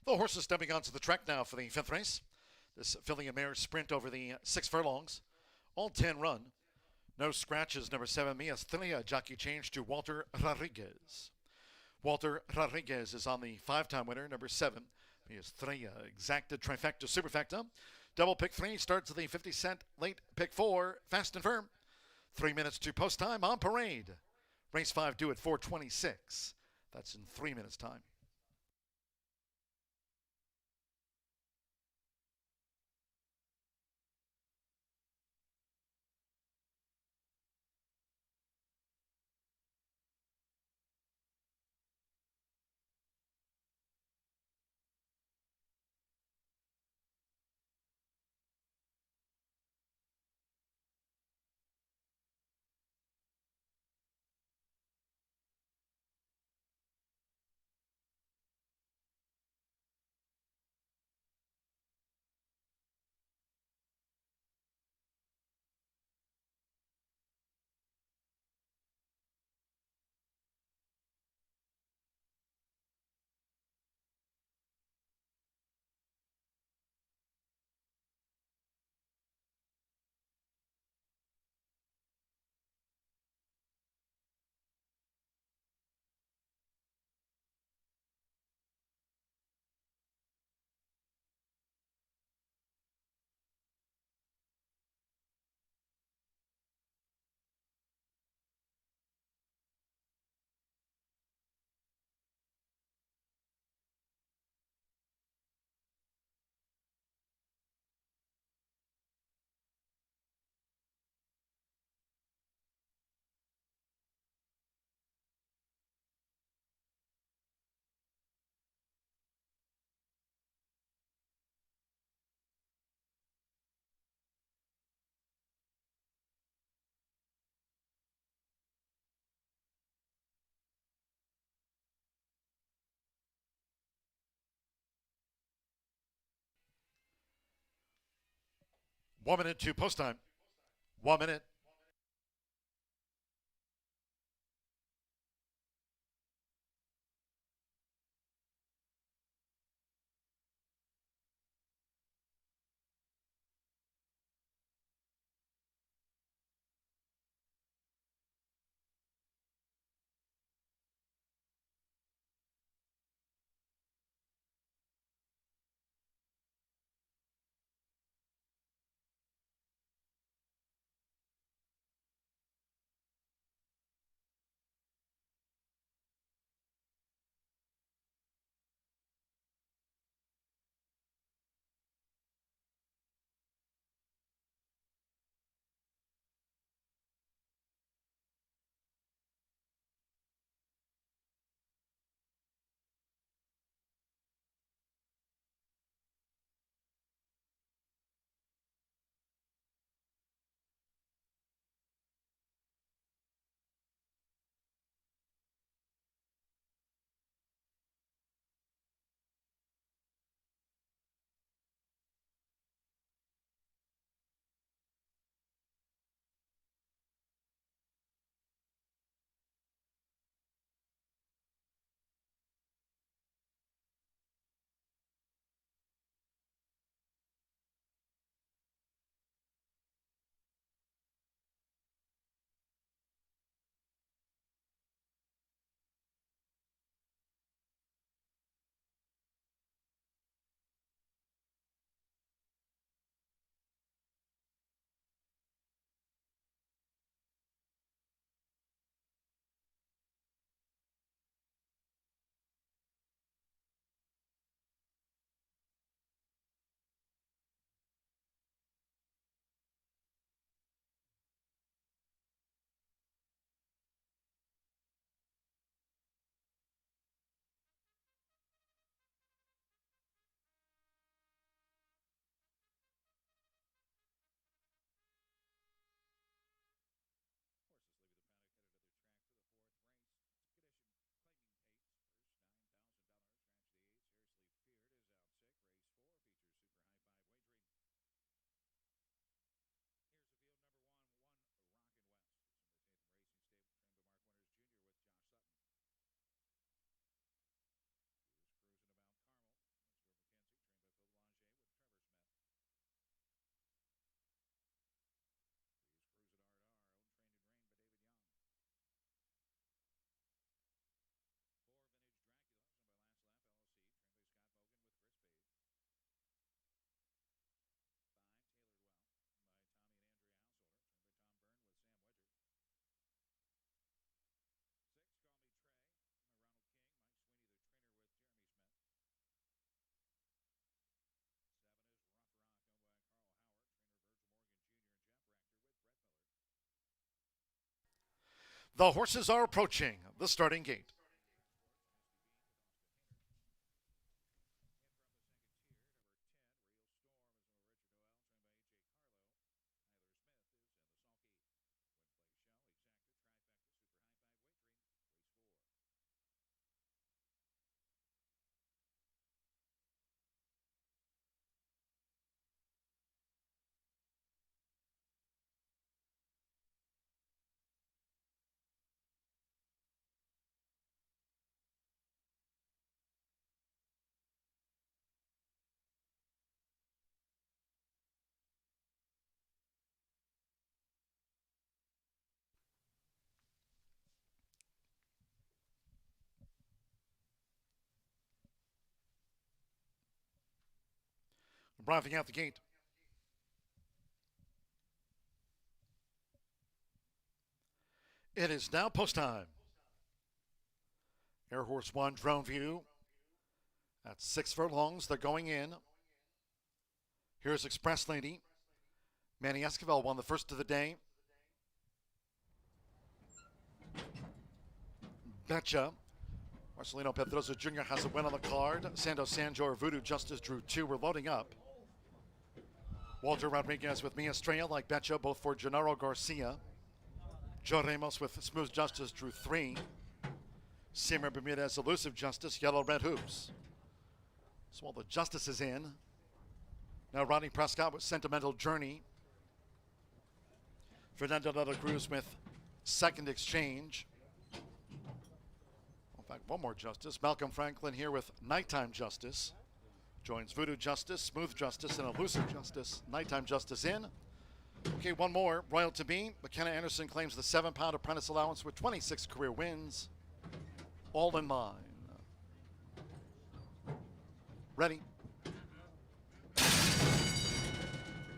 The horses stepping onto the track now for the 5th race. This filly and mare sprint over the 6 furlongs. All 10 run. No scratches. Number 7, Mia Stilia, jockey change to Walter Rodriguez. Walter Rodriguez is on the 5-time winner. Number 7, Mia Stilia, exacta, trifecta, superfecta. Double pick 3 starts at the 50-cent. Late pick 4, fast and firm. 3 minutes to post time on parade. Race 5 due at 4:26. That's in 3 minutes time. One minute to post time. 1 minute. The horses are approaching the starting gate. Arriving out the gate. It is now post time. Air Horse 1 drone view. At 6 furlongs, they're going in. Here's Express Lady. Manny Esquivel won the first of the day. Betcha. Marcelino Pedrosa Jr. has a win on the card. Santos Sanjor, Voodoo Justice drew 2. We're loading up. Walter Rodriguez with Mia Estrella, like Betcha, both for Gennaro Garcia. Joe Ramos with Smooth Justice drew 3. Simmer Bermudez, Elusive Justice, Yellow Red Hoops. So all the Justice is in. Now Rodney Prescott with Sentimental Journey. Fernando de la Cruz with Second Exchange. In fact, one more Justice. Malcolm Franklin here with Nighttime Justice. Joins Voodoo Justice, Smooth Justice, and Elusive Justice. Nighttime Justice in. Okay, one more. Royal to Be. McKenna Anderson claims the 7-pound apprentice allowance with 26 career wins. All in line. Ready.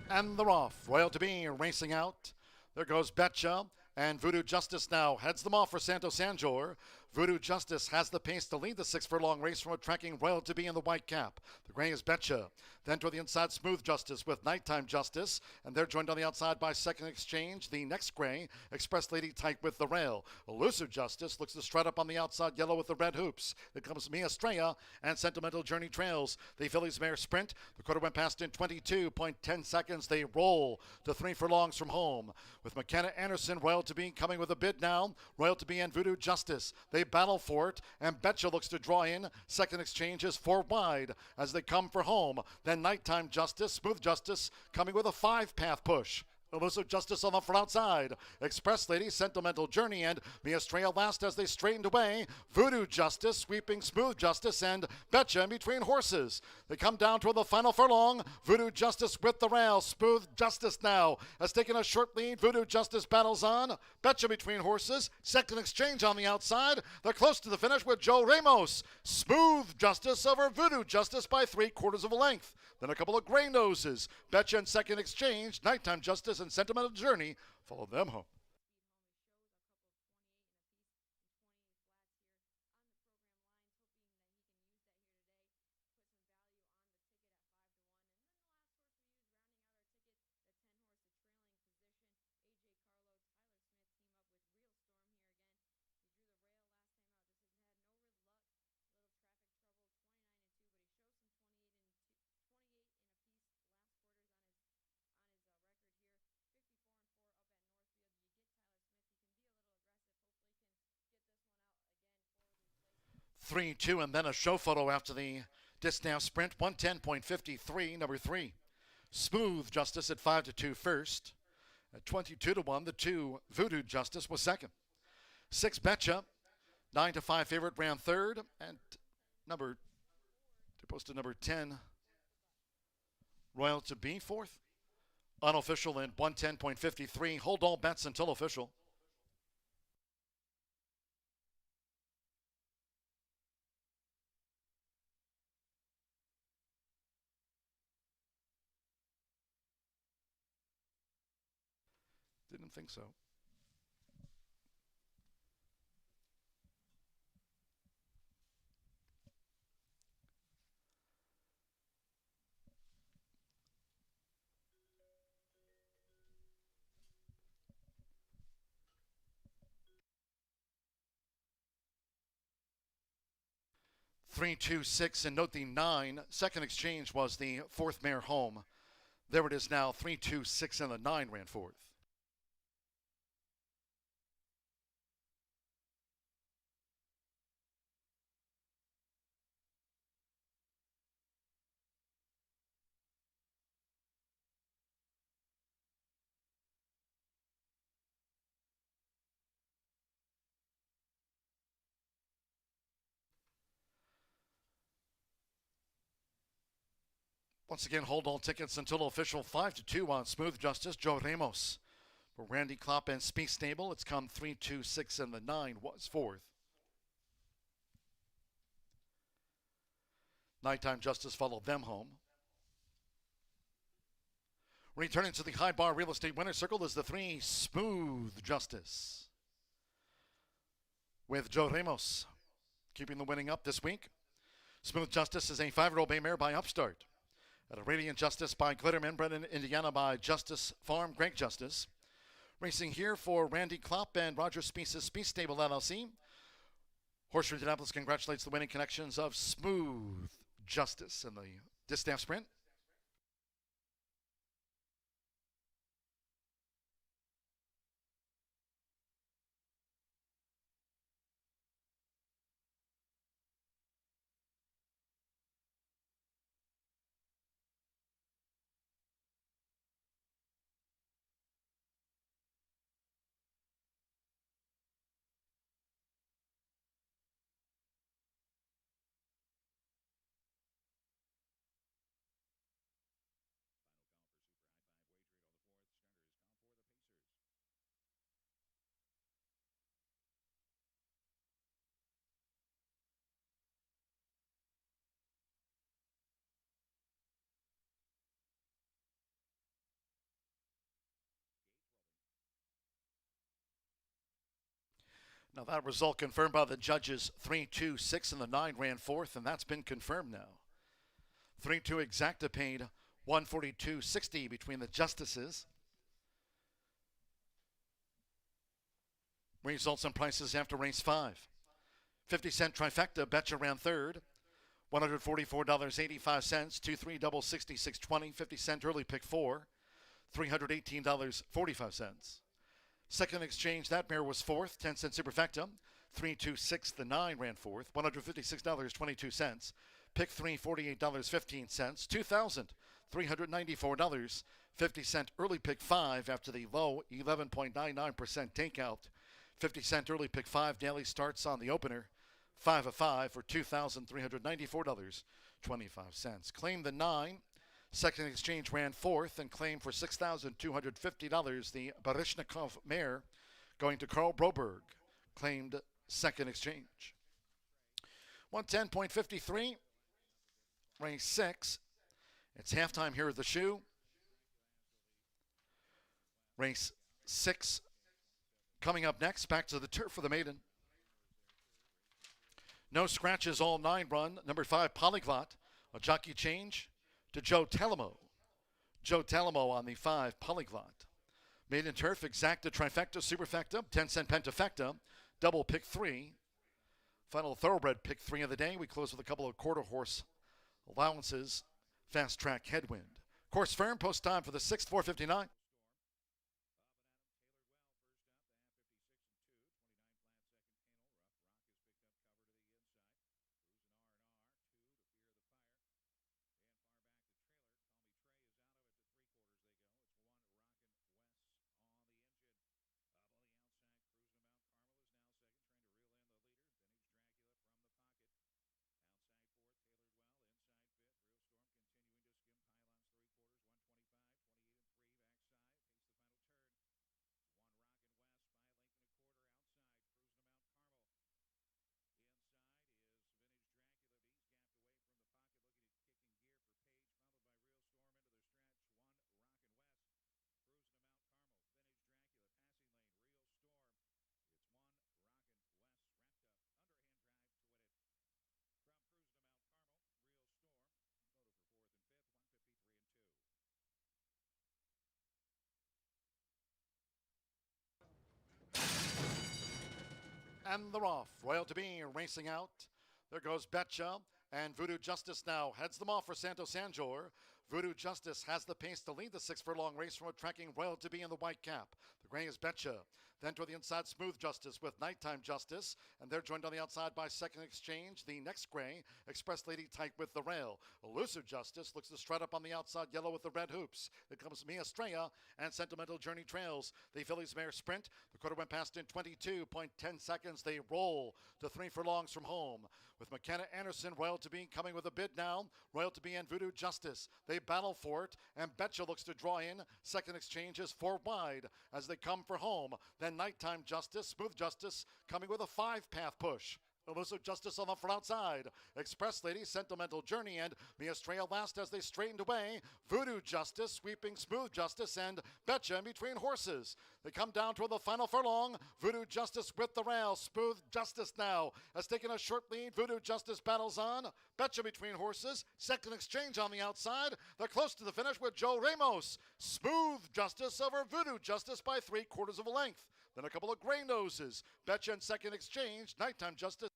And they're off. Royal to Be racing out. There goes Betcha. And Voodoo Justice now heads them off for Santos Sanjor. Voodoo Justice has the pace to lead the 6 furlong race from a tracking Royal to Be in the white cap. The gray is Betcha. Then toward the inside, Smooth Justice with Nighttime Justice. And they're joined on the outside by Second Exchange. The next gray, Express Lady tight with the rail. Elusive Justice looks to strut up on the outside, yellow with the red hoops. Then comes Mia Estrella and Sentimental Journey trails. The Phillies mare sprint. The quarter went past in 22.10 seconds. They roll to 3 furlongs from home. With McKenna Anderson, Royal to Be coming with a bid now. Royal to Be and Voodoo Justice. They battle for it, and Betcha looks to draw in. Second Exchange is 4 wide as they come for home. Then Nighttime Justice, Smooth Justice coming with a 5-path push. Elusive Justice on the front outside. Express Lady, Sentimental Journey, and Mia Estrella last as they straightened away. Voodoo Justice sweeping Smooth Justice and Betcha in between horses. They come down toward the final furlong. Voodoo Justice with the rail. Smooth Justice now has taken a short lead. Voodoo Justice battles on. Betcha between horses. Second Exchange on the outside. They're close to the finish with Joe Ramos. Smooth Justice over Voodoo Justice by 3/4 of a length. Then a couple of gray noses. Betcha and Second Exchange. Nighttime Justice and Sentimental Journey follow them home. Three, two, and then a show photo after the discount sprint. 110.53, number 3. Smooth Justice at 5-2 first. At 22-1, the 2 Voodoo Justice was second. 6 Betcha, 9-5 favorite ran third, and posted number 10 Royal to Be fourth. Unofficial in 110.53. Hold all bets until official. Didn't think so. 3-2-6, and note the 9. Second exchange was the fourth mare home. There it is now, 3-2-6, and the 9 ran fourth. Once again, hold all tickets until official 5-2 on Smooth Justice, Joe Ramos. For Randy Klopp and Speed Stable, it's come 3-2-6, and the 9 was fourth. Nighttime Justice followed them home. Returning to the high bar real estate winner's circle is the 3, Smooth Justice. With Joe Ramos keeping the winning up this week. Smooth Justice is a 5-year-old bay mare by Upstart. At a Radiant Justice by Glitterman, bred in Indiana by Justice Farm, Greg Justice. Racing here for Randy Klopp and Roger Spee's Speed Stable LLC. Horseshoe Indianapolis congratulates the winning connections of Smooth Justice in the distaff sprint. Now that result confirmed by the judges, 3-2-6, and the 9 ran fourth, and that's been confirmed now. 3-2 exacta paid $142.60 between the justices. Results and prices after race 5. 50-cent trifecta, Betcha ran third. $144.85, 2-3 double 66.20, 50-cent early pick 4, $318.45. Second exchange, that mare was fourth, 10-cent superfecta. 3-2-6, the 9 ran fourth, $156.22. Pick 3, $48.15, $2,394. 50-cent early pick 5 after the low 11.99% takeout. 50-cent early pick 5 daily starts on the opener. 5 of 5 for $2,394.25. Claim the 9. Second exchange ran fourth and claimed for $6,250. The Barishnikov mare going to Carl Broberg. Claimed second exchange. 110.53. Race 6. It's halftime here at the shoe. Race 6 coming up next. Back to the turf for the maiden. No scratches, all 9 run. Number 5, Polyglot. A jockey change to Joe Talamo. Joe Talamo on the 5, Polyglot. Maiden turf, exacta, trifecta, superfecta, 10-cent pentafecta, double pick 3. Final thoroughbred pick 3 of the day. We close with a couple of quarter horse allowances. Fast track headwind. Course firm, post time for the 6th, 4:59. And they're off. Royal to be racing out. There goes Betcha, and Voodoo Justice now heads them off for Santo Sanjor. Voodoo Justice has the pace to lead the 6 furlong race from tracking Royal to be in the white cap. The gray is Betcha. Then to the inside, Smooth Justice with Nighttime Justice, and they're joined on the outside by Second Exchange. The next gray, Express Lady tight with the rail. Elusive Justice looks to strut up on the outside, yellow with the red hoops. Then comes Mia Estrella and Sentimental Journey trails. The fillies mare sprint. The quarter went past in 22.10 seconds. They roll to 3 furlongs from home. With McKenna Anderson, Royal to be coming with a bid now. Royal to be and Voodoo Justice. They battle for it, and Betcha looks to draw in. Second Exchange is 4 wide as they come for home. Then Nighttime Justice, Smooth Justice coming with a 5-path push. Elusive Justice on the front outside. Express Lady, Sentimental Journey, and Mia Estrella last as they straightened away. Voodoo Justice sweeping Smooth Justice and Betcha in between horses. They come down toward the final furlong. Voodoo Justice with the rail. Smooth Justice now has taken a short lead. Voodoo Justice battles on. Betcha between horses. Second Exchange on the outside. They're close to the finish with Joe Ramos. Smooth Justice over Voodoo Justice by 3/4 of a length. Then a couple of gray noses. Betcha and Second Exchange. Nighttime Justice.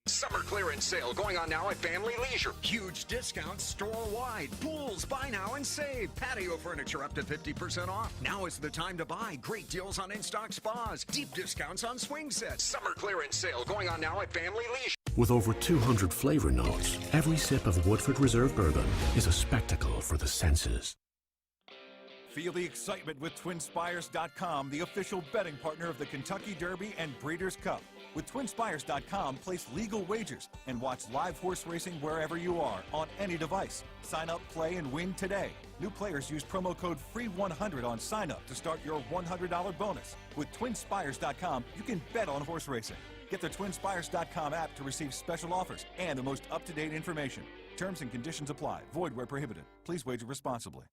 Summer clearance sale going on now at Family Leisure. Huge discounts store-wide. Pools, buy now and save. Patio furniture up to 50% off. Now is the time to buy. Great deals on in-stock spas. Deep discounts on swing sets. Summer clearance sale going on now at Family Leisure. With over 200 flavor notes, every sip of Woodford Reserve Bourbon is a spectacle for the senses. Feel the excitement with TwinSpires.com, the official betting partner of the Kentucky Derby and Breeders' Cup. With TwinSpires.com, place legal wagers and watch live horse racing wherever you are on any device. Sign up, play, and win today. New players use promo code FREE100 on sign up to start your $100 bonus. With TwinSpires.com, you can bet on horse racing. Get the TwinSpires.com app to receive special offers and the most up-to-date information. Terms and conditions apply. Void where prohibited. Please wager responsibly.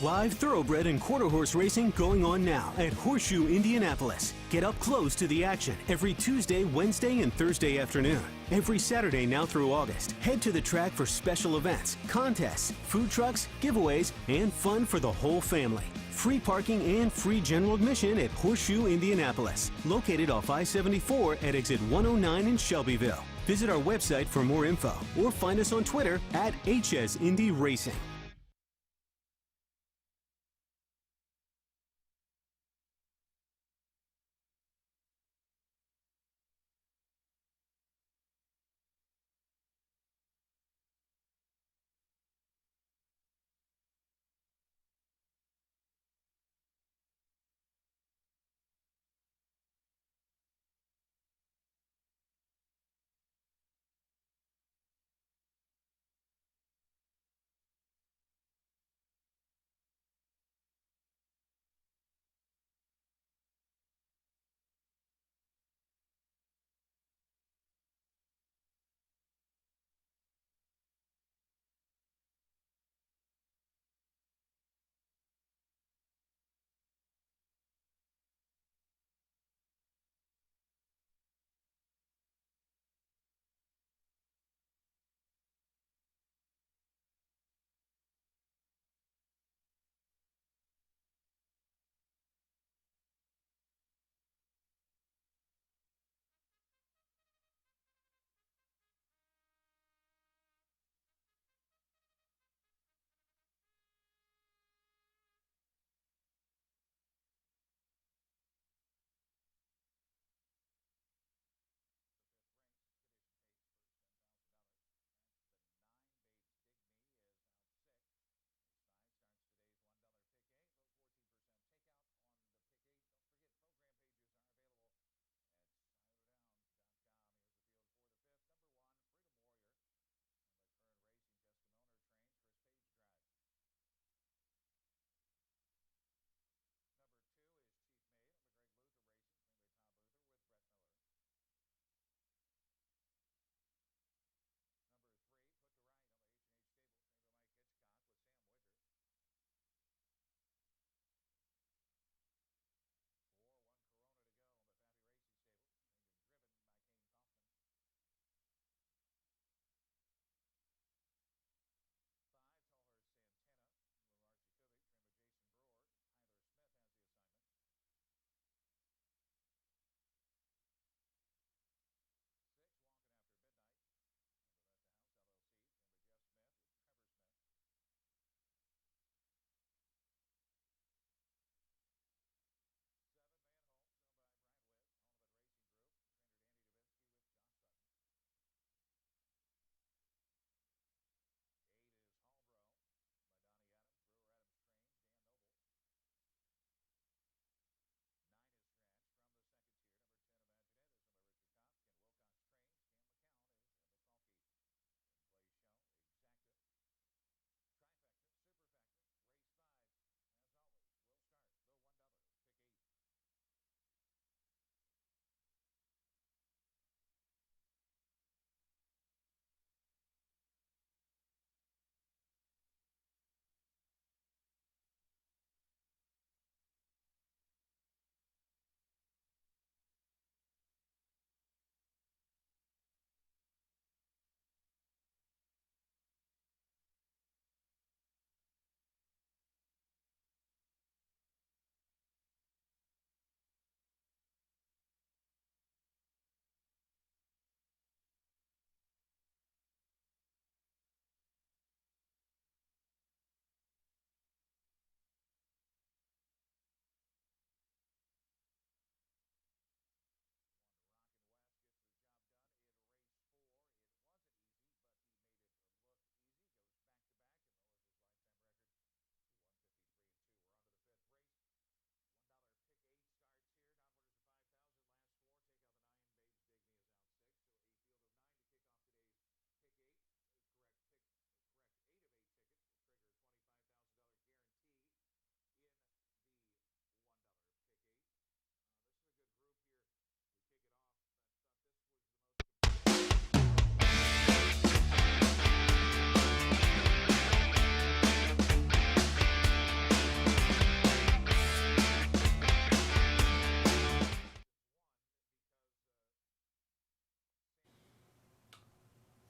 Live thoroughbred and quarter horse racing going on now at Horseshoe Indianapolis. Get up close to the action every Tuesday, Wednesday, and Thursday afternoon. Every Saturday now through August, head to the track for special events, contests, food trucks, giveaways, and fun for the whole family. Free parking and free general admission at Horseshoe Indianapolis, located off I-74 at exit 109 in Shelbyville. Visit our website for more info or find us on Twitter at HS Indy Racing.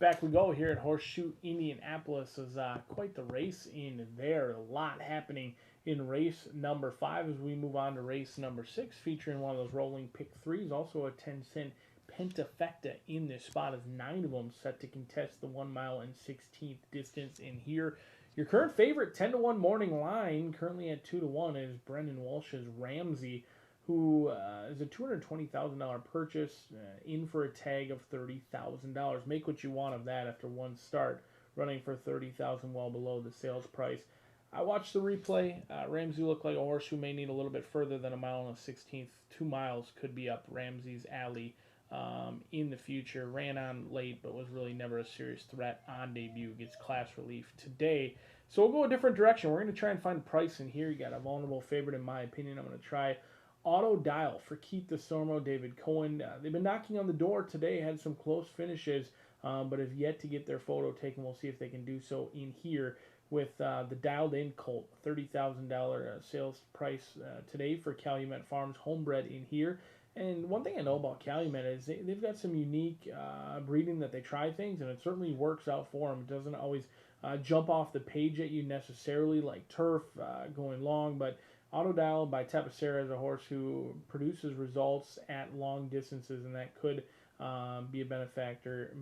back we go here at Horseshoe Indianapolis. Is quite the race in there. A lot happening in race number 5 as we move on to race number 6, featuring one of those rolling pick 3s. Also a 10-cent pentafecta in this spot, as 9 of them set to contest the 1 mile and 16th distance in here. Your current favorite 10-1 morning line, currently at 2-1, is Brendan Walsh's Ramsey, who is a $220,000 purchase, in for a tag of $30,000. Make what you want of that after one start, running for $30,000, well below the sales price. I watched the replay. Ramsey looked like a horse who may need a little bit further than a mile and a 16th. 2 miles could be up Ramsey's alley in the future. Ran on late, but was really never a serious threat on debut. Gets class relief today. So we'll go a different direction. We're going to try and find a price in here. You got a vulnerable favorite, in my opinion. I'm going to try Auto Dial for Keith DeSormo, David Cohen. They've been knocking on the door today, had some close finishes, but have yet to get their photo taken. We'll see if they can do so in here with the Dialed In Colt. $30,000 sales price today for Calumet Farms, homebred in here. And one thing I know about Calumet is they've got some unique breeding that they try things, and it certainly works out for them. It doesn't always jump off the page at you necessarily like Turf going long, but Auto Dial by Tapacera is a horse who produces results at long distances, and that could be a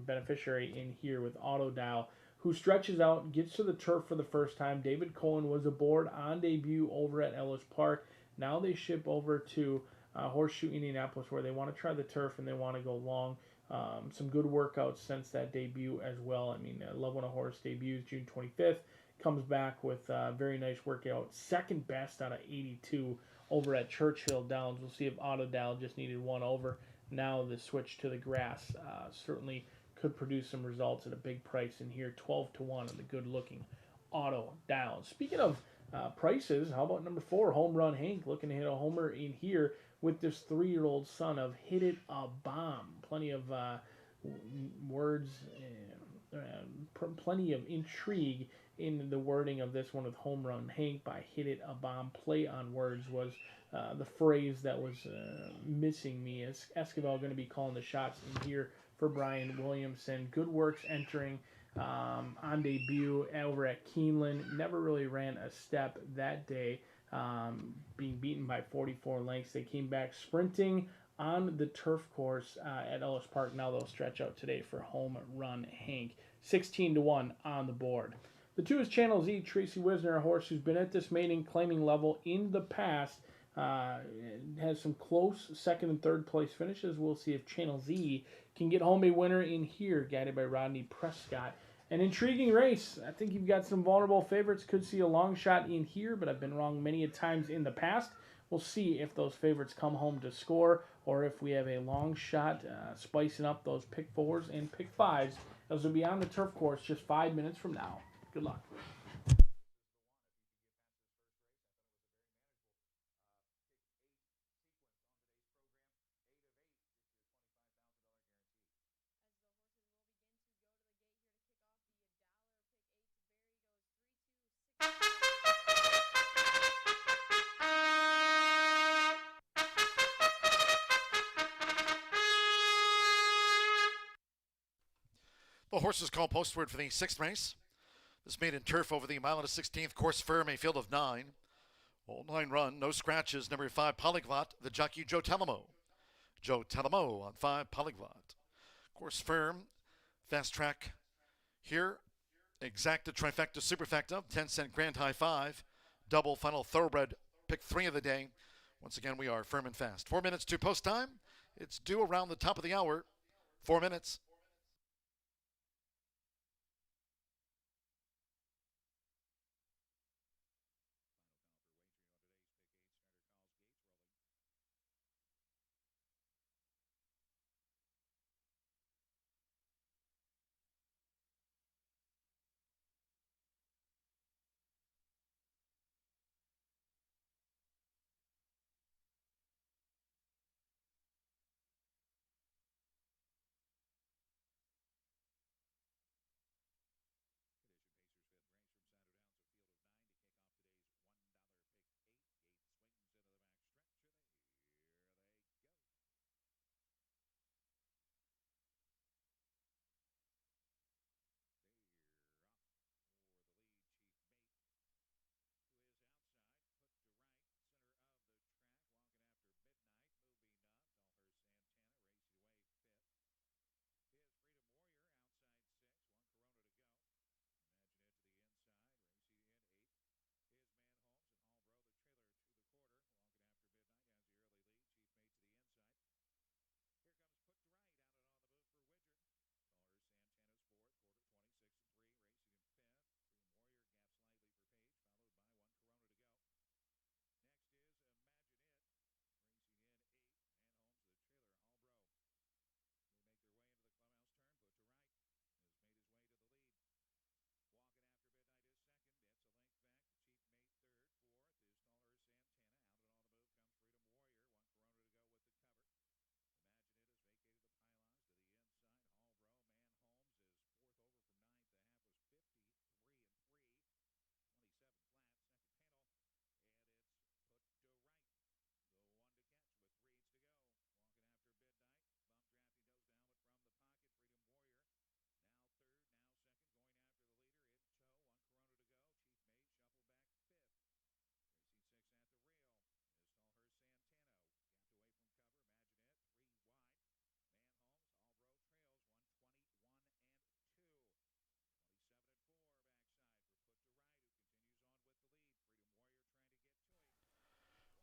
beneficiary in here with Auto Dial, who stretches out, gets to the turf for the first time. David Cohen was aboard on debut over at Ellis Park. Now they ship over to Horseshoe Indianapolis, where they want to try the turf and they want to go long. Some good workouts since that debut as well. I mean, I love when a horse debuts June 25th. Comes back with a very nice workout. Second best out of 82 over at Churchill Downs. We'll see if Auto Dial just needed one over. Now the switch to the grass certainly could produce some results at a big price in here. 12-1 on the good-looking Auto Dial. Speaking of prices, how about number 4, Home Run Hank, looking to hit a homer in here with this 3-year-old son of Hit It a Bomb. Plenty of words, plenty of intrigue in the wording of this one with Home Run Hank by Hit It a Bomb. Play on words was the phrase that was missing me. Is Esquivel going to be calling the shots in here for Brian Williamson? Good Works entering on debut over at Keeneland. Never really ran a step that day, being beaten by 44 lengths. They came back sprinting on the turf course at Ellis Park. Now they'll stretch out today for Home Run Hank. 16-1 on the board. The 2 is Channel Z, Tracy Wisner, a horse who's been at this maiden claiming level in the past. Has some close second and third place finishes. We'll see if Channel Z can get home a winner in here, guided by Rodney Prescott. An intriguing race. I think you've got some vulnerable favorites. Could see a long shot in here, but I've been wrong many a times in the past. We'll see if those favorites come home to score, or if we have a long shot spicing up those pick 4s and pick 5s. Those will be on the turf course just 5 minutes from now. Good luck. The horses call postword for the 6th race. This maiden turf over the mile and a 16th, course firm, a field of 9. All 9 run, no scratches. Number 5, Polyglot, the jockey Joe Telemo. Joe Telemo on 5, Polyglot. Course firm, fast track here. Exacta, trifecta, superfecta, 10-cent grand high 5. Double final thoroughbred, pick 3 of the day. Once again, we are firm and fast. 4 minutes to post time. It's due around the top of the hour. 4 minutes.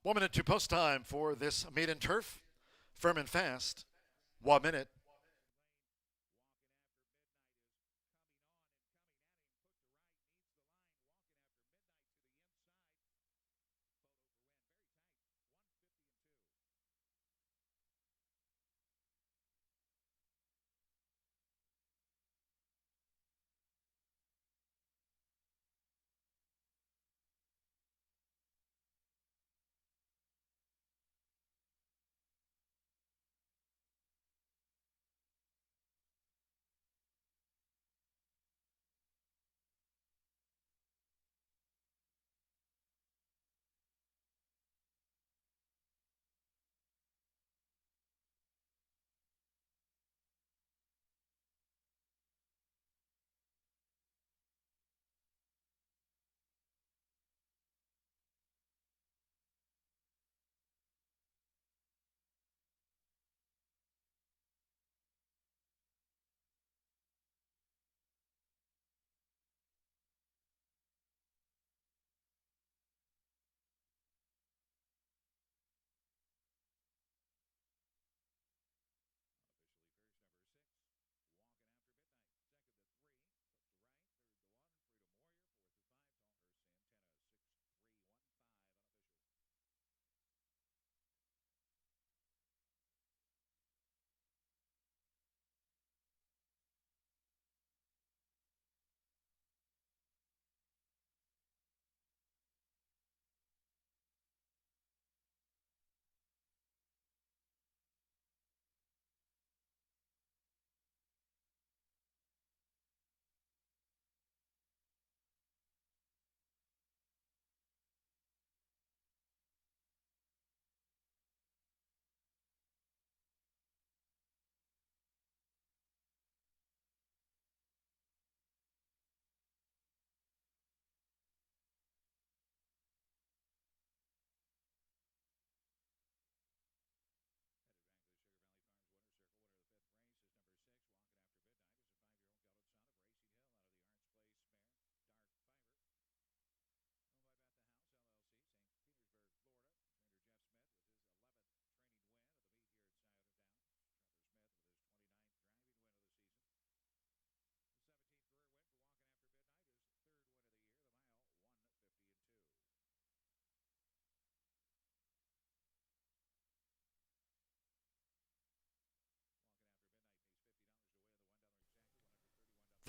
1 minute to post time for this maiden turf. Firm and fast. 1 minute.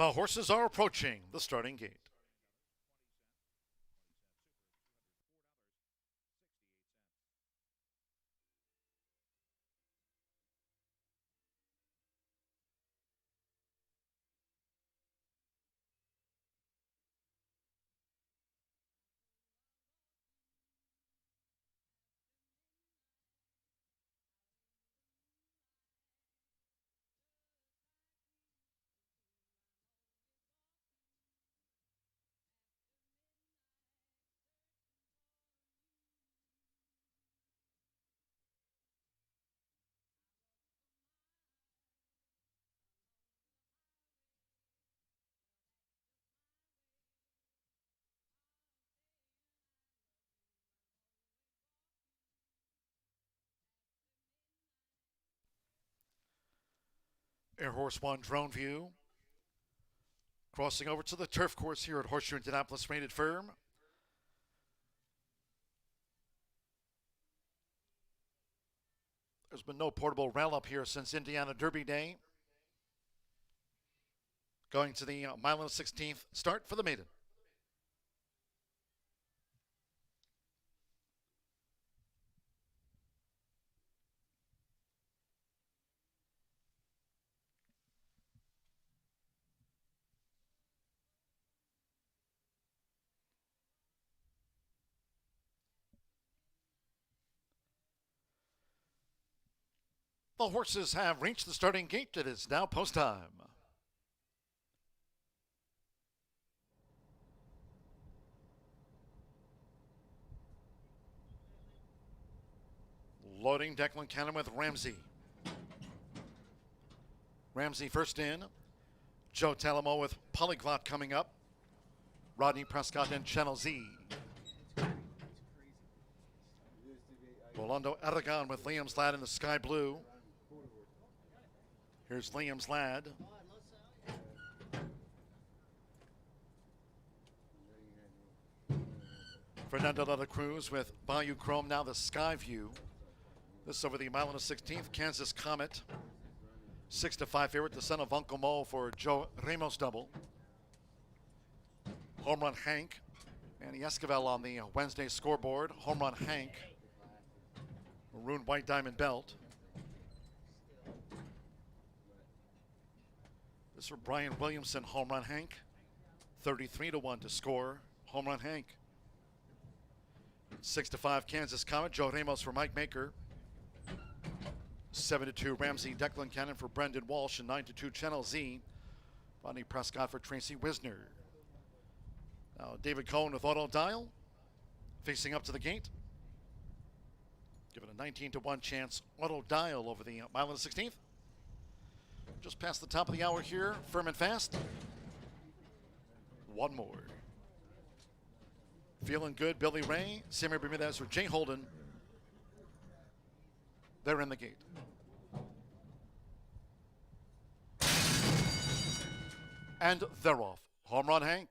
The horses are approaching the starting gate. Air Horse 1 drone view. Crossing over to the turf course here at Horseshoe Indianapolis rated firm. There's been no portable rail up here since Indiana Derby Day. Going to the mile and 16th start for the maiden. The horses have reached the starting gate. It is now post time. Loading Declan Cannon with Ramsey. Ramsey first in. Joe Talamo with Polyglot coming up. Rodney Prescott and Channel Z. Rolando Aragon with Liam's Lad in the sky blue. Here's Liam's Lad. Fernando de la Cruz with Bayou Chrome, now the Sky View. This over the mile and a 16th. Kansas Comet, 6-5 favorite. The son of Uncle Mo for Joe Ramos double. Home Run Hank, Manny Esquivel on the Wednesday scoreboard. Home Run Hank, maroon white diamond belt. This for Brian Williamson. Home Run Hank, 33-1 to score. Home Run Hank. 6-5 Kansas Comet. Joe Ramos for Mike Maker. 7-2 Ramsey Declan Cannon for Brendan Walsh, and 9-2 Channel Z. Bonnie Prescott for Tracy Wisner. Now David Cohen with Auto Dial, facing up to the gate. Given a 19-1 chance. Auto Dial over the mile and the 16th. Just past the top of the hour here. Firm and fast. One more. Feeling Good, Billy Ray, Samir Bermudez for Jay Holden. They're in the gate. And they're off. Home Run Hank.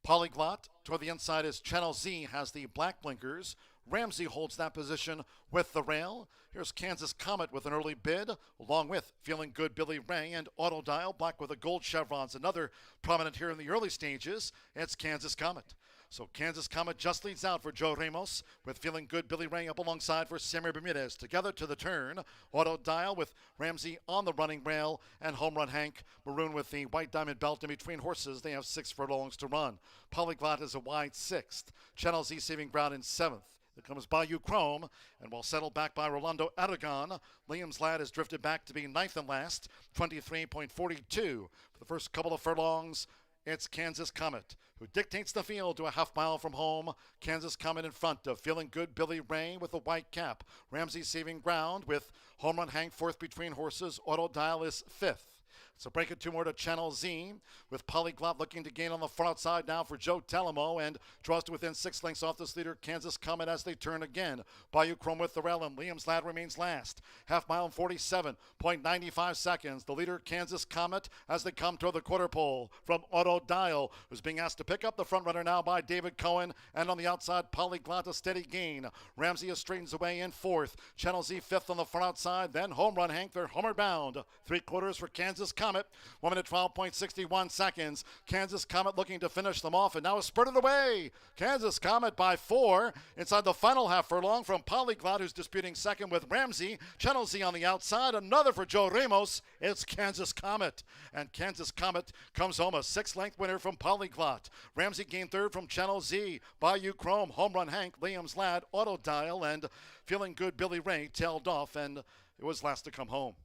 Polyglot toward the inside as Channel Z has the black blinkers. Ramsey holds that position with the rail. Here's Kansas Comet with an early bid, along with Feeling Good Billy Ray and Auto Dial, black with the gold chevrons. Another prominent here in the early stages. It's Kansas Comet. So Kansas Comet just leads out for Joe Ramos with Feeling Good Billy Ray up alongside for Samir Bermudez. Together to the turn, Auto Dial with Ramsey on the running rail, and Home Run Hank, maroon with the white diamond belt in between horses. They have 6 furlongs to run. Polyglot is a wide 6th. Channel Z saving ground in 7th. There comes Bayou Chrome, and while settled back by Rolando Aragon, Liam's Lad has drifted back to be 9th and last, 23.42. For the first couple of furlongs, it's Kansas Comet, who dictates the field to a half mile from home. Kansas Comet in front of Feeling Good Billy Ray with a white cap. Ramsey saving ground with Home Run Hank 4th between horses. Auto Dial is 5th. So break it 2 more to Channel Z with Polyglot looking to gain on the far outside now for Joe Telemo, and draws to within 6 lengths off this leader Kansas Comet as they turn again. Bayou Chrome with the rail, and Liam's Lad remains last. Half mile in 47.95 seconds. The leader Kansas Comet as they come toward the quarter pole from Auto Dial, who's being asked to pick up the front runner now by David Cohen, and on the outside Polyglot a steady gain. Ramsey straightens away in 4th. Channel Z 5th on the far outside. Then Home Run Hank, they're homeward bound. 3/4 for Kansas Comet. 1 minute 12.61 seconds. Kansas Comet looking to finish them off, and now is spurted away. Kansas Comet by 4 inside the final half furlong from Polyglot, who's disputing second with Ramsey. Channel Z on the outside. Another for Joe Ramos. It's Kansas Comet, and Kansas Comet comes home a 6-length winner from Polyglot. Ramsey gained 3rd from Channel Z. Bayou Chrome, Home Run Hank, Liam's Lad, Auto Dial, and Feeling Good Billy Ray tailed off, and it was last to come home.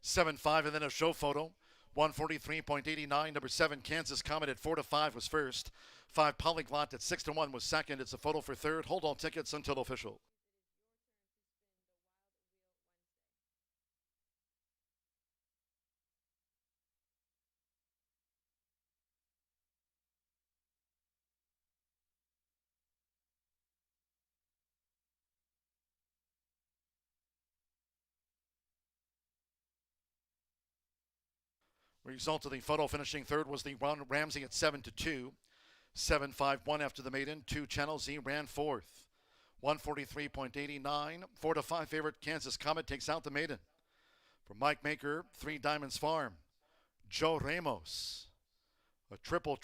The 7-5, and then a show photo. 143.89. Number 7, Kansas Comet at 4-5 was first. 5, Polyglot at 6-1 was second. It's a photo for third. Hold all tickets until official. Result of the photo finishing third was the Ron Ramsey at 7-2. 7-5-1 after the maiden. 2 Channel Z ran 4th. 143.89. 4-5 favorite Kansas Comet takes out the maiden. For Mike Maker, 3 Diamonds Farm. Joe Ramos. A triple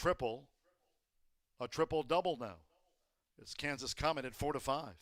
double now. It's Kansas Comet at 4-5.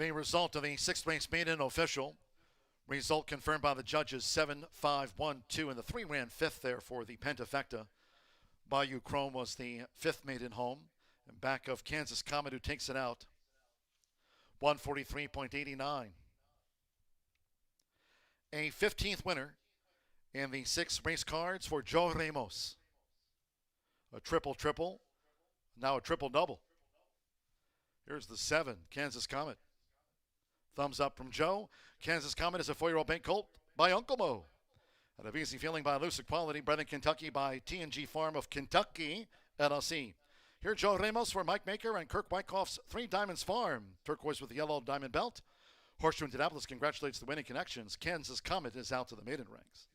The result of the sixth race maiden official. Result confirmed by the judges, 7-5-1-2, and the 3 ran fifth there for the Pentafecta. Bayou Chrome was the fifth maiden home, and back of Kansas Comet, who takes it out, 143.89. A 15th winner in the 6 race cards for Joe Ramos. A triple-triple, now a triple-double. Here's the 7, Kansas Comet. Thumbs up from Joe. Kansas Comet is a 4-year-old bank colt by Uncle Mo. And a easy feeling by Lucid Quality, bred in Kentucky by T&G Farm of Kentucky, LLC. Here, Joe Ramos for Mike Maker and Kirk Wyckoff's 3 Diamonds Farm. Turquoise with the yellow diamond belt. Horseshoe Indianapolis congratulates the winning connections. Kansas Comet is out to the maiden ranks.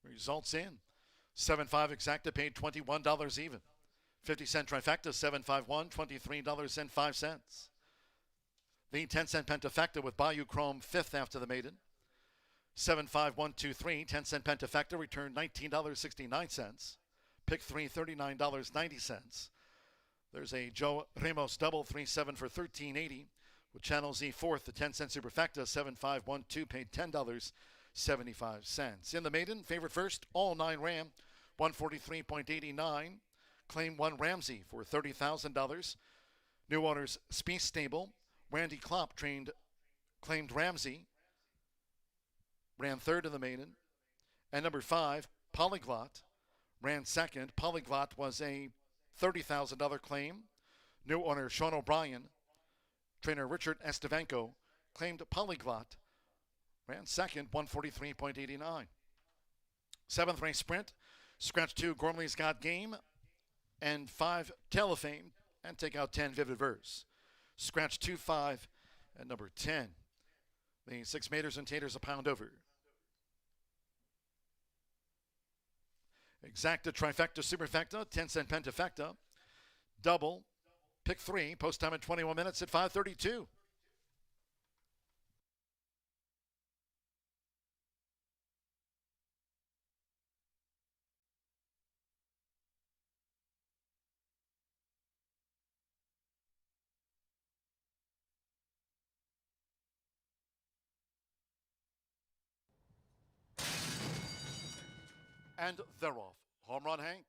Results in. 7-5 exacta paid $21 even. 50-cent trifecta, 7-5-1, $23.05. The 10-cent pentafecta with Bayou Chrome 5th after the maiden. 7-5-1-2-3, 10-cent pentafecta returned $19.69. Pick 3, $39.90. There's a Joe Ramos double, 3-7 for $13.80. With Channel Z 4th, the 10-cent superfecta, 7-5-1-2, paid $10.75. In the maiden, favorite first, all 9 ran, 143.89. Claim 1 Ramsey for $30,000. New owners Spieth Stable. Randy Klopp claimed Ramsey. Ran 3rd in the maiden. And number 5, Polyglot, ran 2nd. Polyglot was a $30,000 claim. New owner Sean O'Brien. Trainer Richard Estevanco claimed Polyglot. Ran 2nd, 143.89. 7th race sprint. Scratch 2, Gormley's Got Game. And 5, Tale of Fame. And take out 10, Vivid Verse. Scratch 2, 5, and number 10. The 6 maters and taters a pound over. Exacta, trifecta, superfecta, 10-cent pentafecta. Double. Pick 3. Post time at 21 minutes at 5:32. And they're off. Home run, Hank.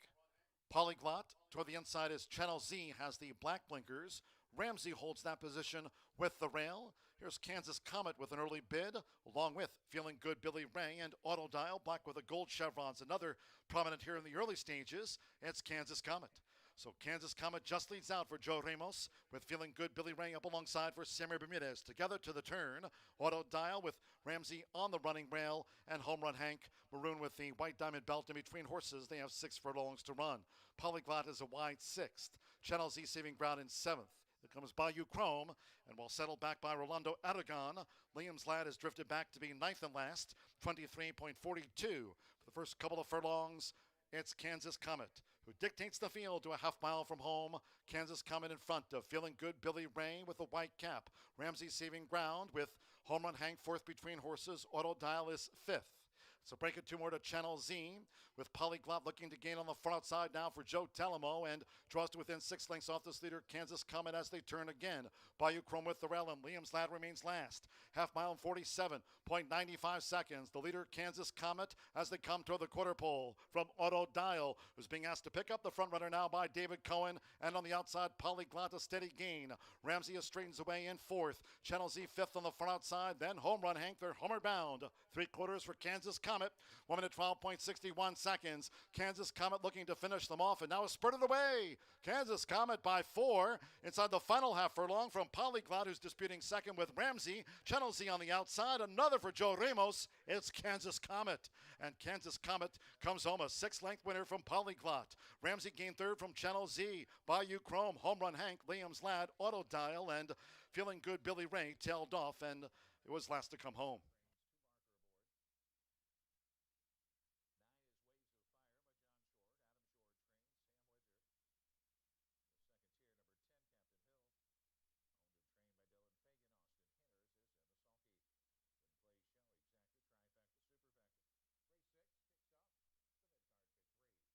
Polyglot. Toward the inside is Channel Z, has the black blinkers. Ramsey holds that position with the rail. Here's Kansas Comet with an early bid, along with Feeling Good Billy Ray and Auto Dial, black with the gold chevrons. Another prominent here in the early stages, it's Kansas Comet. So Kansas Comet just leads out for Joe Ramos with Feeling Good Billy Ray up alongside for Samir Bermudez. Together to the turn, Auto Dial with Ramsey on the running rail and Home Run Hank maroon with the white diamond belt in between horses. They have 6 furlongs to run. Polyglot is a wide 6th. Channel Z saving ground in 7th. Here comes Bayou Chrome, and while settled back by Rolando Aragon, Liam's Lad has drifted back to be 9th and last, 23.42. For the first couple of furlongs, it's Kansas Comet, who dictates the field to a half mile from home. Kansas Comet in front of Feeling Good Billy Ray with a white cap. Ramsey saving ground with Home Run Hank 4th between horses. Auto Dial is 5th. So break it 2 more to Channel Z with Polyglot looking to gain on the far outside now for Joe Talamo and draws to within 6 lengths off this leader, Kansas Comet, as they turn again. Bayou Chrome with the rail and Liam's Lad remains last. Half mile and 47.95 seconds. The leader, Kansas Comet, as they come toward the quarter pole from Auto Dial, who's being asked to pick up the front runner now by David Cohen. And on the outside, Polyglot, a steady gain. Ramsey straightens away in 4th. Channel Z 5th on the far outside. Then Home Run Hank, they're homeward bound. 3/4 for Kansas Comet. 1 minute 12.61 seconds. Kansas Comet looking to finish them off, and now is spurted away. Kansas Comet by 4 inside the final half furlong from Polyglot, who's disputing 2nd with Ramsey. Channel Z on the outside. Another for Joe Ramos. It's Kansas Comet. And Kansas Comet comes home a 6-length winner from Polyglot. Ramsey gained 3rd from Channel Z. Bayou Chrome, Home Run Hank, Liam's Lad, Auto Dial, and Feeling Good Billy Ray tailed off, and it was last to come home. Race 6 kicks off. The mid-card pick 3.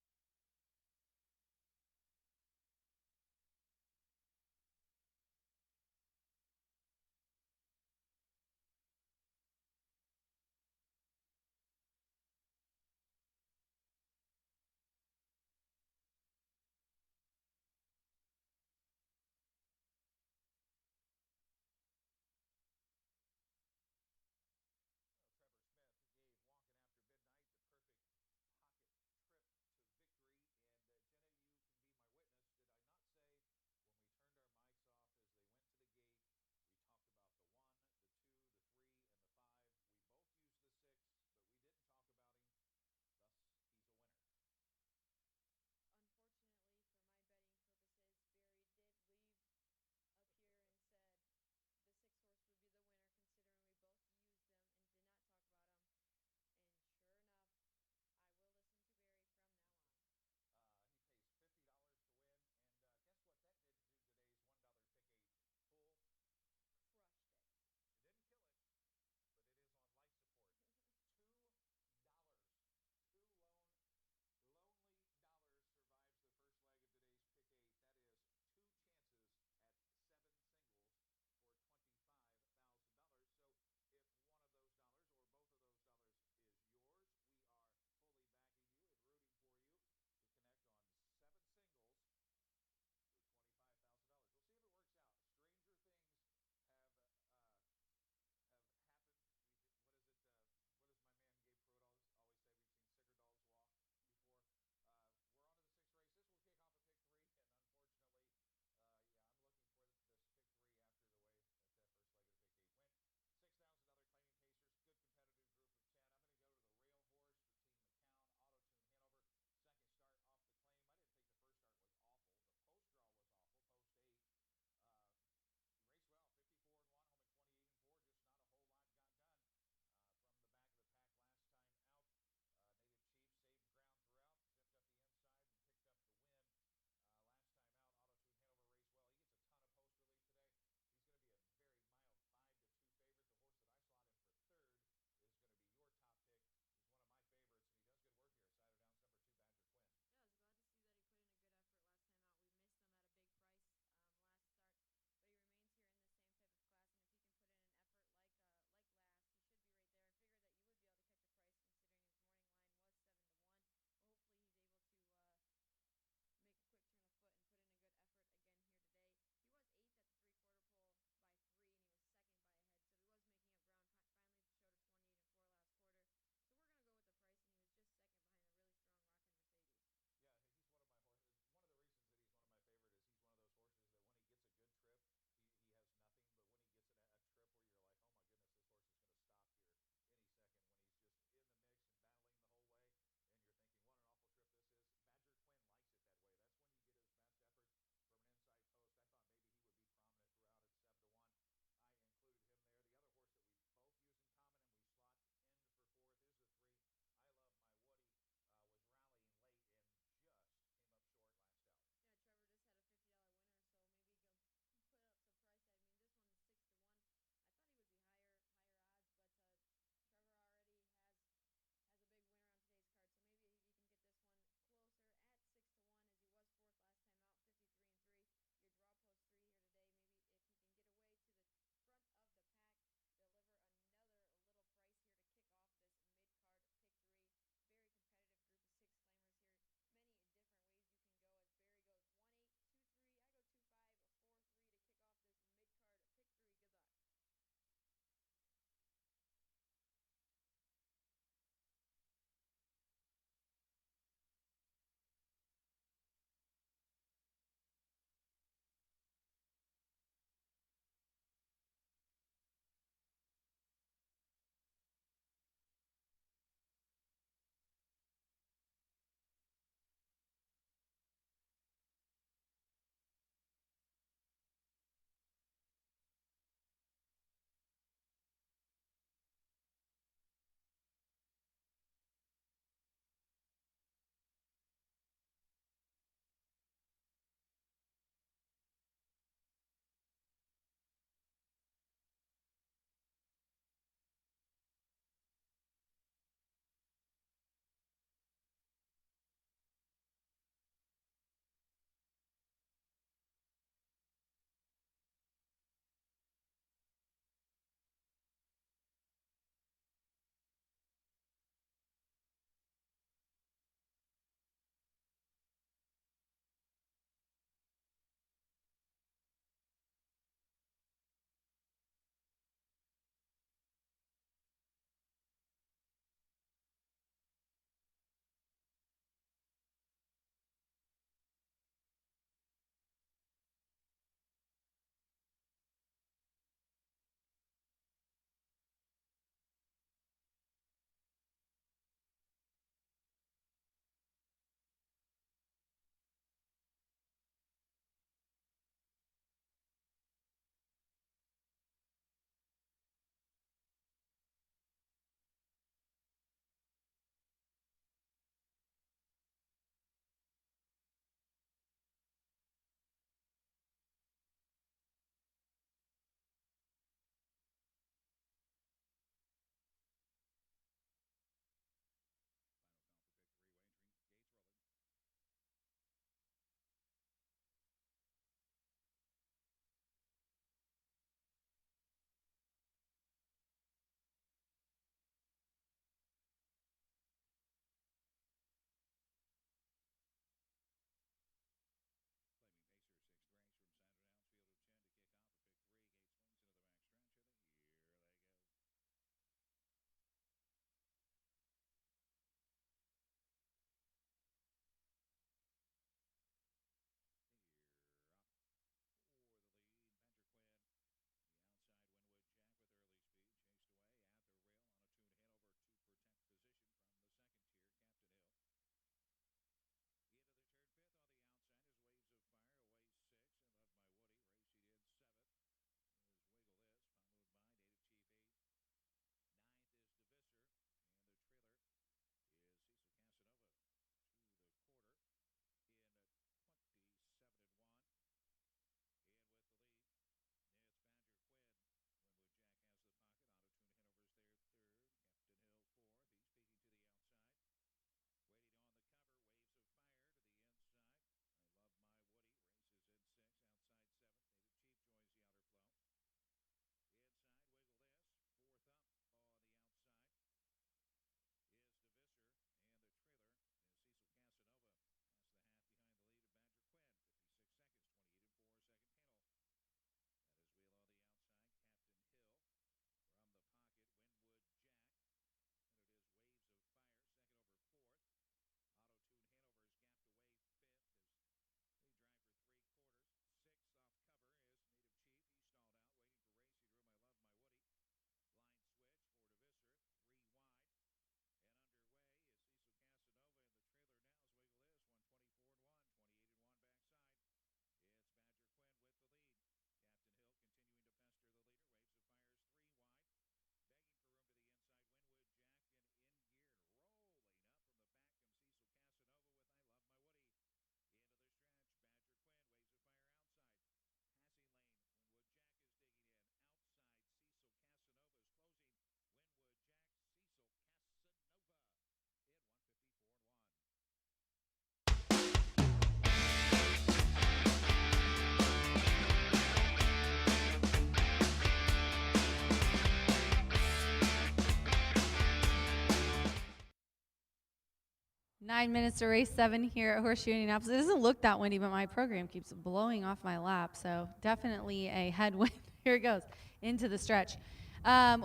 9 minutes to race 7 here at Horseshoe Indianapolis. It doesn't look that windy, but my program keeps blowing off my lap, so definitely a headwind. Here it goes into the stretch.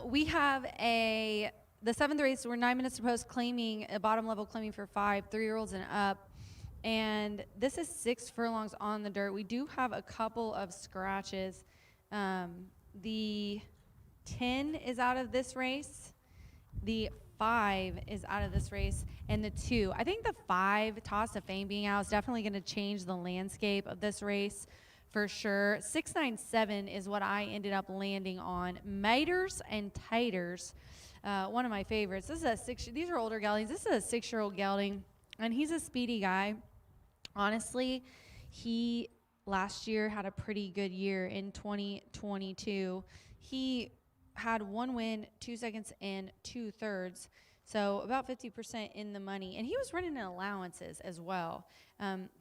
We have the 7th race. We're 9 minutes to post, claiming a bottom level, claiming for 5 3-year-olds and up. And this is 6 furlongs on the dirt. We do have a couple of scratches. The 10 is out of this race. The 5 is out of this race, and the 2. I think the 5, Toss of Fame being out, is definitely going to change the landscape of this race for sure. 697 is what I ended up landing on. Maters and Taters, one of my favorites. This is these are older geldings. This is a 6-year-old gelding, and he's a speedy guy. Honestly, he last year had a pretty good year in 2022. He had 1 win, 2 seconds, and 2/3, so about 50% in the money. And he was running in allowances as well.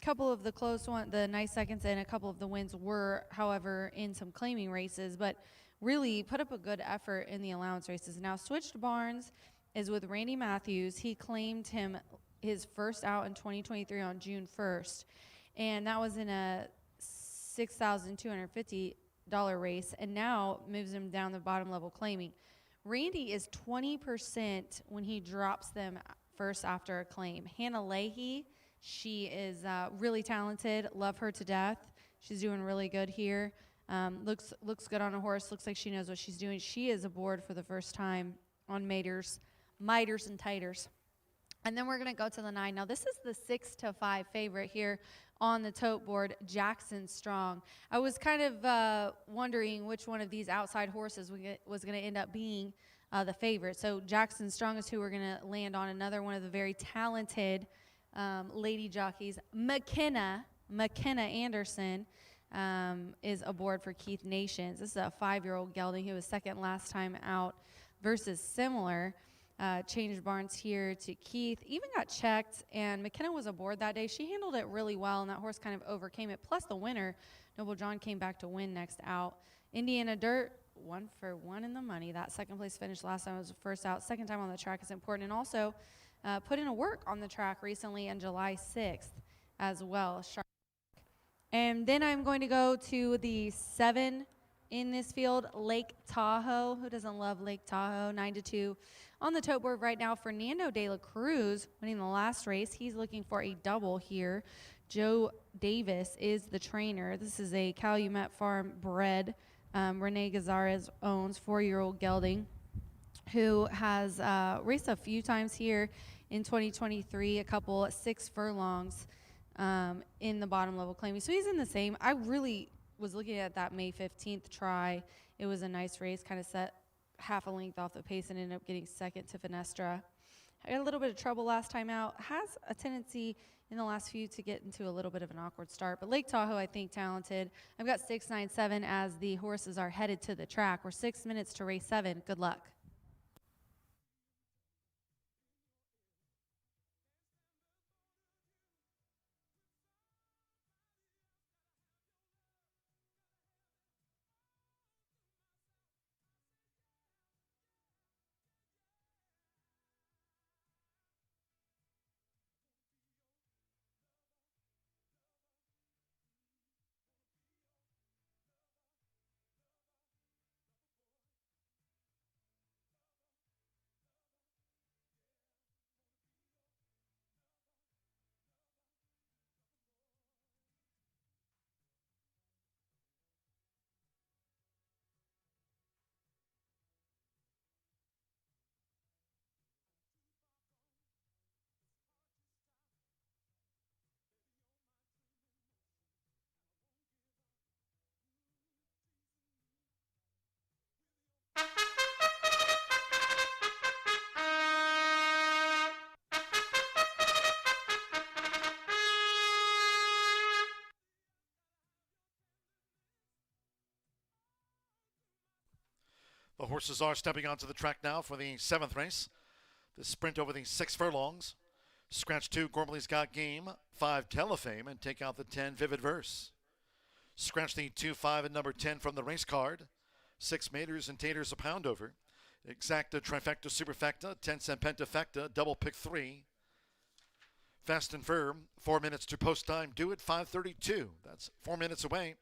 Couple of the close one, the nice seconds, and a couple of the wins were, however, in some claiming races, but really put up a good effort in the allowance races. Now, Switched Barnes is with Randy Matthews. He claimed him his first out in 2023 on June 1st, and that was in a $6,250 race, and now moves him down the bottom level claiming. Randy is 20% when he drops them first after a claim. Hannah Leahy, she is really talented. Love her to death. She's doing really good here. Looks good on a horse. Looks like she knows what she's doing. She is aboard for the first time on Miters and Taters. And then we're going to go to the 9. Now, this is the 6-5 favorite here on the tote board, Jackson Strong. I was kind of wondering which one of these outside horses was going to end up being the favorite. So Jackson Strong is who we're going to land on. Another one of the very talented lady jockeys. McKenna Anderson is aboard for Keith Nations. This is a 5-year-old gelding who was second last time out versus similar. Changed Barnes here to Keith. Even got checked, and McKenna was aboard that day. She handled it really well, and that horse kind of overcame it. Plus, the winner, Noble John, came back to win next out. Indiana Dirt, 1 for 1 in the money. That second place finish last time was the first out. Second time on the track is important, and also put in a work on the track recently on July 6th as well. And then I'm going to go to the 7 in this field, Lake Tahoe. Who doesn't love Lake Tahoe? 9-2 on the tote board right now. Fernando de la Cruz winning the last race. He's looking for a double here. Joe Davis is the trainer. This is a Calumet Farm bred. Renee Gazares owns 4-year-old gelding who has raced a few times here in 2023, a couple 6 furlongs in the bottom level claiming. So he's in the same. I really was looking at that May 15th try. It was a nice race, kind of set half a length off the pace and ended up getting second to Finestra. Had a little bit of trouble last time out. Has a tendency in the last few to get into a little bit of an awkward start. But Lake Tahoe, I think, talented. I've got 697 as the horses are headed to the track. We're 6 minutes to race 7. Good luck. The horses are stepping onto the track now for the 7th race. The sprint over the 6 furlongs. Scratch 2, Gormley's Got Game. 5, Telefame, and take out the 10, Vivid Verse. Scratch the 2, 5, and number 10 from the race card. 6, Maters and Taters a pound over. Exacta, Trifecta, Superfecta, 10 cent Pentafecta, double pick 3. Fast and firm, 4 minutes to post time, due at 5:32. That's 4 minutes away.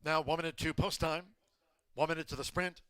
Now 1 minute to post time, 1 minute to the sprint.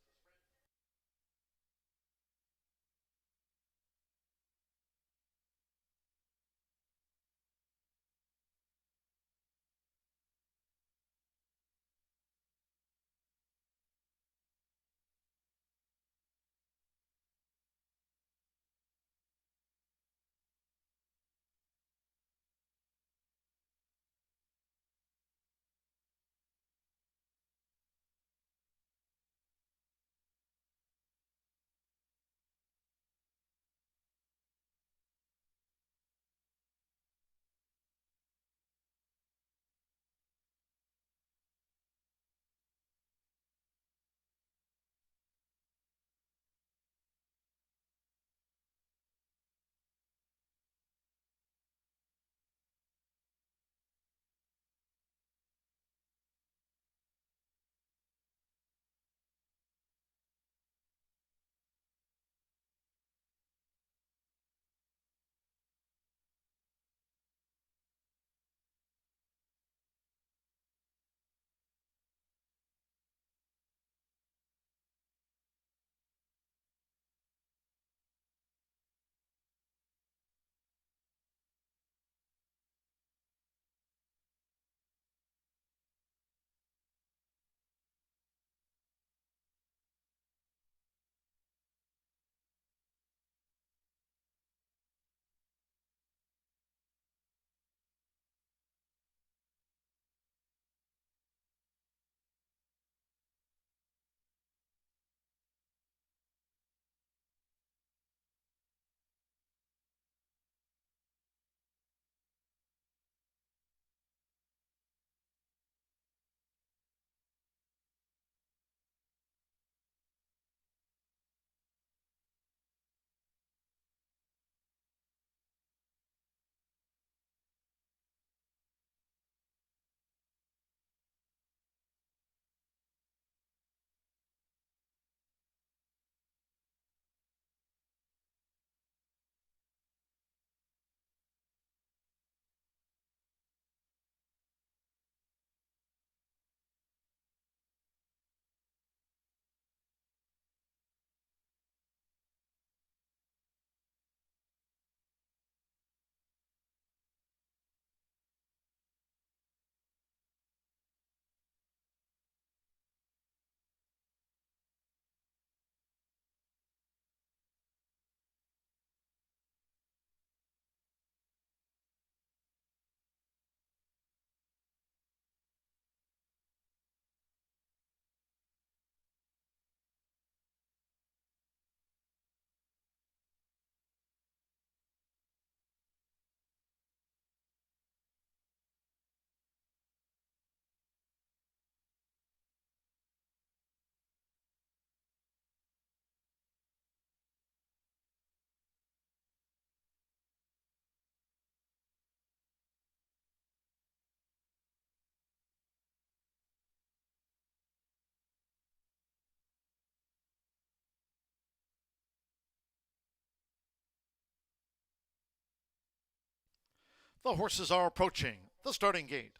The horses are approaching the starting gate.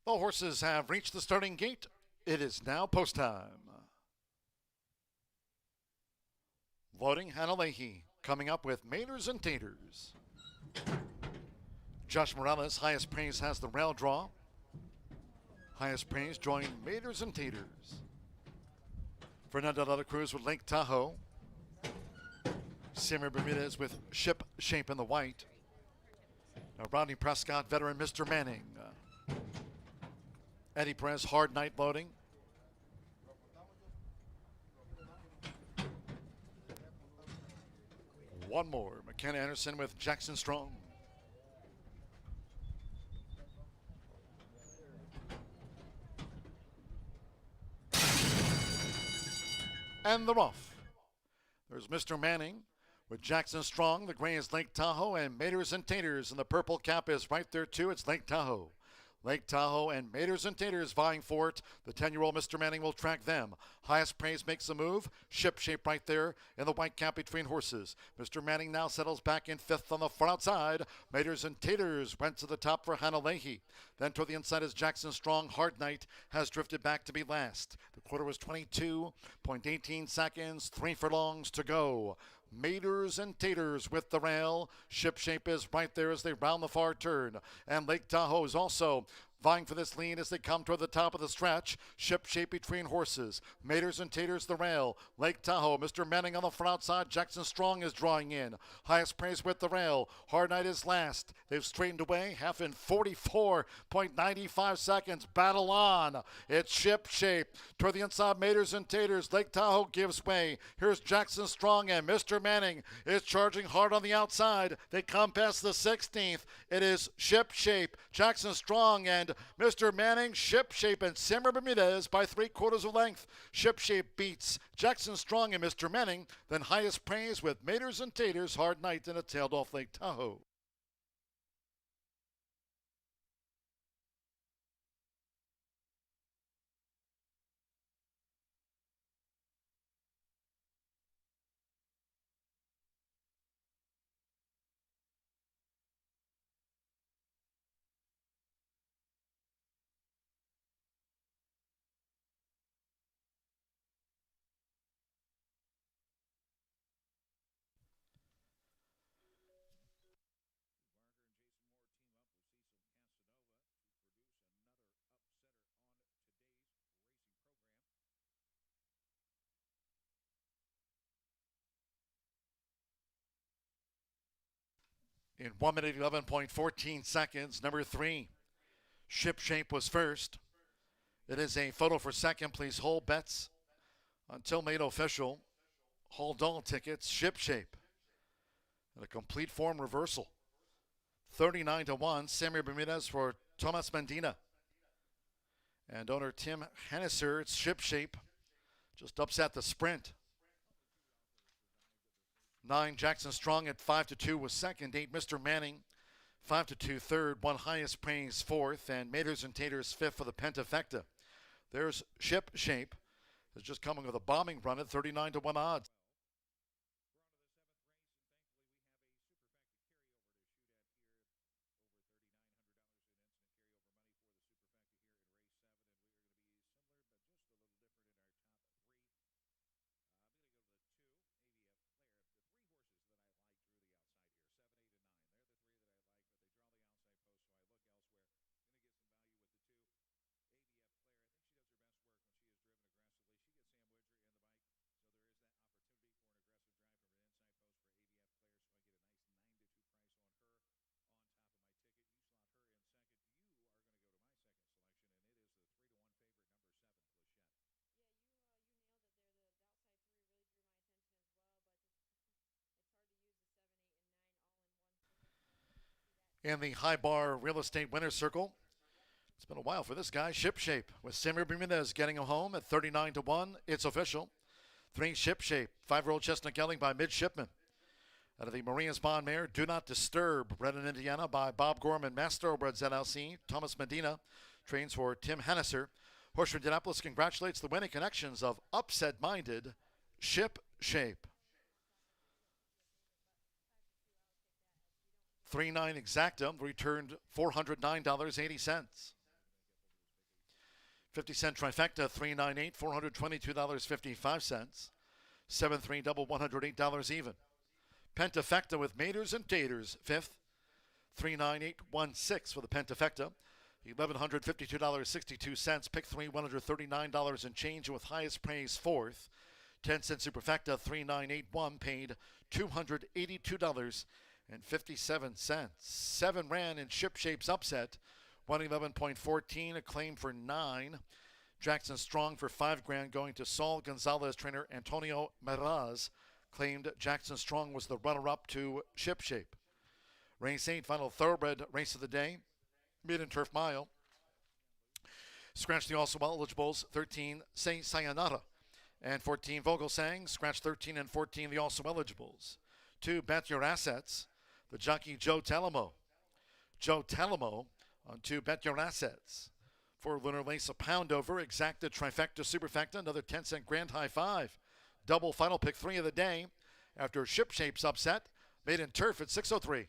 The horses have reached the starting gate. It is now post time. Loading Hannah Leahy, coming up with Maters and Taters. Josh Morales, Highest Praise, has the rail draw. Highest Praise join Maters and Taters. Fernando de la Cruz with Lake Tahoe. Samir Bermudez with Ship Shape in the white. Now Rodney Prescott, veteran Mr. Manning. Eddie Perez, Hard Night loading. One more, McKenna Anderson with Jackson Strong. And the rough. There's Mr. Manning with Jackson Strong. The gray is Lake Tahoe, and Maters and Taters, and the purple cap is right there too. It's Lake Tahoe. Lake Tahoe and Maters and Taters vying for it. The 10-year-old Mr. Manning will track them. Highest Praise makes a move. Ship Shape right there in the white cap between horses. Mr. Manning now settles back in fifth on the far outside. Maters and Taters went to the top for Hannah Leahy. Then toward the inside is Jackson Strong. Hard Night has drifted back to be last. The quarter was 22.18 seconds. 3 furlongs to go. Maters and Taters with the rail. Ship Shape is right there as they round the far turn. And Lake Tahoe is also vying for this lead as they come toward the top of the stretch. Ship Shape between horses. Maters and Taters the rail. Lake Tahoe, Mr. Manning on the front outside. Jackson Strong is drawing in. Highest Praise with the rail. Hard Night is last. They've straightened away. Half in 44.95 seconds. Battle on. It's Ship Shape. Toward the inside, Maters and Taters. Lake Tahoe gives way. Here's Jackson Strong, and Mr. Manning is charging hard on the outside. They come past the 16th. It is Ship Shape, Jackson Strong, and Mr. Manning. Ship Shape and Simmer Bermudez by 3/4 of length. Ship Shape beats Jackson Strong and Mr. Manning. Then Highest Praise with Maters and Taters. Hard Night, and it tailed off Lake Tahoe. In 1 minute 11.14 seconds, number 3, Ship Shape was first. It is a photo for second. Please hold bets until made official. Hold all tickets. Ship Shape. And a complete form reversal. 39-1. Samir Bermudez for Tomas Medina. And owner Tim Hennesser, it's Ship Shape. Just upset the sprint. 9, Jackson Strong at 5-2 was second. 8, Mr. Manning, 5-2 third. 1, Highest Praise fourth. And Maters and Taters fifth for the Pentafecta. There's Ship Shape. Is just coming with a bombing run at 39-1 odds. In the high bar real estate winner's circle, it's been a while for this guy. Ship Shape with Samir Bermudez getting him home at 39-1. It's official. 3 Ship Shape, 5-year-old chestnut gelding by Midshipman. Out of the Maria's Bond mare, Do Not Disturb, bred in Indiana by Bob Gorman, Mass Thoroughbreds LLC. Thomas Medina trains for Tim Hennesser. Horseshoe Indianapolis congratulates the winning connections of upset-minded Ship Shape. 3-9 exacta returned $409.80. 50-cent trifecta 398 $422.55. 7-3 double $108 even. Pentafecta with Maters and Taters 5th 39816 for the Pentafecta. $1,152.62. Pick 3 $139 and change with highest praise 4th. 10-cent superfecta 3981 paid $282.57. 7 ran in Ship Shape's upset. 111.14, a claim for 9. Jackson Strong for $5,000 going to Saul Gonzalez. Trainer Antonio Meraz claimed Jackson Strong was the runner-up to Ship Shape. Race 8, final thoroughbred race of the day. Maiden Turf Mile. Scratch the also eligibles 13 Say Sayonara and 14 Vogelsang. Scratch 13 and 14 the also eligibles. 2 Bet Your Assets. The jockey Joe Talamo. Joe Talamo on 2 Bet Your Assets. 4 Lunar Lace a pound over. Exacta trifecta superfecta. Another 10-cent grand high 5. Double final pick 3 of the day after Ship Shape's upset. Maiden Turf at 6:03.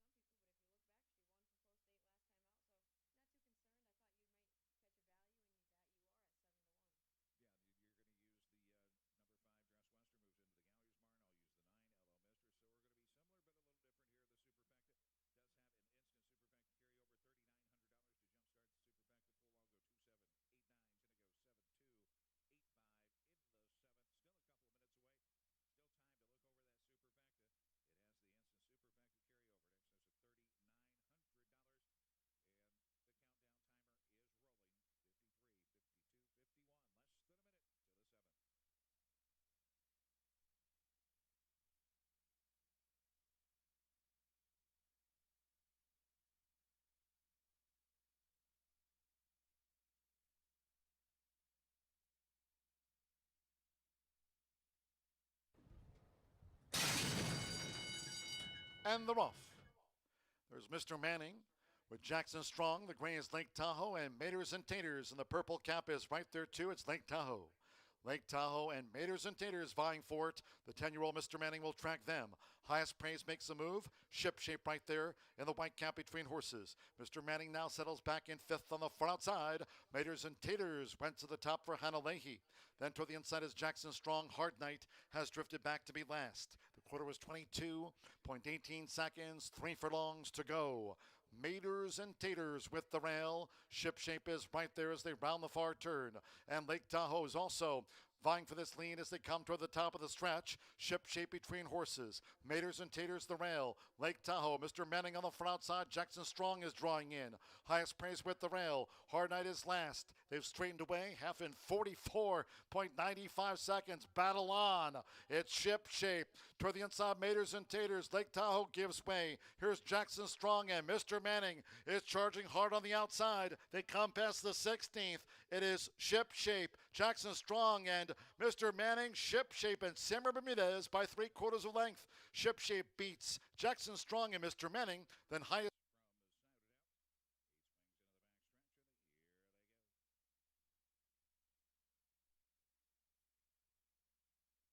And the rough. There's Mr. Manning with Jackson Strong. The gray is Lake Tahoe and Maters and Taters. And the purple cap is right there too. It's Lake Tahoe. Lake Tahoe and Maters and Taters vying for it. The 10-year-old Mr. Manning will track them. Highest praise makes a move. Ship Shape right there in the white cap between horses. Mr. Manning now settles back in 5th on the far outside. Maters and Taters went to the top for Hannah Leahy. Then toward the inside is Jackson Strong. Hard Night has drifted back to be last. The quarter was 22.18 seconds. 3 furlongs to go. Maters and Taters with the rail. Ship Shape is right there as they round the far turn. And Lake Tahoe is also vying for this lead as they come toward the top of the stretch. Ship Shape between horses. Maters and Taters the rail. Lake Tahoe, Mr. Manning on the front outside. Jackson Strong is drawing in. Highest praise with the rail. Hard Night is last. They've straightened away. Half in 44.95 seconds. Battle on. It's Ship Shape. Toward the inside, Maters and Taters. Lake Tahoe gives way. Here's Jackson Strong and Mr. Manning is charging hard on the outside. They come past the 16th. It is Ship Shape, Jackson Strong, and Mr. Manning. Ship Shape and Samir Bermudez by 3/4 of length. Ship Shape beats Jackson Strong and Mr. Manning. Then highest. Racing 6 as they bank another turn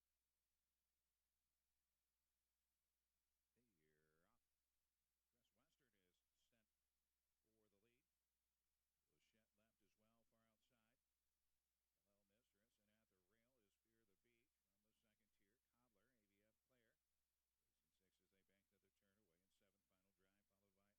away in 7th. Final drive followed by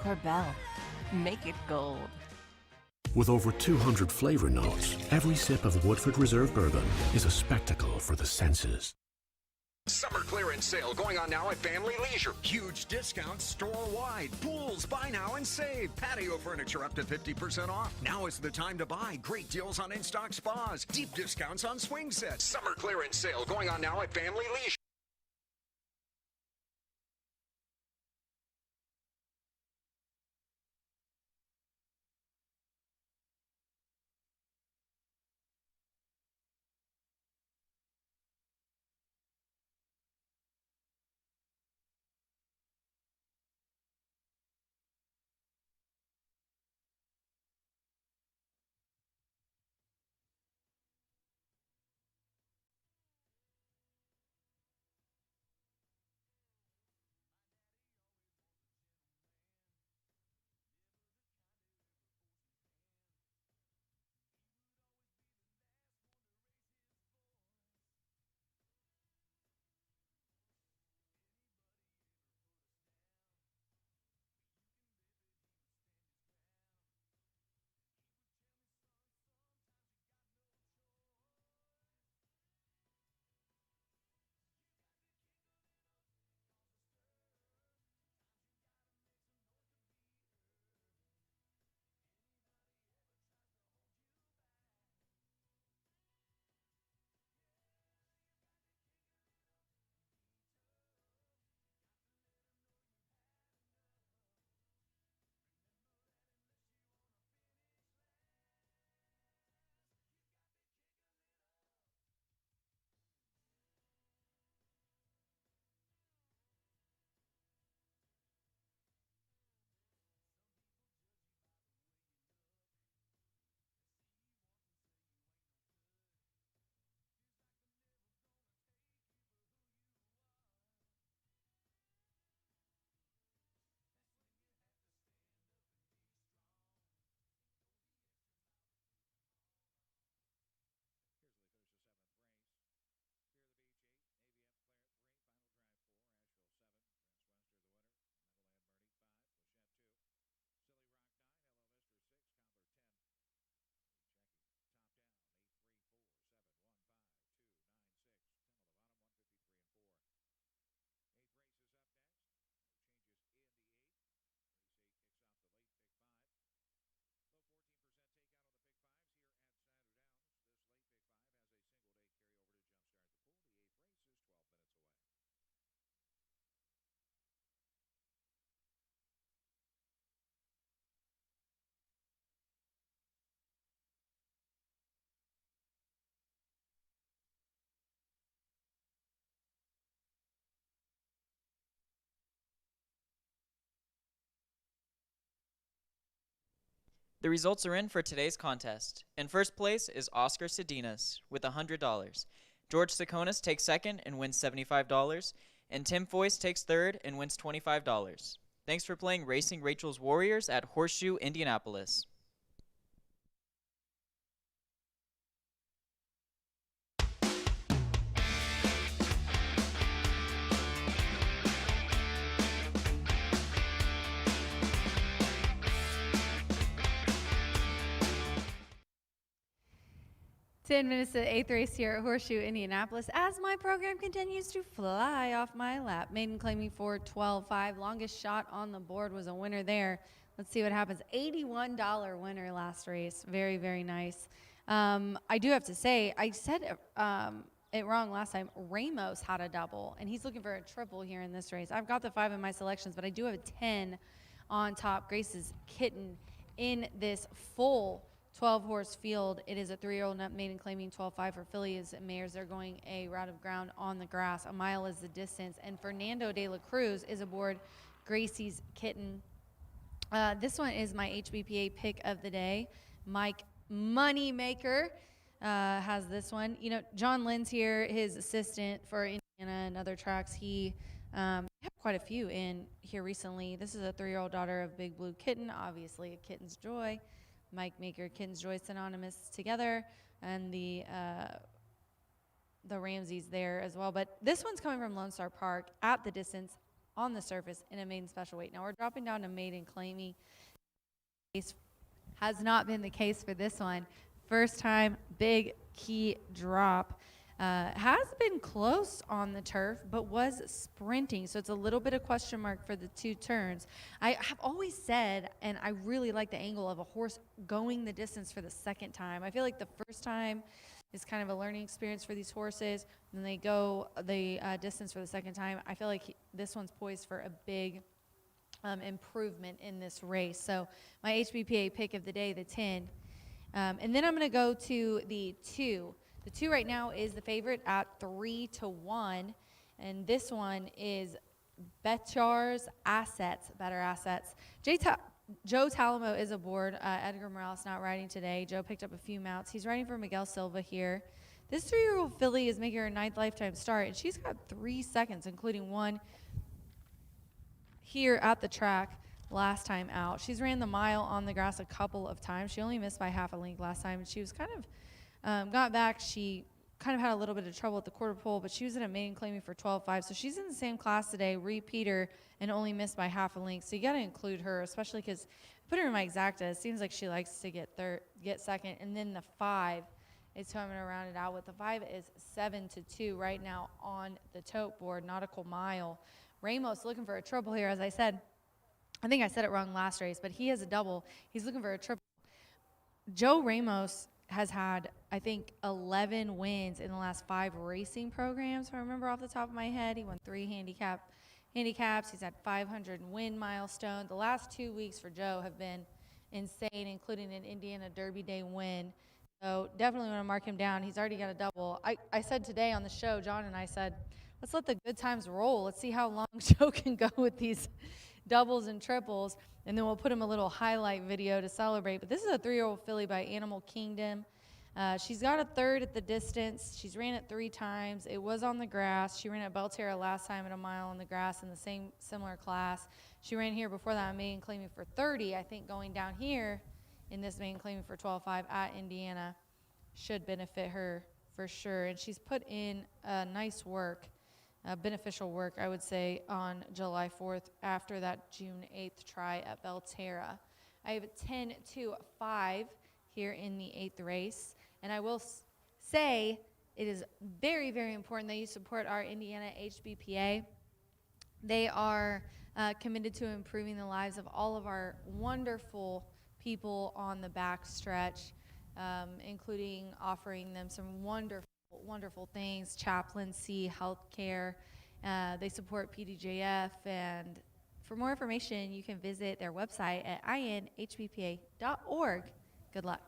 Corbel. Make it gold. With over 200 flavor notes, every sip of Woodford Reserve Bourbon is a spectacle for the senses. Summer clearance sale going on now at Family Leisure. Huge discounts store-wide. Pools, buy now and save. Patio furniture up to 50% off. Now is the time to buy. Great deals on in-stock spas. Deep discounts on swing sets. Summer clearance sale going on now at Family Leisure. The results are in for today's contest. In first place is Oscar Cedinas with $100. George Sakonis takes second and wins $75. And Tim Foyce takes third and wins $25. Thanks for playing Racing Rachel's Warriors at Horseshoe Indianapolis. Ten minutes to the 8th race here at Horseshoe Indianapolis as my program continues to fly off my lap. Maiden claiming for 12.5. Longest shot on the board was a winner there. Let's see what happens. $81 winner last race. Very, very nice. I do have to say, I said it wrong last time. Ramos had a double, and he's looking for a triple here in this race. I've got the 5 in my selections, but I do have a 10 on top. Grace's Kitten in this full 12-horse field. It is a 3-year-old maiden claiming 12.5 for fillies and mares. They're going a route of ground on the grass. A mile is the distance. And Fernando de la Cruz is aboard Gracie's Kitten. This one is my HBPA pick of the day. Mike Moneymaker has this one. You know, John Lynn's here, his assistant for Indiana and other tracks. He had quite a few in here recently. This is a 3-year-old daughter of Big Blue Kitten, obviously a kitten's joy. Mike Maker, kitten's joy, synonymous together, and the Ramseys there as well. But this one's coming from Lone Star Park at the distance, on the surface, in a maiden special weight. Now we're dropping down to maiden claiming. Has not been the case for this one. First time, big key drop. Has been close on the turf, but was sprinting. So it's a little bit of question mark for the 2 turns. I have always said, and I really like the angle of a horse going the distance for the second time. I feel like the first time is kind of a learning experience for these horses. Then they go the distance for the second time. I feel like this one's poised for a big improvement in this race. So my HBPA pick of the day, the 10. And then I'm going to go to the 2. The 2 right now is the favorite at 3-1. And this one is Betchar's Assets, Better Assets. Joe Talamo is aboard. Edgar Morales not riding today. Joe picked up a few mounts. He's riding for Miguel Silva here. This 3-year-old filly is making her 9th lifetime start, and she's got 3 seconds, including one here at the track last time out. She's ran the mile on the grass a couple of times. She only missed by half a length last time, and she was kind of got back. She kind of had a little bit of trouble at the quarter pole, but she was in a maiden claiming for 12.5. So she's in the same class today, repeater, and only missed by half a length. So you got to include her, especially because I put her in my exacta. It seems like she likes to get second. And then the 5 is who I'm going to round it out with. The 5 is 7-2 right now on the tote board, nautical mile. Ramos looking for a triple here, as I said. I think I said it wrong last race, but he has a double. He's looking for a triple. Joe Ramos has had, I think, 11 wins in the last 5 racing programs, if I remember off the top of my head. He won 3 handicaps. He's had 500 win milestone. The last 2 weeks for Joe have been insane, including an Indiana Derby Day win. So definitely want to mark him down. He's already got a double. I said today on the show, John and I said, let's let the good times roll. Let's see how long Joe can go with these doubles and triples, and then we'll put him a little highlight video to celebrate. But this is a 3-year-old filly by Animal Kingdom. She's got a 3rd at the distance. She's ran it 3 times. It was on the grass. She ran at Belterra last time at a mile on the grass in the similar class. She ran here before that maiden claiming for 30. I think going down here in this maiden claiming for 12.5 at Indiana should benefit her for sure. And she's put in nice work. Beneficial work, I would say, on July 4th after that June 8th try at Belterra. I have a 10-5 here in the 8th race, and I will say it is very, very important that you support our Indiana HBPA. They are committed to improving the lives of all of our wonderful people on the back stretch, including offering them some wonderful things, chaplaincy, healthcare. They support PDJF, and for more information, you can visit their website at inhbpa.org. Good luck.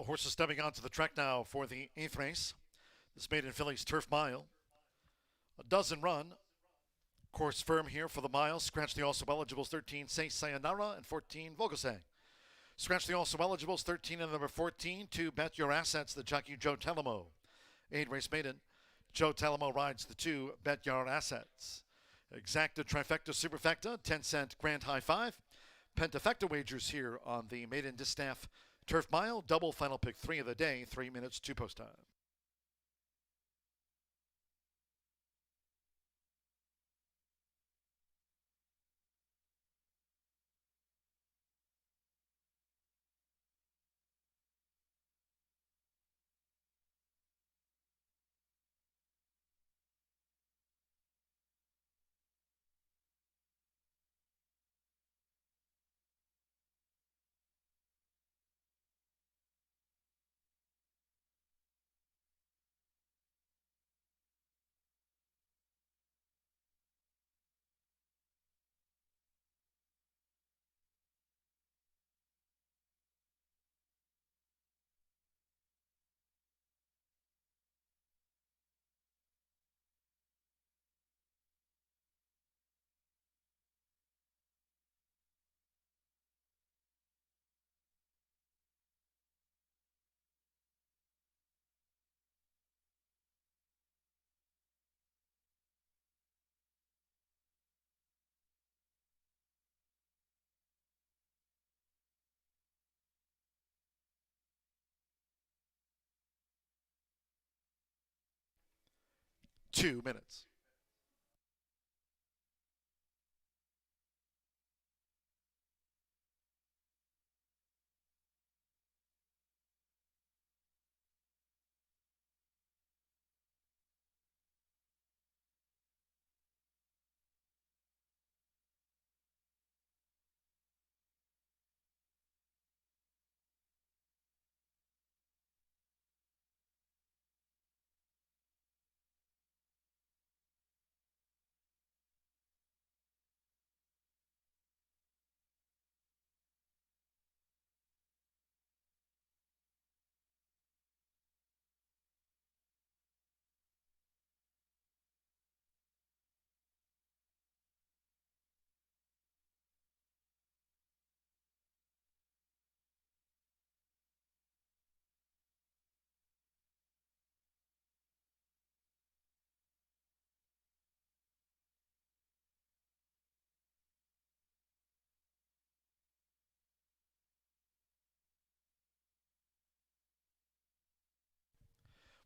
The horses stepping onto the track now for the 8th race. This Maiden Fillies Turf Mile. A dozen run. Course firm here for the mile. Scratch the also eligibles 13, Say Sayonara, and 14, Volgosay. Scratch the also eligibles 13 and number 14 to Bet Your Assets, the jockey Joe Talamo. 8 race maiden. Joe Talamo rides the 2, Bet Your Assets. Exacta, trifecta, superfecta, 10-cent grand high five. Pentafecta wagers here on the Maiden Distaff Turf Mile. Double final pick 3 of the day, 3 minutes to post time. Two minutes.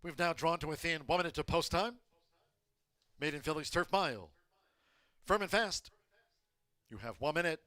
We've now drawn to within 1 minute of post time. Maiden Fillies Turf Mile. Firm and fast. You have 1 minute.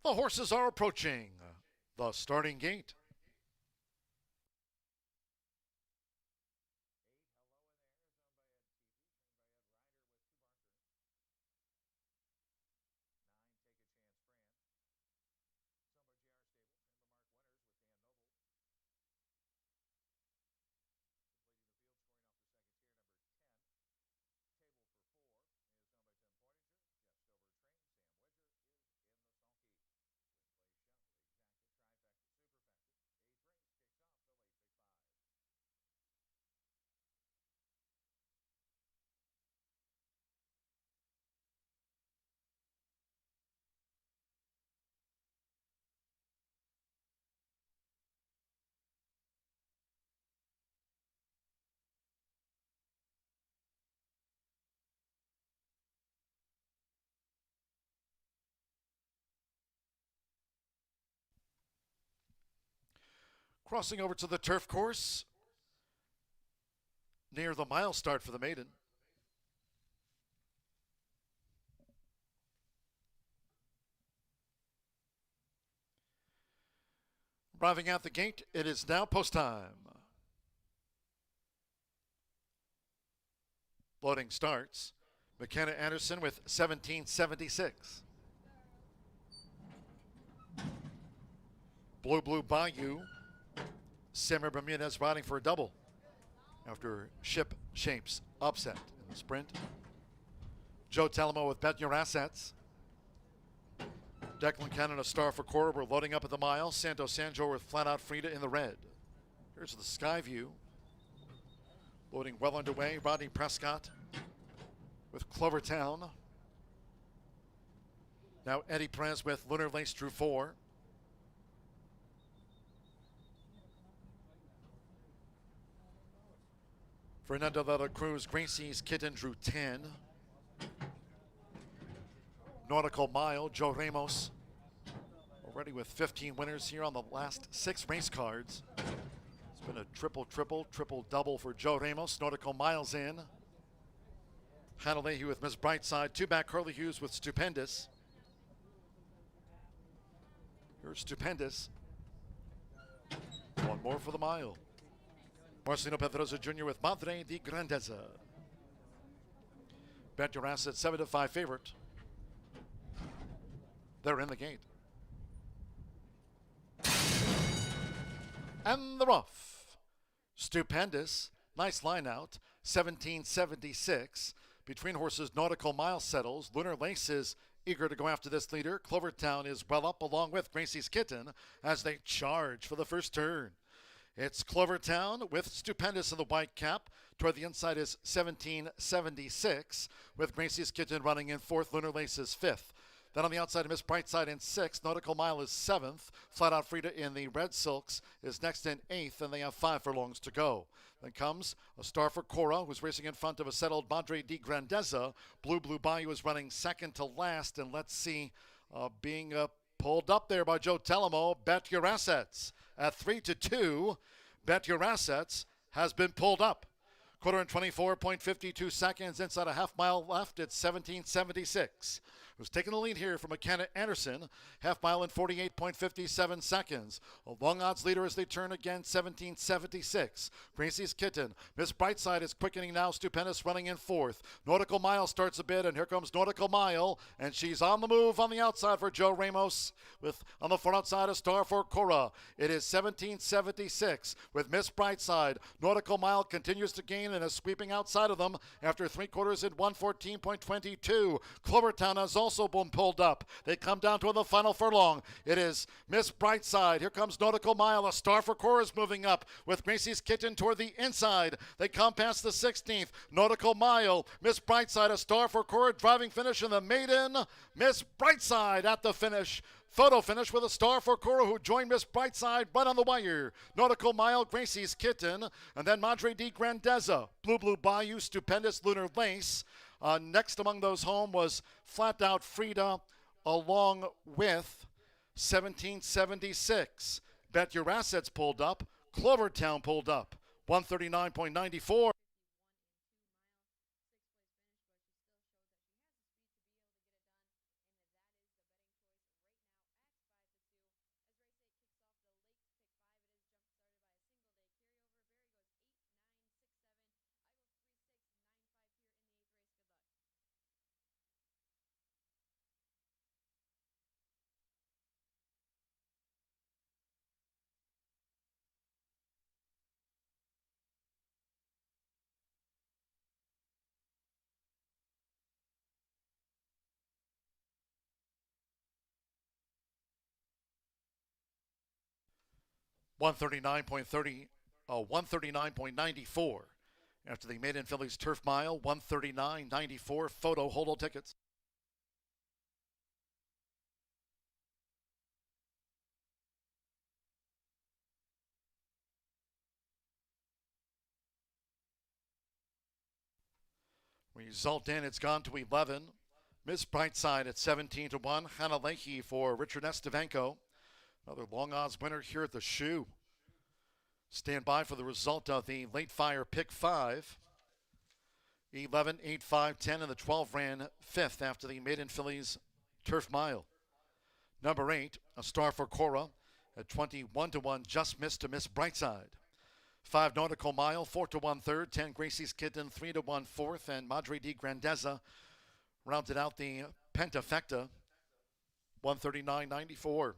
The horses are approaching the starting gate. Crossing over to the turf course near the mile start for the maiden. Arriving at the gate, it is now post time. Loading starts. McKenna Anderson with 1776. Blue Bayou. Simmer Bermudez riding for a double after Ship Shapes upset in the sprint. Joe Talamo with Bet Your Assets. Declan Cannon, a star for Cora. We're loading up at the mile. Santo Sanjor with Flat Out Frida in the red. Here's the sky view. Loading well underway. Rodney Prescott with Clovertown. Now Eddie Perez with Lunar Lace drew 4. Fernando de la Cruz, Gracie's Kitten drew 10. Nautical Mile, Joe Ramos, already with 15 winners here on the last 6 race cards. It's been a triple-double for Joe Ramos. Nautical Miles in. Hannah Leahy with Miss Brightside. 2-back Carly Hughes with Stupendous. Here's Stupendous. One more for the mile. Marcelino Pedrosa Jr. with Madre de Grandeza. Bet Your Asset 7-5 favorite. They're in the gate. And the rough. Stupendous. Nice line out. 1776. Between horses, Nautical Mile settles. Lunar Lace is eager to go after this leader. Clovertown is well up along with Gracie's Kitten as they charge for the first turn. It's Clovertown with Stupendous in the white cap. Toward the inside is 1776 with Gracie's Kitten running in 4th. Lunar Lace is 5th. Then on the outside, Miss Brightside in 6th. Nautical Mile is 7th. Flat Out Frida in the red silks is next in 8th, and they have 5 furlongs to go. Then comes a star for Cora, who's racing in front of a settled Madre de Grandeza. Blue Bayou is running second to last, and let's see, being pulled up there by Joe Talamo. Bet Your Assets at 3-2. Bet Your Assets has been pulled up. Quarter and 24.52 seconds inside a half mile left. It's 1776. Who's taking the lead here from McKenna Anderson. Half mile in 48.57 seconds. A long odds leader as they turn again, 1776. Gracie's Kitten. Miss Brightside is quickening now. Stupendous running in 4th. Nautical Mile starts a bit, and here comes Nautical Mile, and she's on the move on the outside for Joe Ramos. With on the far outside a star for Cora. It is 1776 with Miss Brightside. Nautical Mile continues to gain and is sweeping outside of them after 3 quarters in 114.22. Clovertown has also been pulled up. They come down to the final furlong. It is Miss Brightside. Here comes Nautical Mile. A star for Cora is moving up with Gracie's Kitten toward the inside. They come past the 16th. Nautical Mile. Miss Brightside. A star for Cora. Driving finish in the maiden. Miss Brightside at the finish. Photo finish with a star for Cora, who joined Miss Brightside right on the wire. Nautical Mile, Gracie's Kitten, and then Madre de Grandeza. Blue Bayou, Stupendous, Lunar Lace. Next among those home was Flat Out Frida, along with 1776. Bet Your Assets pulled up. Clovertown pulled up. 139.94. 139.94 after the Maiden Phillies Turf Mile. 139.94. Photo hold all tickets. Result in, it's gone to 11. Miss Brightside at 17 to 1. Hannah Leahy for Richard Estevenko. Another long odds winner here at the Shoe. Stand by for the result of the late fire pick 5. 11, 8, 5, 10, and the 12 ran 5th after the Maiden Phillies Turf Mile. Number 8, A Star for Cora at 21 to 1, just missed to Miss Brightside. 5 Nautical Mile, 4 to 1 third, 10 Gracie's Kitten, 3 to 1 fourth, and Madre di Grandezza rounded out the Pentafecta, 139.94.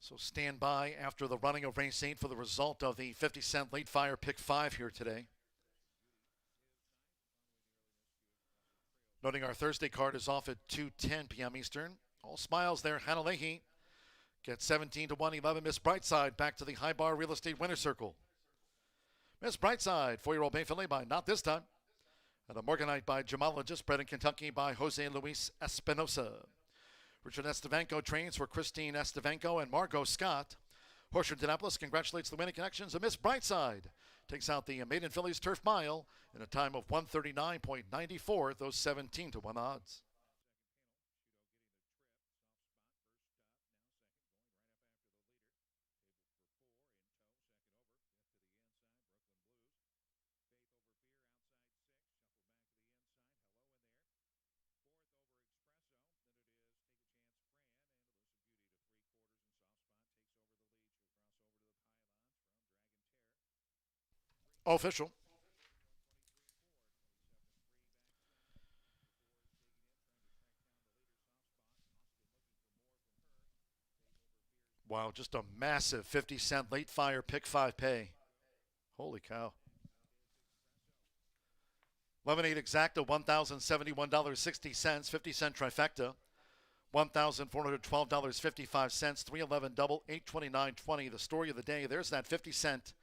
So stand by after the running of race 8 for the result of the 50-cent late fire pick 5 here today. Noting our Thursday card is off at 2:10 p.m. Eastern. All smiles there. Hannah Leahy gets 17 to 1, 11. Miss Brightside back to the High Bar Real Estate winner circle. Miss Brightside, 4-year-old Bay Filly by Not This Time. And a Morganite by Gemologist, bred in Kentucky by Jose Luis Espinosa. Richard Estevenko trains for Christine Estevenko and Margot Scott. Horseshoe Indianapolis congratulates the winning connections of Miss Brightside. Takes out the Maiden Phillies Turf Mile in a time of 139.94, those 17 to 1 odds. Official. Wow, just a massive 50-cent late fire pick 5 pay. Holy cow. 11-8 exacta, $1,071.60, 50-cent trifecta, $1,412.55, 311 double, 829.20. The story of the day, there's that 50-cent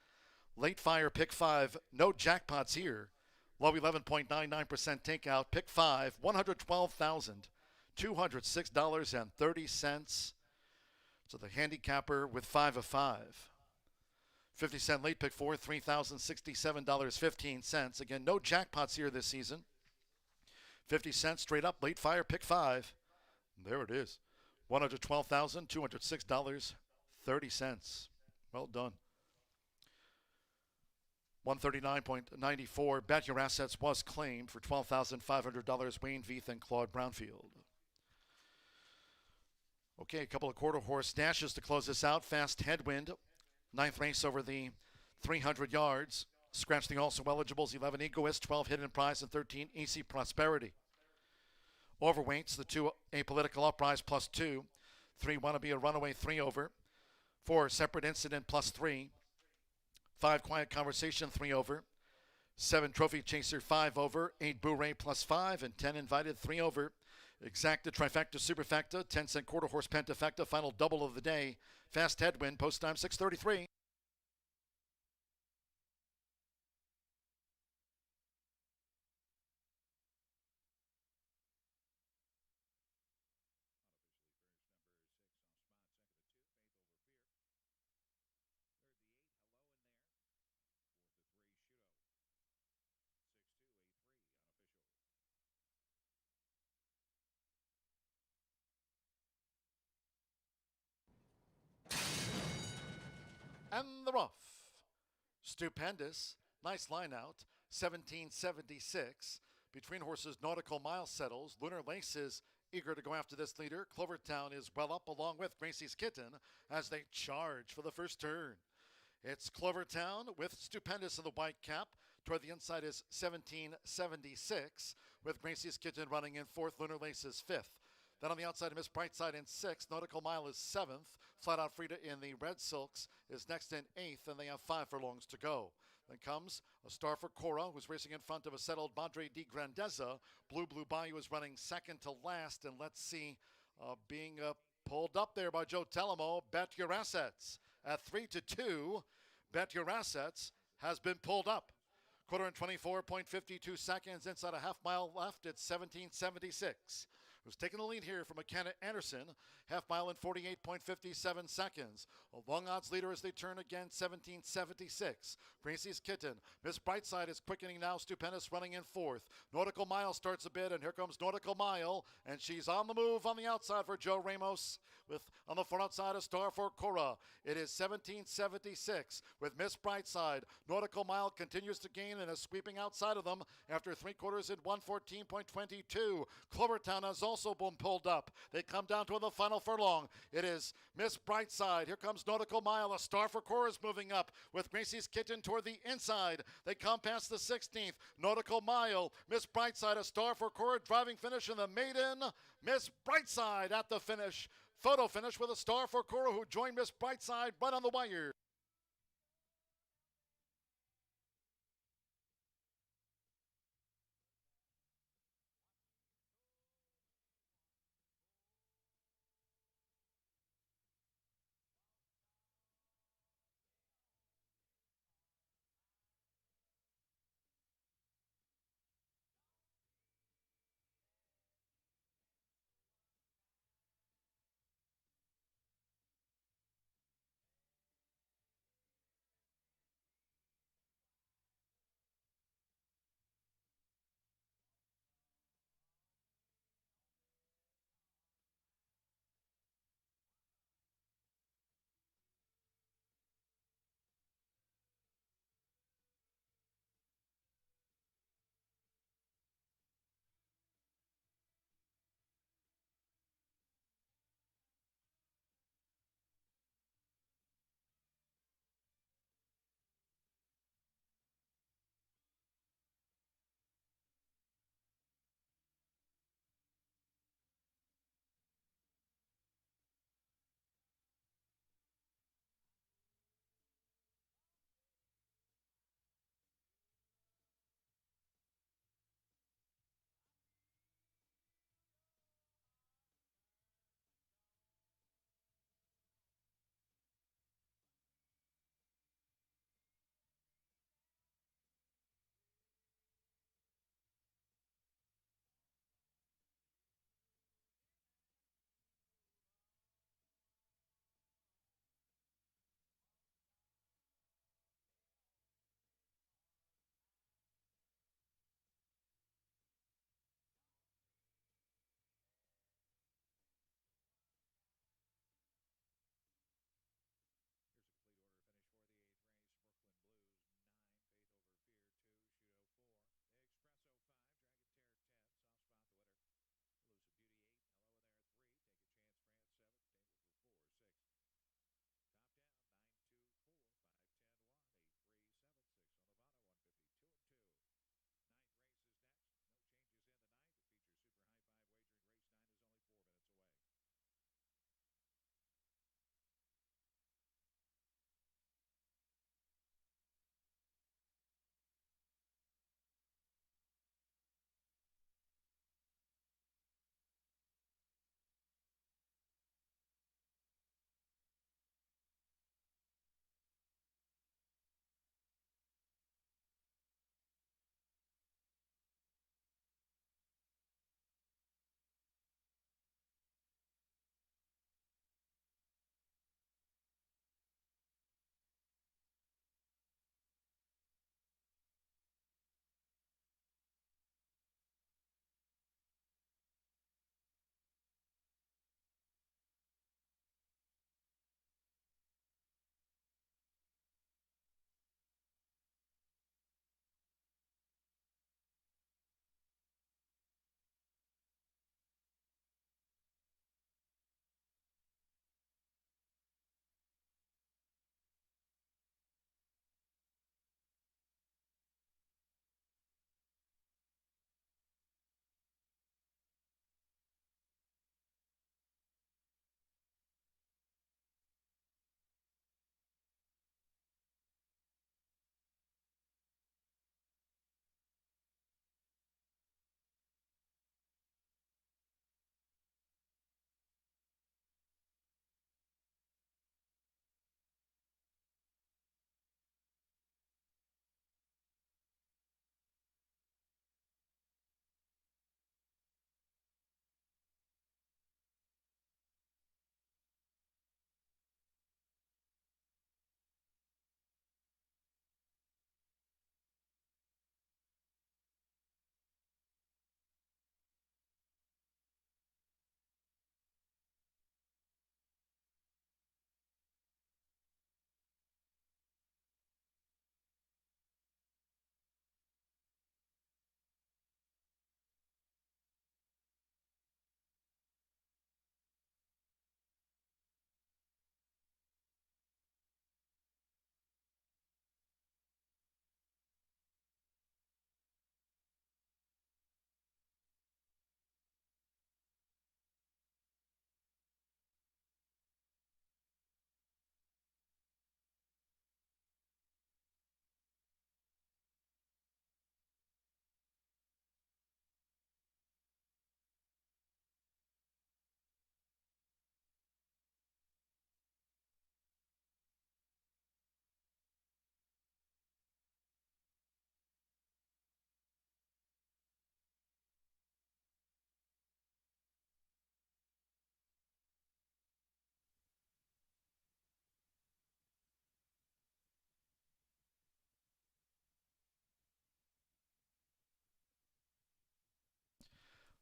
late fire pick 5, no jackpots here. Low 11.99% takeout, pick 5, $112,206.30. So the handicapper with 5 of 5. 50-cent late pick 4, $3,067.15. Again, no jackpots here this season. 50 cents straight up late fire pick 5. There it is. $112,206.30. Well done. 139.94. Bet Your Assets was claimed for $12,500. Wayne Veith and Claude Brownfield. Okay, a couple of quarter horse dashes to close this out. Fast Headwind, 9th race over the 300 yards. Scratch the also eligibles, 11 Egoist, 12 Hidden Prize, and 13 Easy Prosperity. Overweights, the 2 Apolitical Uprise plus 2. 3 Wanna Be a Runaway 3 over. 4 Separate Incident plus 3. 5 Quiet Conversation 3 over. 7 Trophy Chaser 5 over. 8 Boo-Ray plus 5. And 10 Invited 3 over. Exacta, Trifecta, Superfecta, 10-cent quarter horse Pentafecta, final double of the day. Fast Headwind, post time 6:33. And the rough. Stupendous. Nice line out. 1776. Between horses, Nautical Mile settles. Lunar Lace is eager to go after this leader. Clovertown is well up along with Gracie's Kitten as they charge for the first turn. It's Clovertown with Stupendous in the white cap. Toward the inside is 1776 with Gracie's Kitten running in fourth. Lunar Lace is fifth. Then on the outside, Miss Brightside in sixth. Nautical Mile is seventh. Flat Out Frida in the red silks is next in eighth, and they have 5 furlongs to go. Then comes a Star for Cora, who's racing in front of a settled Madre di Grandeza. Blue Bayou is running second to last, and let's see, being pulled up there by Joe Telemo. Bet Your Assets at 3-2. Bet Your Assets has been pulled up. Quarter and 24.52 seconds inside a half mile left. It's 1776. Who's taking the lead here from McKenna Anderson. Half mile in 48.57 seconds. A long odds leader as they turn again, 1776. Gracie's Kitten. Miss Brightside is quickening now. Stupendous running in fourth. Nautical Mile starts a bit, and here comes Nautical Mile, and she's on the move on the outside for Joe Ramos. With on the far outside a Star for Cora. It is 1776 with Miss Brightside. Nautical Mile continues to gain and is sweeping outside of them after 3/4 in 114.22. Clovertown has also been pulled up. They come down to the final furlong. It is Miss Brightside. Here comes Nautical Mile. A Star for Cora is moving up with Gracie's Kitten toward the inside. They come past the 16th. Nautical Mile. Miss Brightside. A Star for Cora driving finish in the maiden. Miss Brightside at the finish. Photo finish with a Star for Cora who joined Miss Brightside right on the wire.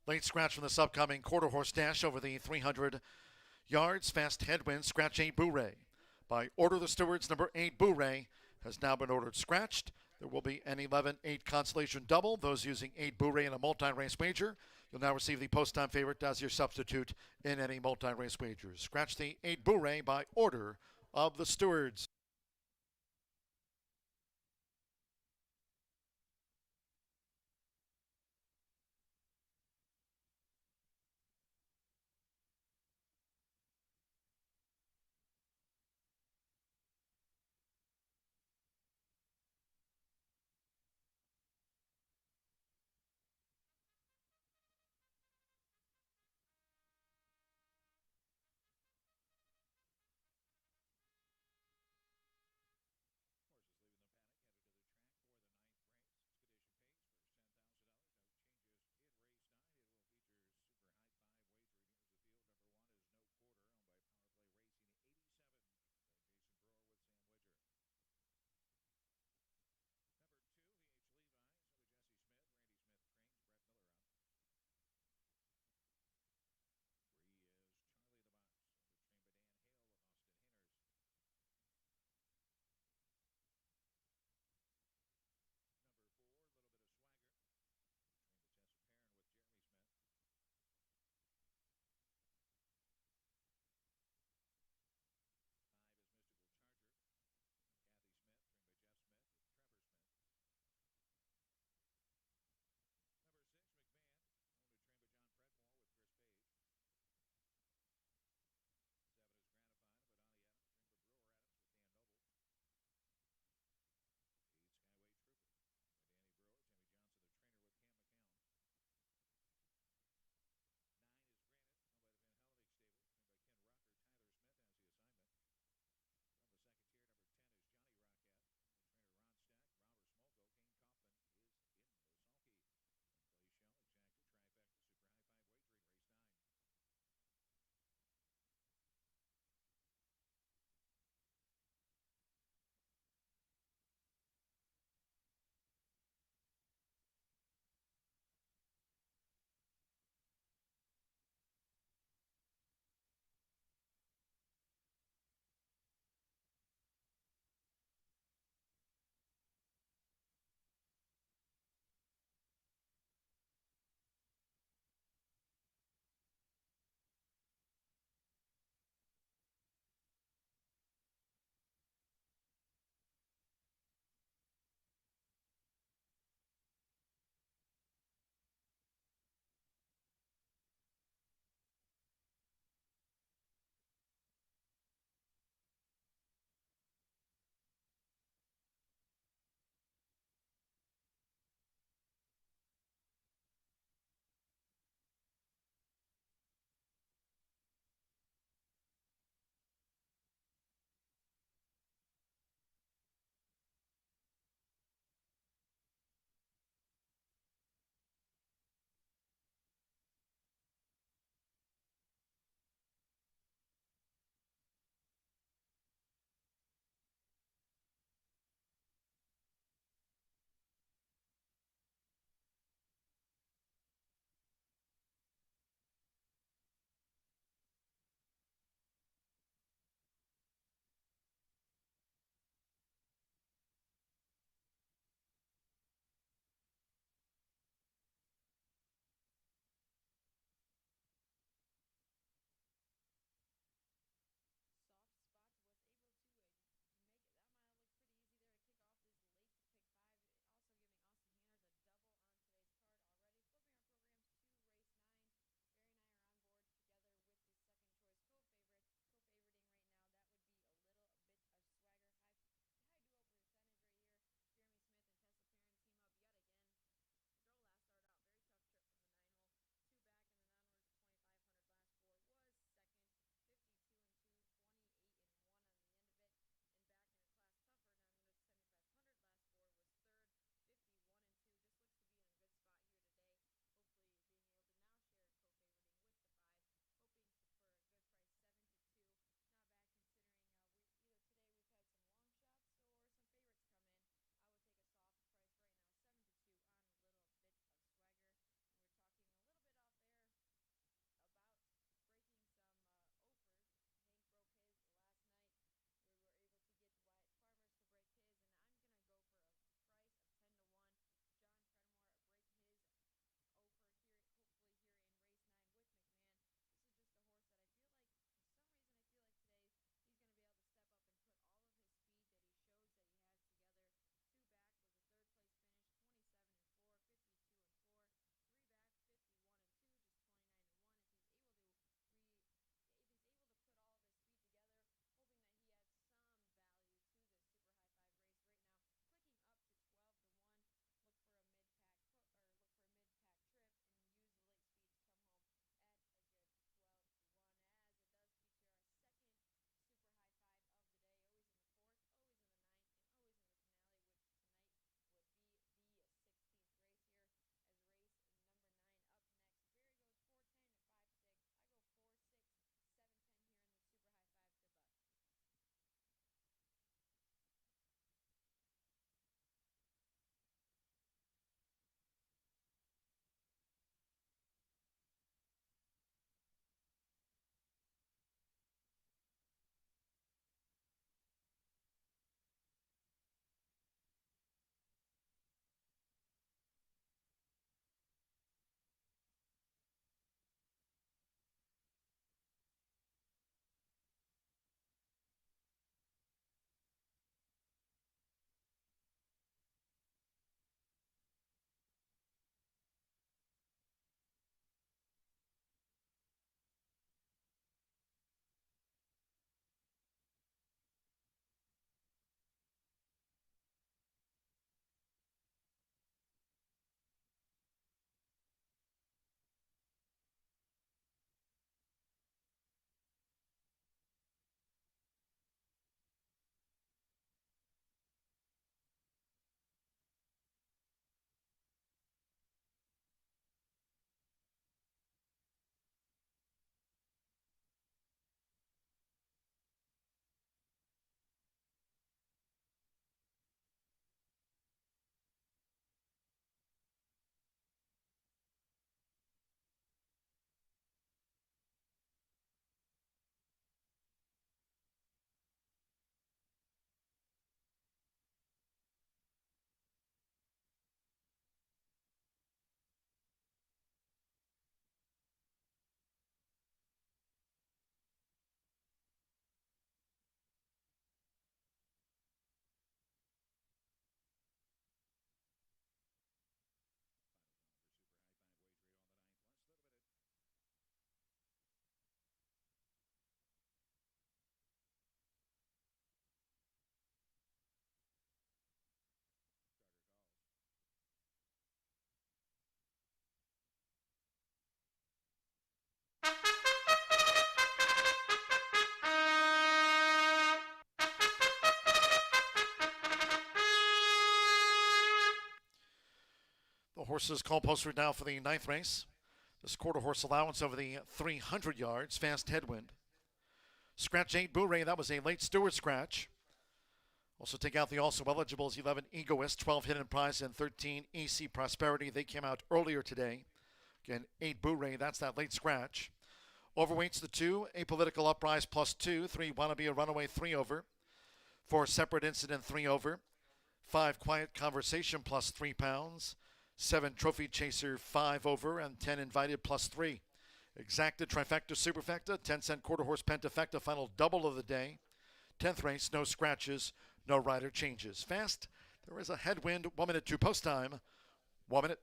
Late scratch from this upcoming quarter horse dash over the 300 yards. Fast headwind, scratch 8 Bourré. By order of the stewards, number 8 Bourré has now been ordered scratched. There will be an 11-8 consolation double. Those using 8 Bourré in a multi-race wager, you'll now receive the post-time favorite as your substitute in any multi-race wagers. Scratch the 8 Bourré by order of the stewards. The horses call posted now for the 9th race. This quarter horse allowance over the 300 yards, fast headwind. Scratch 8 Boo-Ray, that was a late Stewart scratch. Also take out the also eligibles 11 Egoist, 12 Hidden Prize, and 13 EC Prosperity. They came out earlier today. Again, 8 Boo-Ray, that's that late scratch. Overweights the 2, Apolitical Uprise +2, 3 Wanna Be a Runaway 3 over, 4 Separate Incident 3 over, 5 Quiet Conversation +3 pounds, 7 Trophy Chaser 5 over, and 10 Invited +3. Exacta Trifecta Superfecta, 10-cent quarter horse Pentafecta, final double of the day. 10th race, no scratches, no rider changes. Fast, there is a headwind, 1 minute to post time. 1 minute.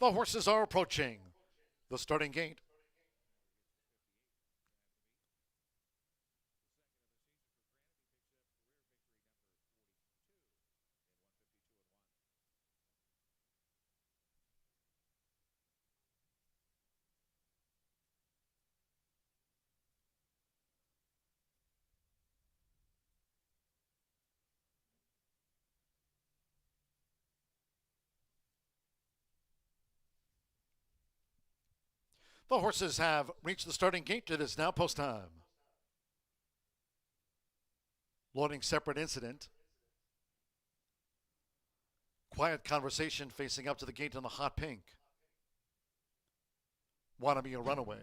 The horses are approaching the starting gate. The horses have reached the starting gate. It is now post time. Loading separate incident. Quiet conversation facing up to the gate in the hot pink. Wanna be a runaway.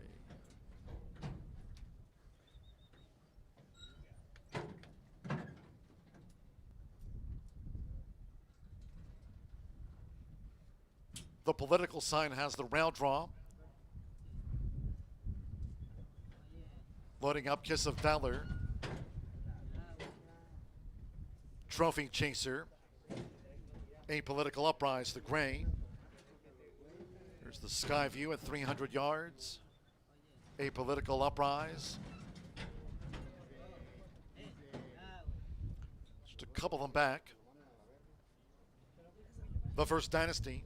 The political sign has the rail draw. Loading up Kiss of Valor. Trophy Chaser. Apolitical Uprise, the gray. Here's the sky view at 300 yards. Apolitical Uprise. Just a couple of them back. The First Dynasty.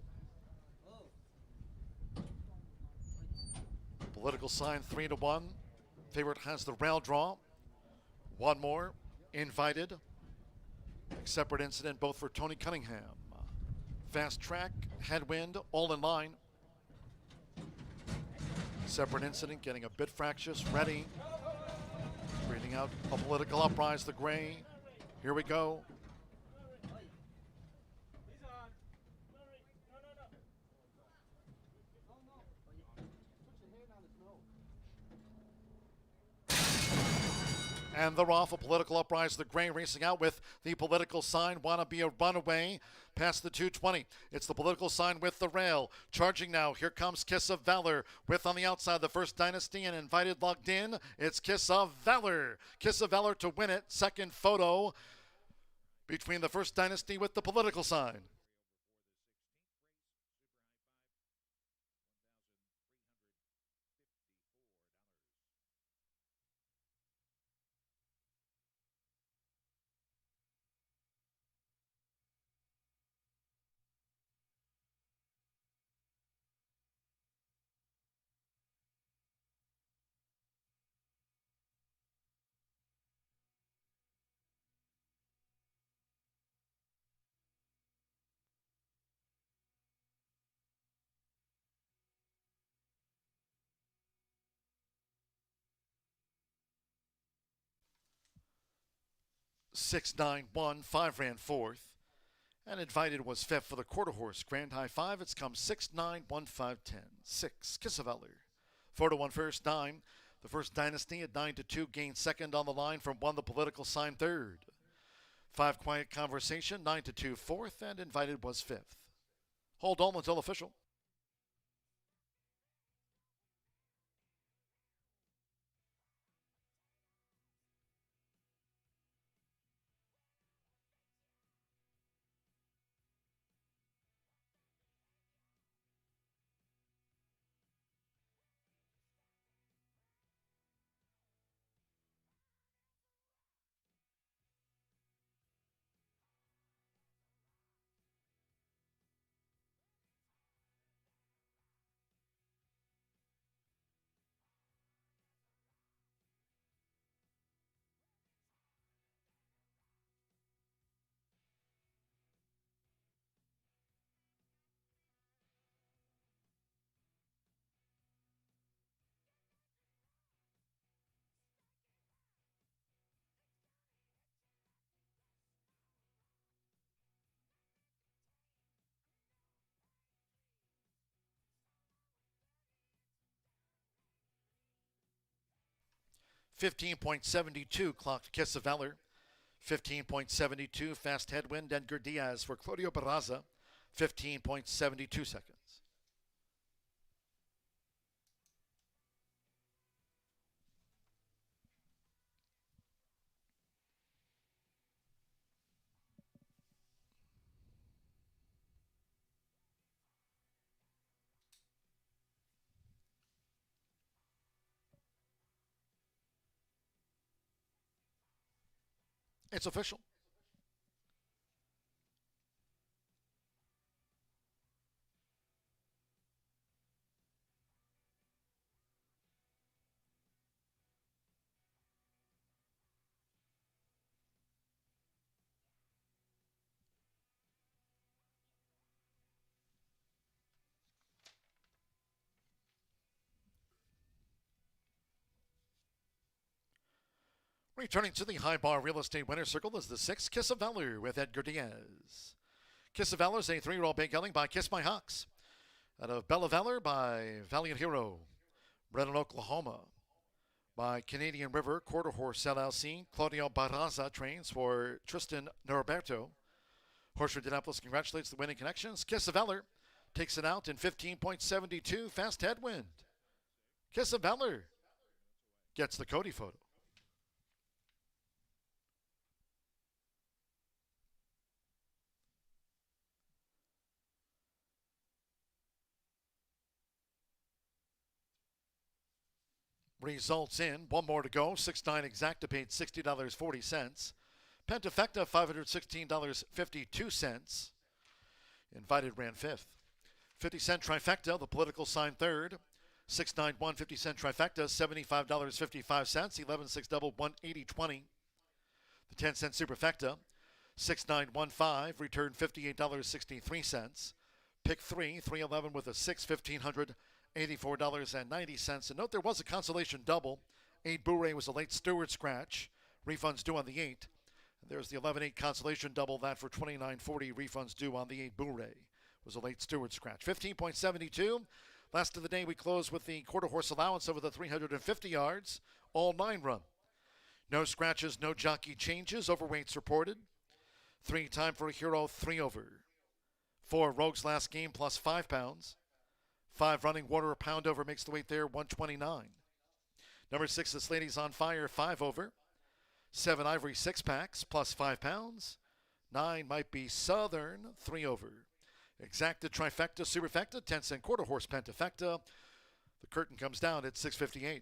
Political sign 3-1. Favorite has the rail draw. One more. Invited. Separate incident both for Tony Cunningham. Fast track, headwind, all in line. Separate incident, getting a bit fractious, ready. Breathing out a political uprise, the gray. Here we go. And they're off. A political uprise, the gray racing out with the political sign. Wanna be a runaway past the 220. It's the political sign with the rail. Charging now. Here comes Kiss of Valor with on the outside the First Dynasty and Invited locked in. It's Kiss of Valor. Kiss of Valor to win it. Second photo between the First Dynasty with the political sign. Six, 9, 1, 5 ran fourth. And Invited was fifth for the quarter horse. Grand High 5. It's come 6, 9, 1, 5, 10. 6, Kiss of Valor. 4-1 first, 9. The First Dynasty at 9-2 gained second on the line from 1 the political sign third. 5 Quiet Conversation, 9-2 fourth, and Invited was fifth. Hold on until official. $15.72 clocked Kiss of Valor. 15.72 fast headwind Edgar Diaz for Claudio Barraza. 15.72 seconds. It's official. Returning to the High Bar Real Estate Winner's Circle is the 6th Kiss of Valor with Edgar Diaz. Kiss of Valor is a 3-year-old big gelding by Kiss My Hawks. Out of Bella Valor by Valiant Hero. Bred in Oklahoma by Canadian River Quarter Horse LLC. Claudio Barraza trains for Tristan Norberto. Horseshoe Indianapolis congratulates the winning connections. Kiss of Valor takes it out in 15.72. Fast headwind. Kiss of Valor gets the Cody photo. Results in. One more to go. 6-9 exacta paid $60.40. Pentafecta $516.52. Invited ran 5th. 50-cent trifecta, the political sign 3rd. 6-9 1 50-cent trifecta, $75.55. 11-6 double, $180.20. The 10-cent superfecta, 6-9 1 5, returned $58.63. Pick 3, 311 with a 6, $1,584.90. And note there was a consolation double. 8 Bourré was a late steward scratch. Refunds due on the 8. And there's the 11-8 consolation double. That for $29.40. Refunds due on the 8 Bourré was a late steward scratch. 15.72. Last of the day we close with the quarter horse allowance over the 350 yards. All 9 run. No scratches, no jockey changes. Overweights reported. 3 time for a hero, 3 over. 4 Rogue's last game plus 5 pounds. 5 running water, a pound over makes the weight there, 129. Number 6, this lady's on fire, 5 over. 7 Ivory 6 packs plus 5 pounds. 9 might be Southern, 3 over. Exacta trifecta superfecta, 10-cent quarter horse pentafecta. The curtain comes down at 6:58.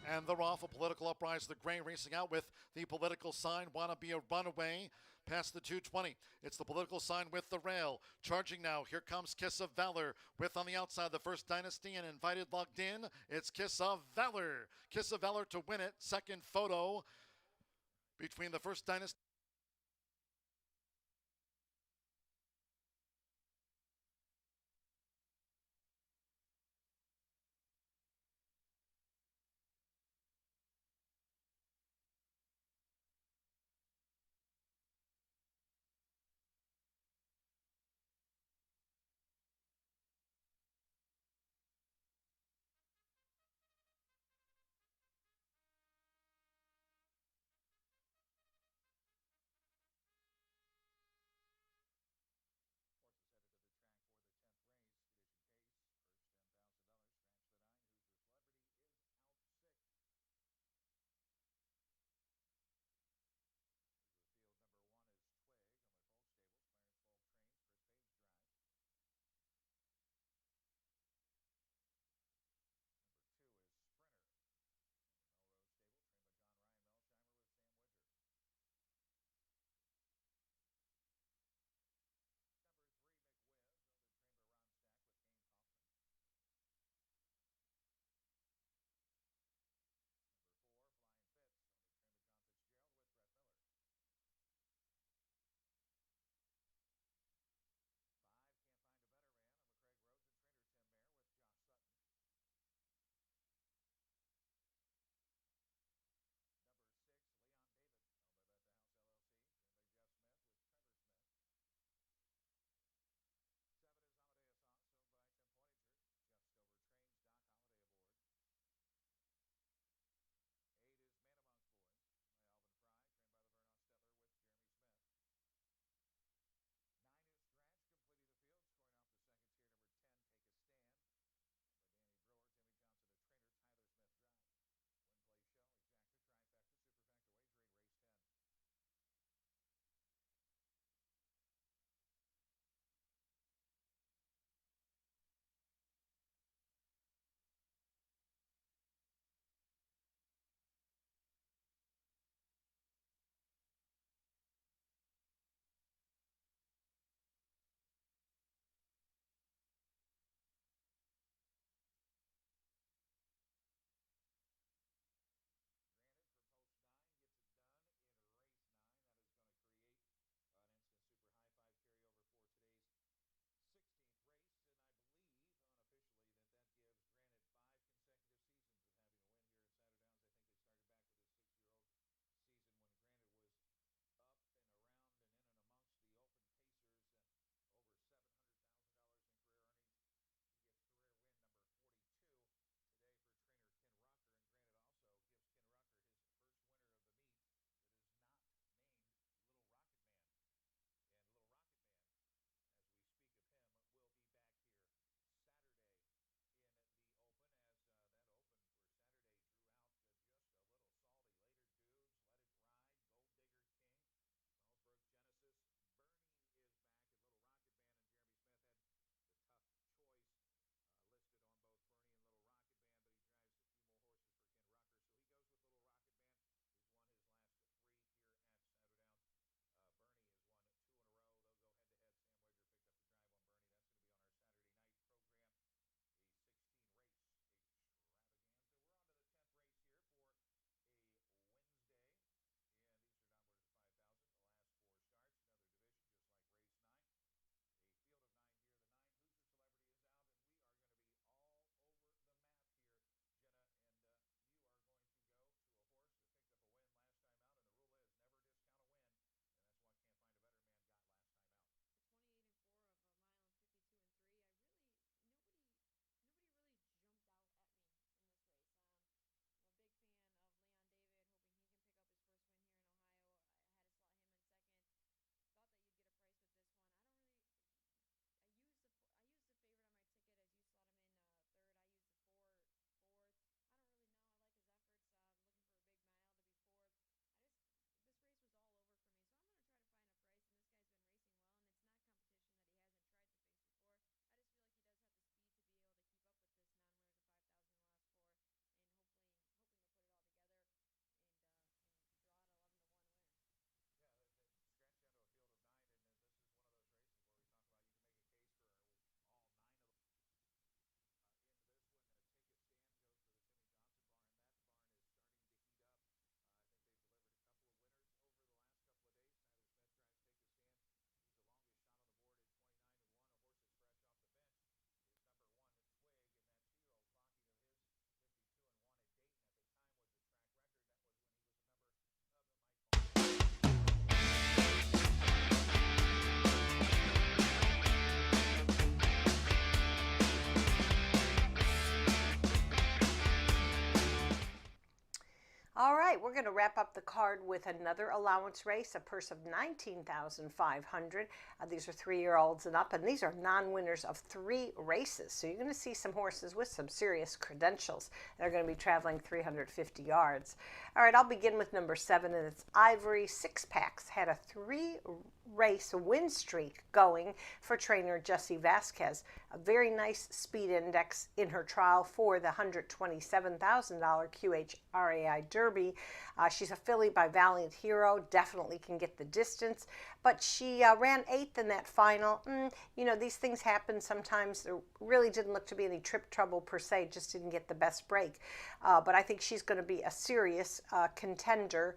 And the Raffle political uprise, the gray racing out with the political sign, wanna be a runaway past the 220. It's the political sign with the rail. Charging now, here comes Kiss of Valor with on the outside the First Dynasty and Invited logged in. It's Kiss of Valor. Kiss of Valor to win it. Second photo between the First Dynasty. All right, we're going to wrap up the card with another allowance race, a purse of $19,500. These are 3-year-olds and up, and these are non-winners of 3 races. So you're going to see some horses with some serious credentials. They're going to be traveling 350 yards. All right, I'll begin with number 7, and it's Ivory 6-packs. Had a 3-race win streak going for trainer Jessie Vasquez. A very nice speed index in her trial for the $127,000 QHRAI Derby. She's a filly by Valiant Hero, definitely can get the distance, but she ran 8th in that final. You know, these things happen sometimes. There really didn't look to be any trip trouble per se, just didn't get the best break. But I think she's going to be a serious contender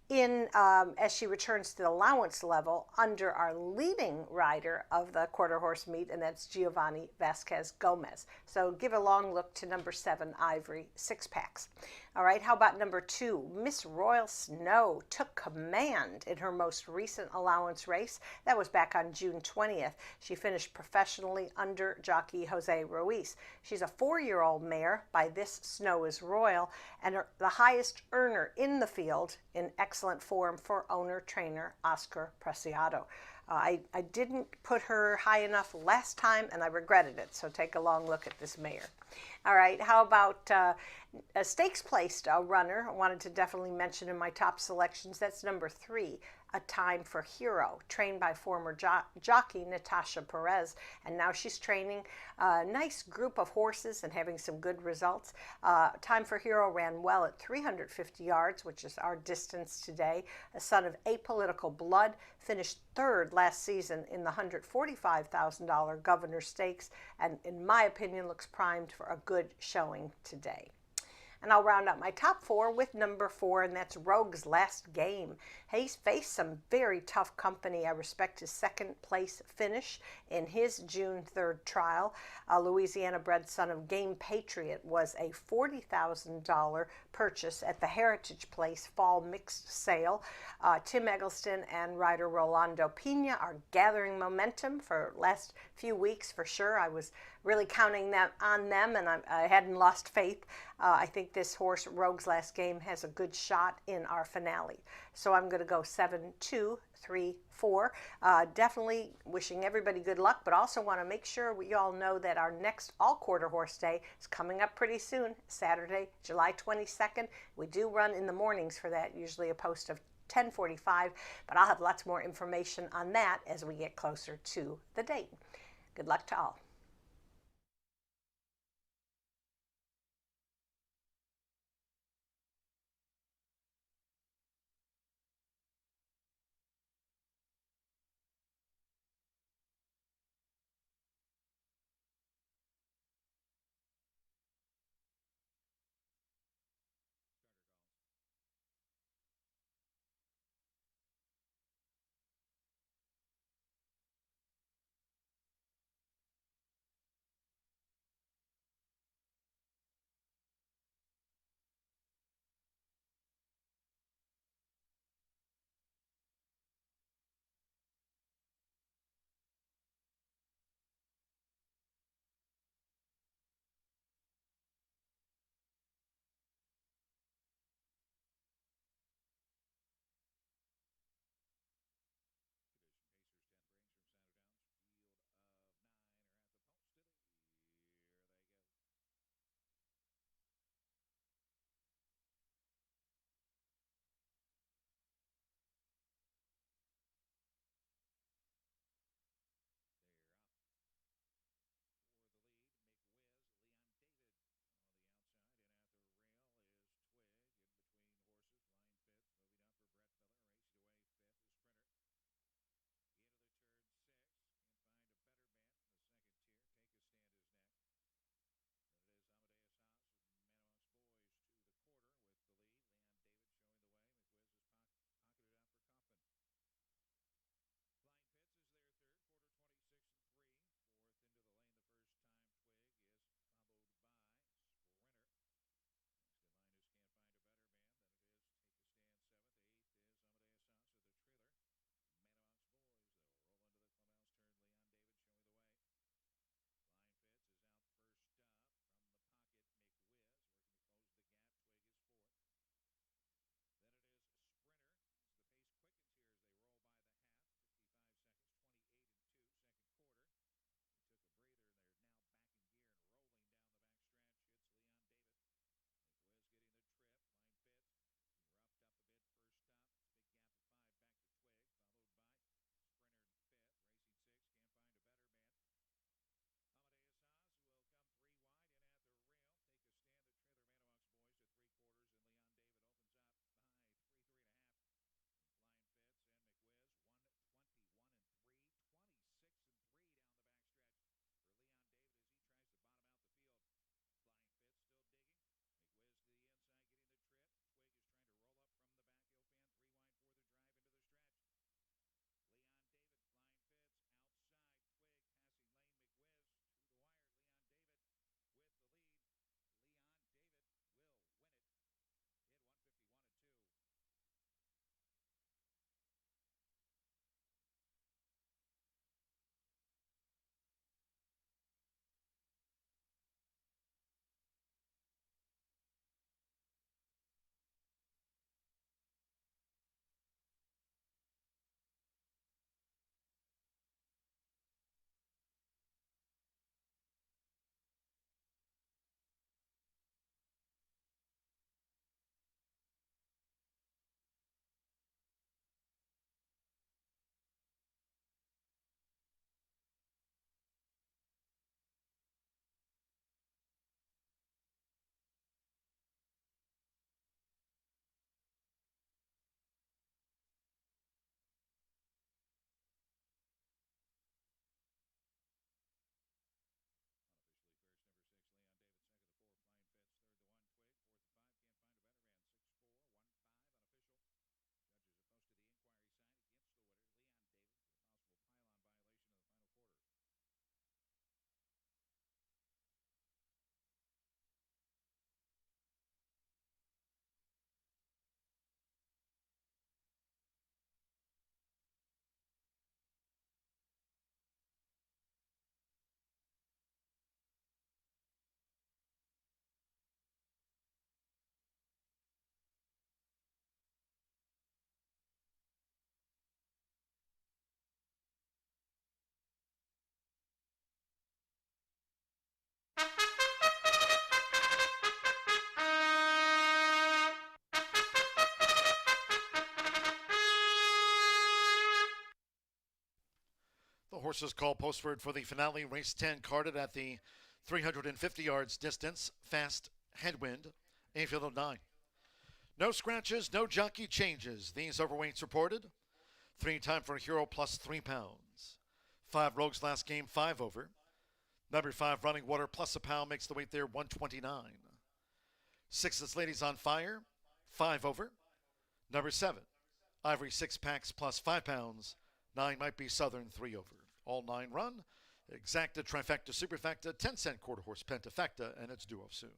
in as she returns to the allowance level under our leading rider of the quarter horse meet, and that's Giovanni Vasquez Gomez. So give a long look to number 7, Ivory 6-packs. All right, how about number 2? Miss Royal Snow took command in her most recent allowance race. That was back on June 20th. She finished professionally under jockey Jose Ruiz. She's a 4-year-old mare by This Snow is Royal, and the highest earner in the field in excellent form for owner-trainer Oscar Preciado. I didn't put her high enough last time, and I regretted it, so take a long look at this mare. All right, how about a stakes-placed runner I wanted to definitely mention in my top selections? That's number 3, A Time for Hero, trained by former jockey Natasha Perez, and now she's training a nice group of horses and having some good results. Time for Hero ran well at 350 yards, which is our distance today. A son of apolitical blood, finished 3rd last season in the $145,000 Governor Stakes, and in my opinion looks primed for a good showing today. And I'll round up my top 4 with number 4, and that's Rogue's Last Game. He's faced some very tough company. I respect his 2nd place finish in his June 3rd trial. Louisiana-bred son of Game Patriot was a $40,000 purchase at the Heritage Place Fall Mixed Sale. Tim Eggleston and rider Rolando Pena are gathering momentum for last few weeks for sure. I was really counting on them, and I hadn't lost faith. I think this horse, Rogue's Last Game, has a good shot in our finale. So I'm going to go 7, 2, 3, 4. Definitely wishing everybody good luck, but also want to make sure we all know that our next all-quarter horse day is coming up pretty soon, Saturday, July 22nd. We do run in the mornings for that, usually a post of 10:45, but I'll have lots more information on that as we get closer to the date. Good luck to all. horses called postword for the finale. Race 10 carded at the 350 yards distance. Fast headwind. A field of 9. No scratches, no jockey changes. These overweights reported. 3 Time for a Hero plus 3 pounds. 5 Rogues last game, 5 over. Number 5 Running Water plus a pound makes the weight there 129. 6 This Lady's on Fire, 5 over. Number 7 Ivory 6 packs plus 5 pounds. 9 Might Be Southern, 3 over. All 9 run. Exacta, trifecta, superfecta, 10-cent quarter horse pentafecta, and it's due off soon.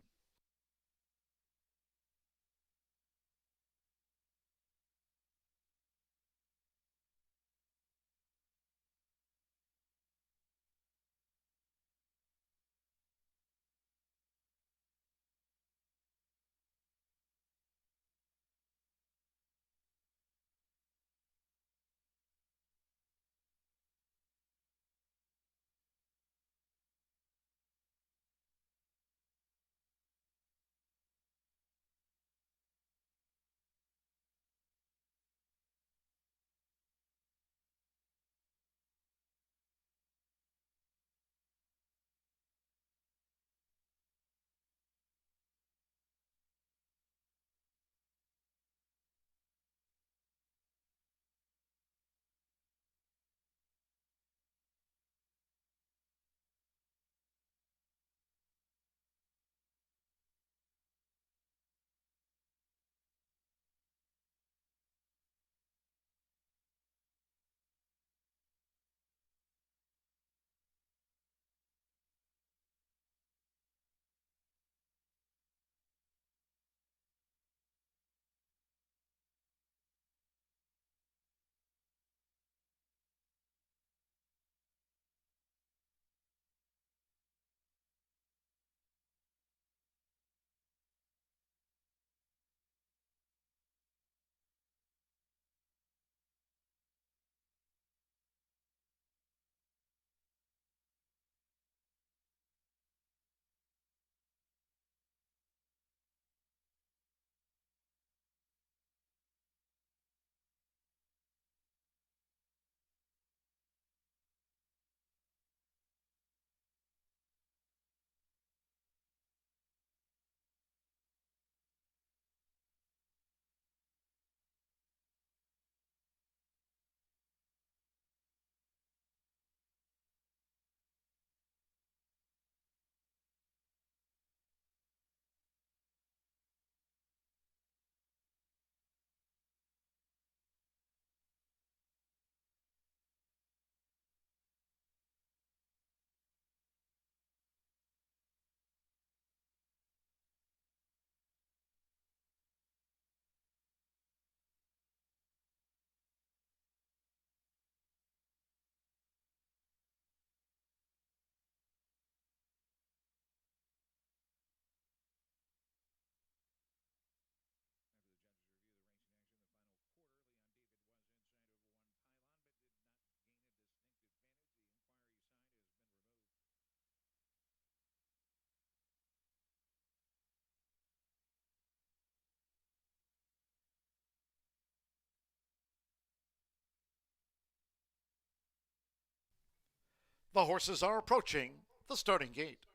The horses are approaching the starting gate.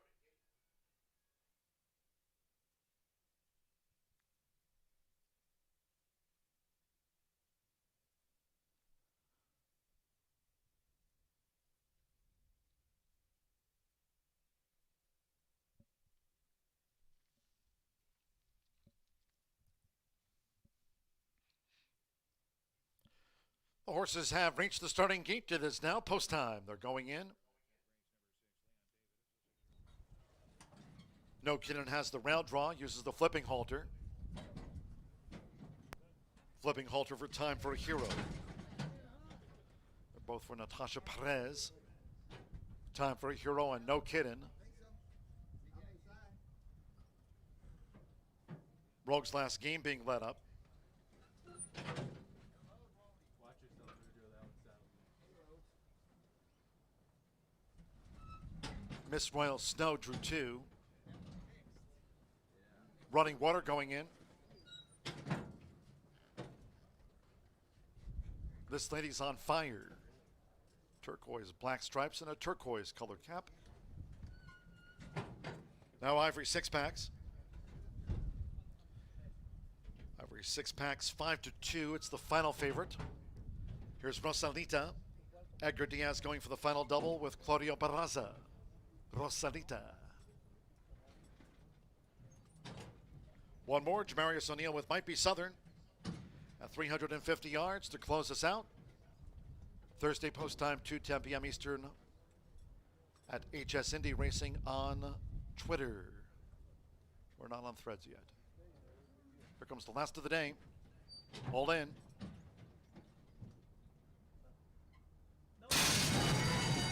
The horses have reached the starting gate. It is now post time. They're going in. No Kidden has the round draw, uses the flipping halter. Flipping halter for Time for a Hero. They're both for Natasha Perez. Time for a Hero and No Kidden. Rogue's last game being led up. Miss Royal Snow drew 2. Running Water going in. This Lady's on Fire. Turquoise black stripes and a turquoise color cap. Now Ivory 6-packs. Ivory 6-packs 5-2. It's the final favorite. Here's Rosalita. Edgar Diaz going for the final double with Claudio Barraza. Rosalita. One more, Jamarius O'Neal with Might Be Southern at 350 yards to close us out. Thursday post time, 2:10 p.m. Eastern at HS Indy Racing on Twitter. We're not on Threads yet. Here comes the last of the day. All in.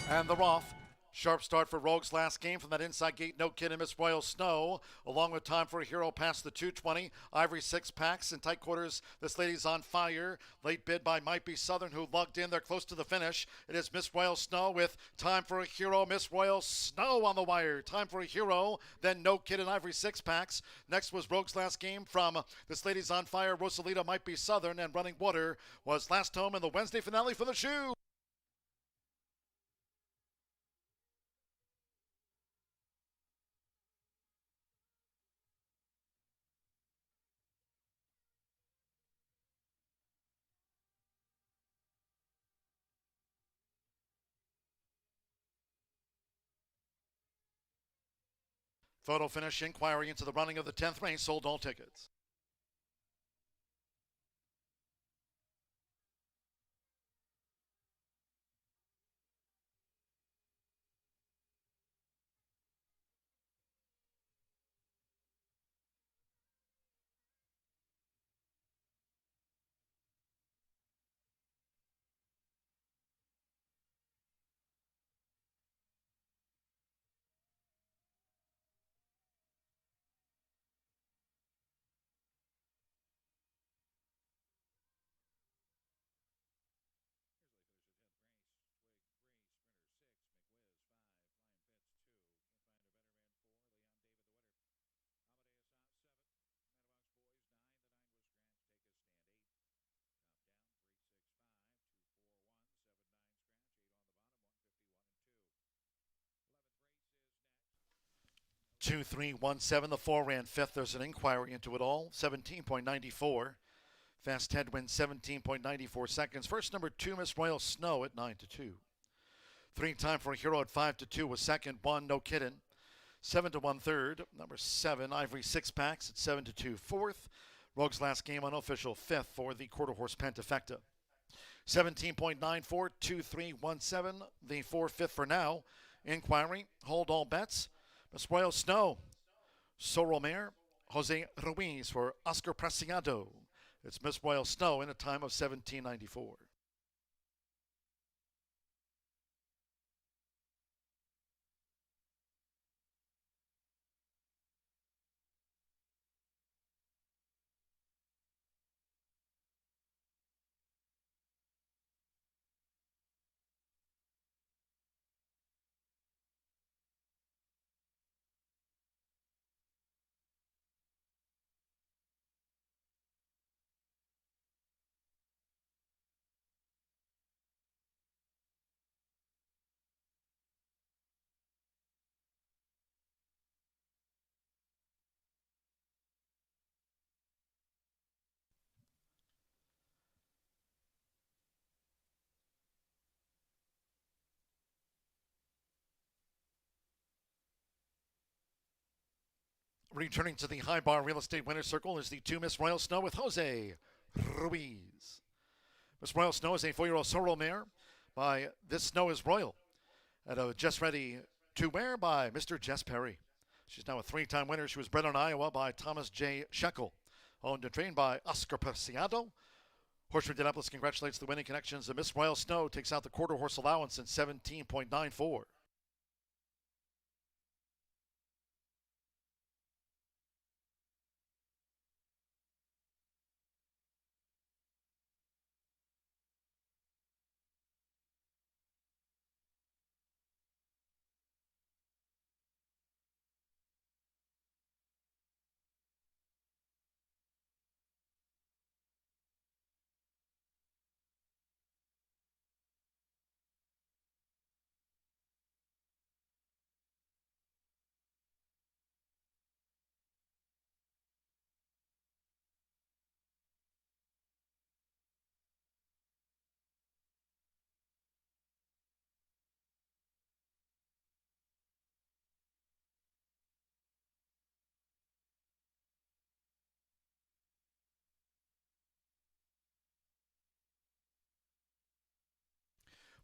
And the Roth. Sharp start for Rogue's last game from that inside gate. No Kid and Miss Royal Snow. Along with Time for a Hero past the 220. Ivory 6-packs in tight quarters. This lady's on fire. Late bid by Might Be Southern, who lugged in. They're close to the finish. It is Miss Royal Snow with Time for a Hero. Miss Royal Snow on the wire. Time for a Hero. Then No Kid and Ivory 6-packs. Next was Rogue's last game from This Lady's on Fire. Rosalita Might Be Southern. And Running Water was last home in the Wednesday finale for the shoe. Photo finish inquiry into the running of the 10th race. Sold all tickets. Two, 3, 1, 7. The 4 ran fifth. There's an inquiry into it all. 17.94. Fast Head wins 17.94 seconds. First, number 2, Miss Royal Snow at 9-2. 3 Time for a Hero at 5-2 was second. 1, No Kiddin'. 7-1 third. Number 7, Ivory 6-packs at 7-2 fourth. Rogue's last game unofficial fifth for the quarter horse Pentafecta. 17.94, 2, 3, 1, 7. The 4 fifth for now. Inquiry, hold all bets. Miss Royal Snow, Sorrel Mare, Jose Ruiz for Oscar Preciado. It's Miss Royal Snow in a time of 17.94. Returning to the High Bar Real Estate Winner's Circle is the 2 Miss Royal Snow with Jose Ruiz. Miss Royal Snow is a 4-year-old sorrel mare by This Snow is Royal. And a Just Ready to Wear by Mr. Jess Perry. She's now a 3-time winner. She was bred in Iowa by Thomas J. Shekel. Owned and trained by Oscar Preciado. Horseshoe Indianapolis congratulates the winning connections. Miss Royal Snow takes out the quarter horse allowance in 17.94.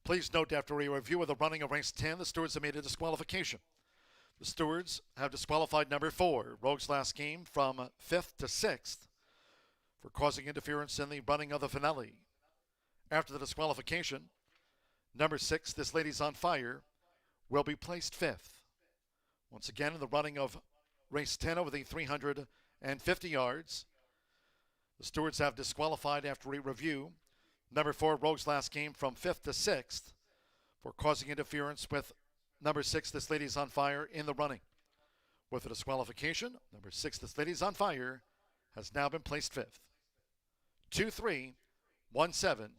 Please note, after a review of the running of race 10, the stewards have made a disqualification. The stewards have disqualified number 4, Rogue's Last Game, from 5th to 6th for causing interference in the running of the finale. After the disqualification, number 6, This Lady's on Fire, will be placed 5th. Once again, in the running of race 10 over the 350 yards, the stewards have disqualified after a review number 4, Rogue's Last Game, from 5th to 6th for causing interference with number 6, This Lady's on Fire, in the running. With the disqualification, number 6, This Lady's on Fire, has now been placed 5th. 2-3, 1-7,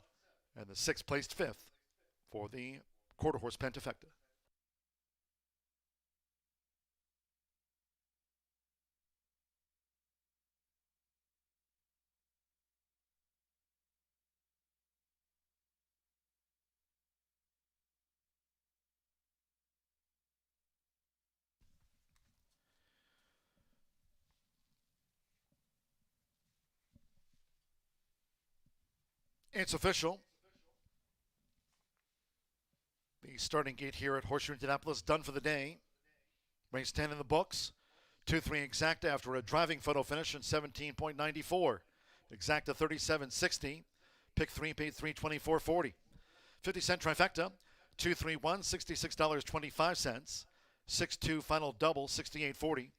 and the 6th placed 5th for the quarter horse pentafecta. It's official. The starting gate here at Horseshoe Indianapolis done for the day. Race 10 in the books. 2-3 exacta after a driving photo finish in 17.94. Exacta 37.60. Pick 3 paid $324.40. 50-cent trifecta. 2-3-1, $66.25. 6-2 final double, $68.40.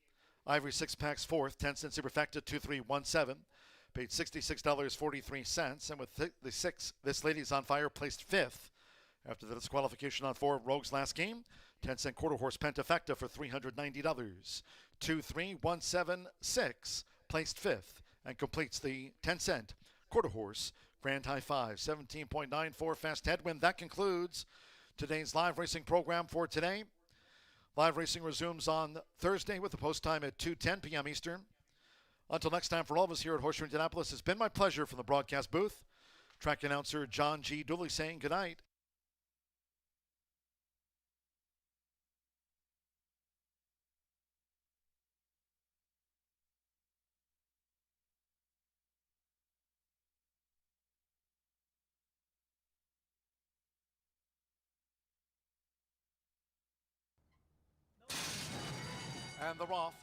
Ivory 6-packs 4th, 10-cent superfecta, 2-3-1-7. Paid $66.43, and with the 6, This Lady's on Fire, placed 5th. After the disqualification on 4, Rogue's Last Game, 10-cent quarter horse pentafecta for $390. 2-3-1-7-6, placed 5th, and completes the 10-cent quarter horse grand high 5, 17.94 fast headwind. That concludes today's live racing program for today. Live racing resumes on Thursday with the post time at 2:10 p.m. Eastern. Until next time, for all of us here at Horseshoe Indianapolis, it's been my pleasure from the broadcast booth. Track announcer John G. Dooley saying good night. And they're off.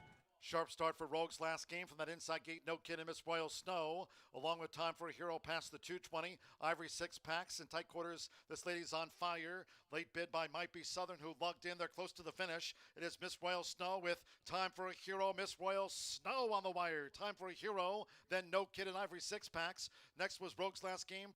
Sharp start for Rogue's Last Game from that inside gate. No Kid and Miss Royal Snow. Along with Time for a Hero past the 220. Ivory 6-packs in tight quarters. This Lady's on Fire. Late bid by Might Be Southern, who lugged in. They're close to the finish. It is Miss Royal Snow with Time for a Hero. Miss Royal Snow on the wire. Time for a Hero. Then No Kid and Ivory 6-packs. Next was Rogue's Last Game.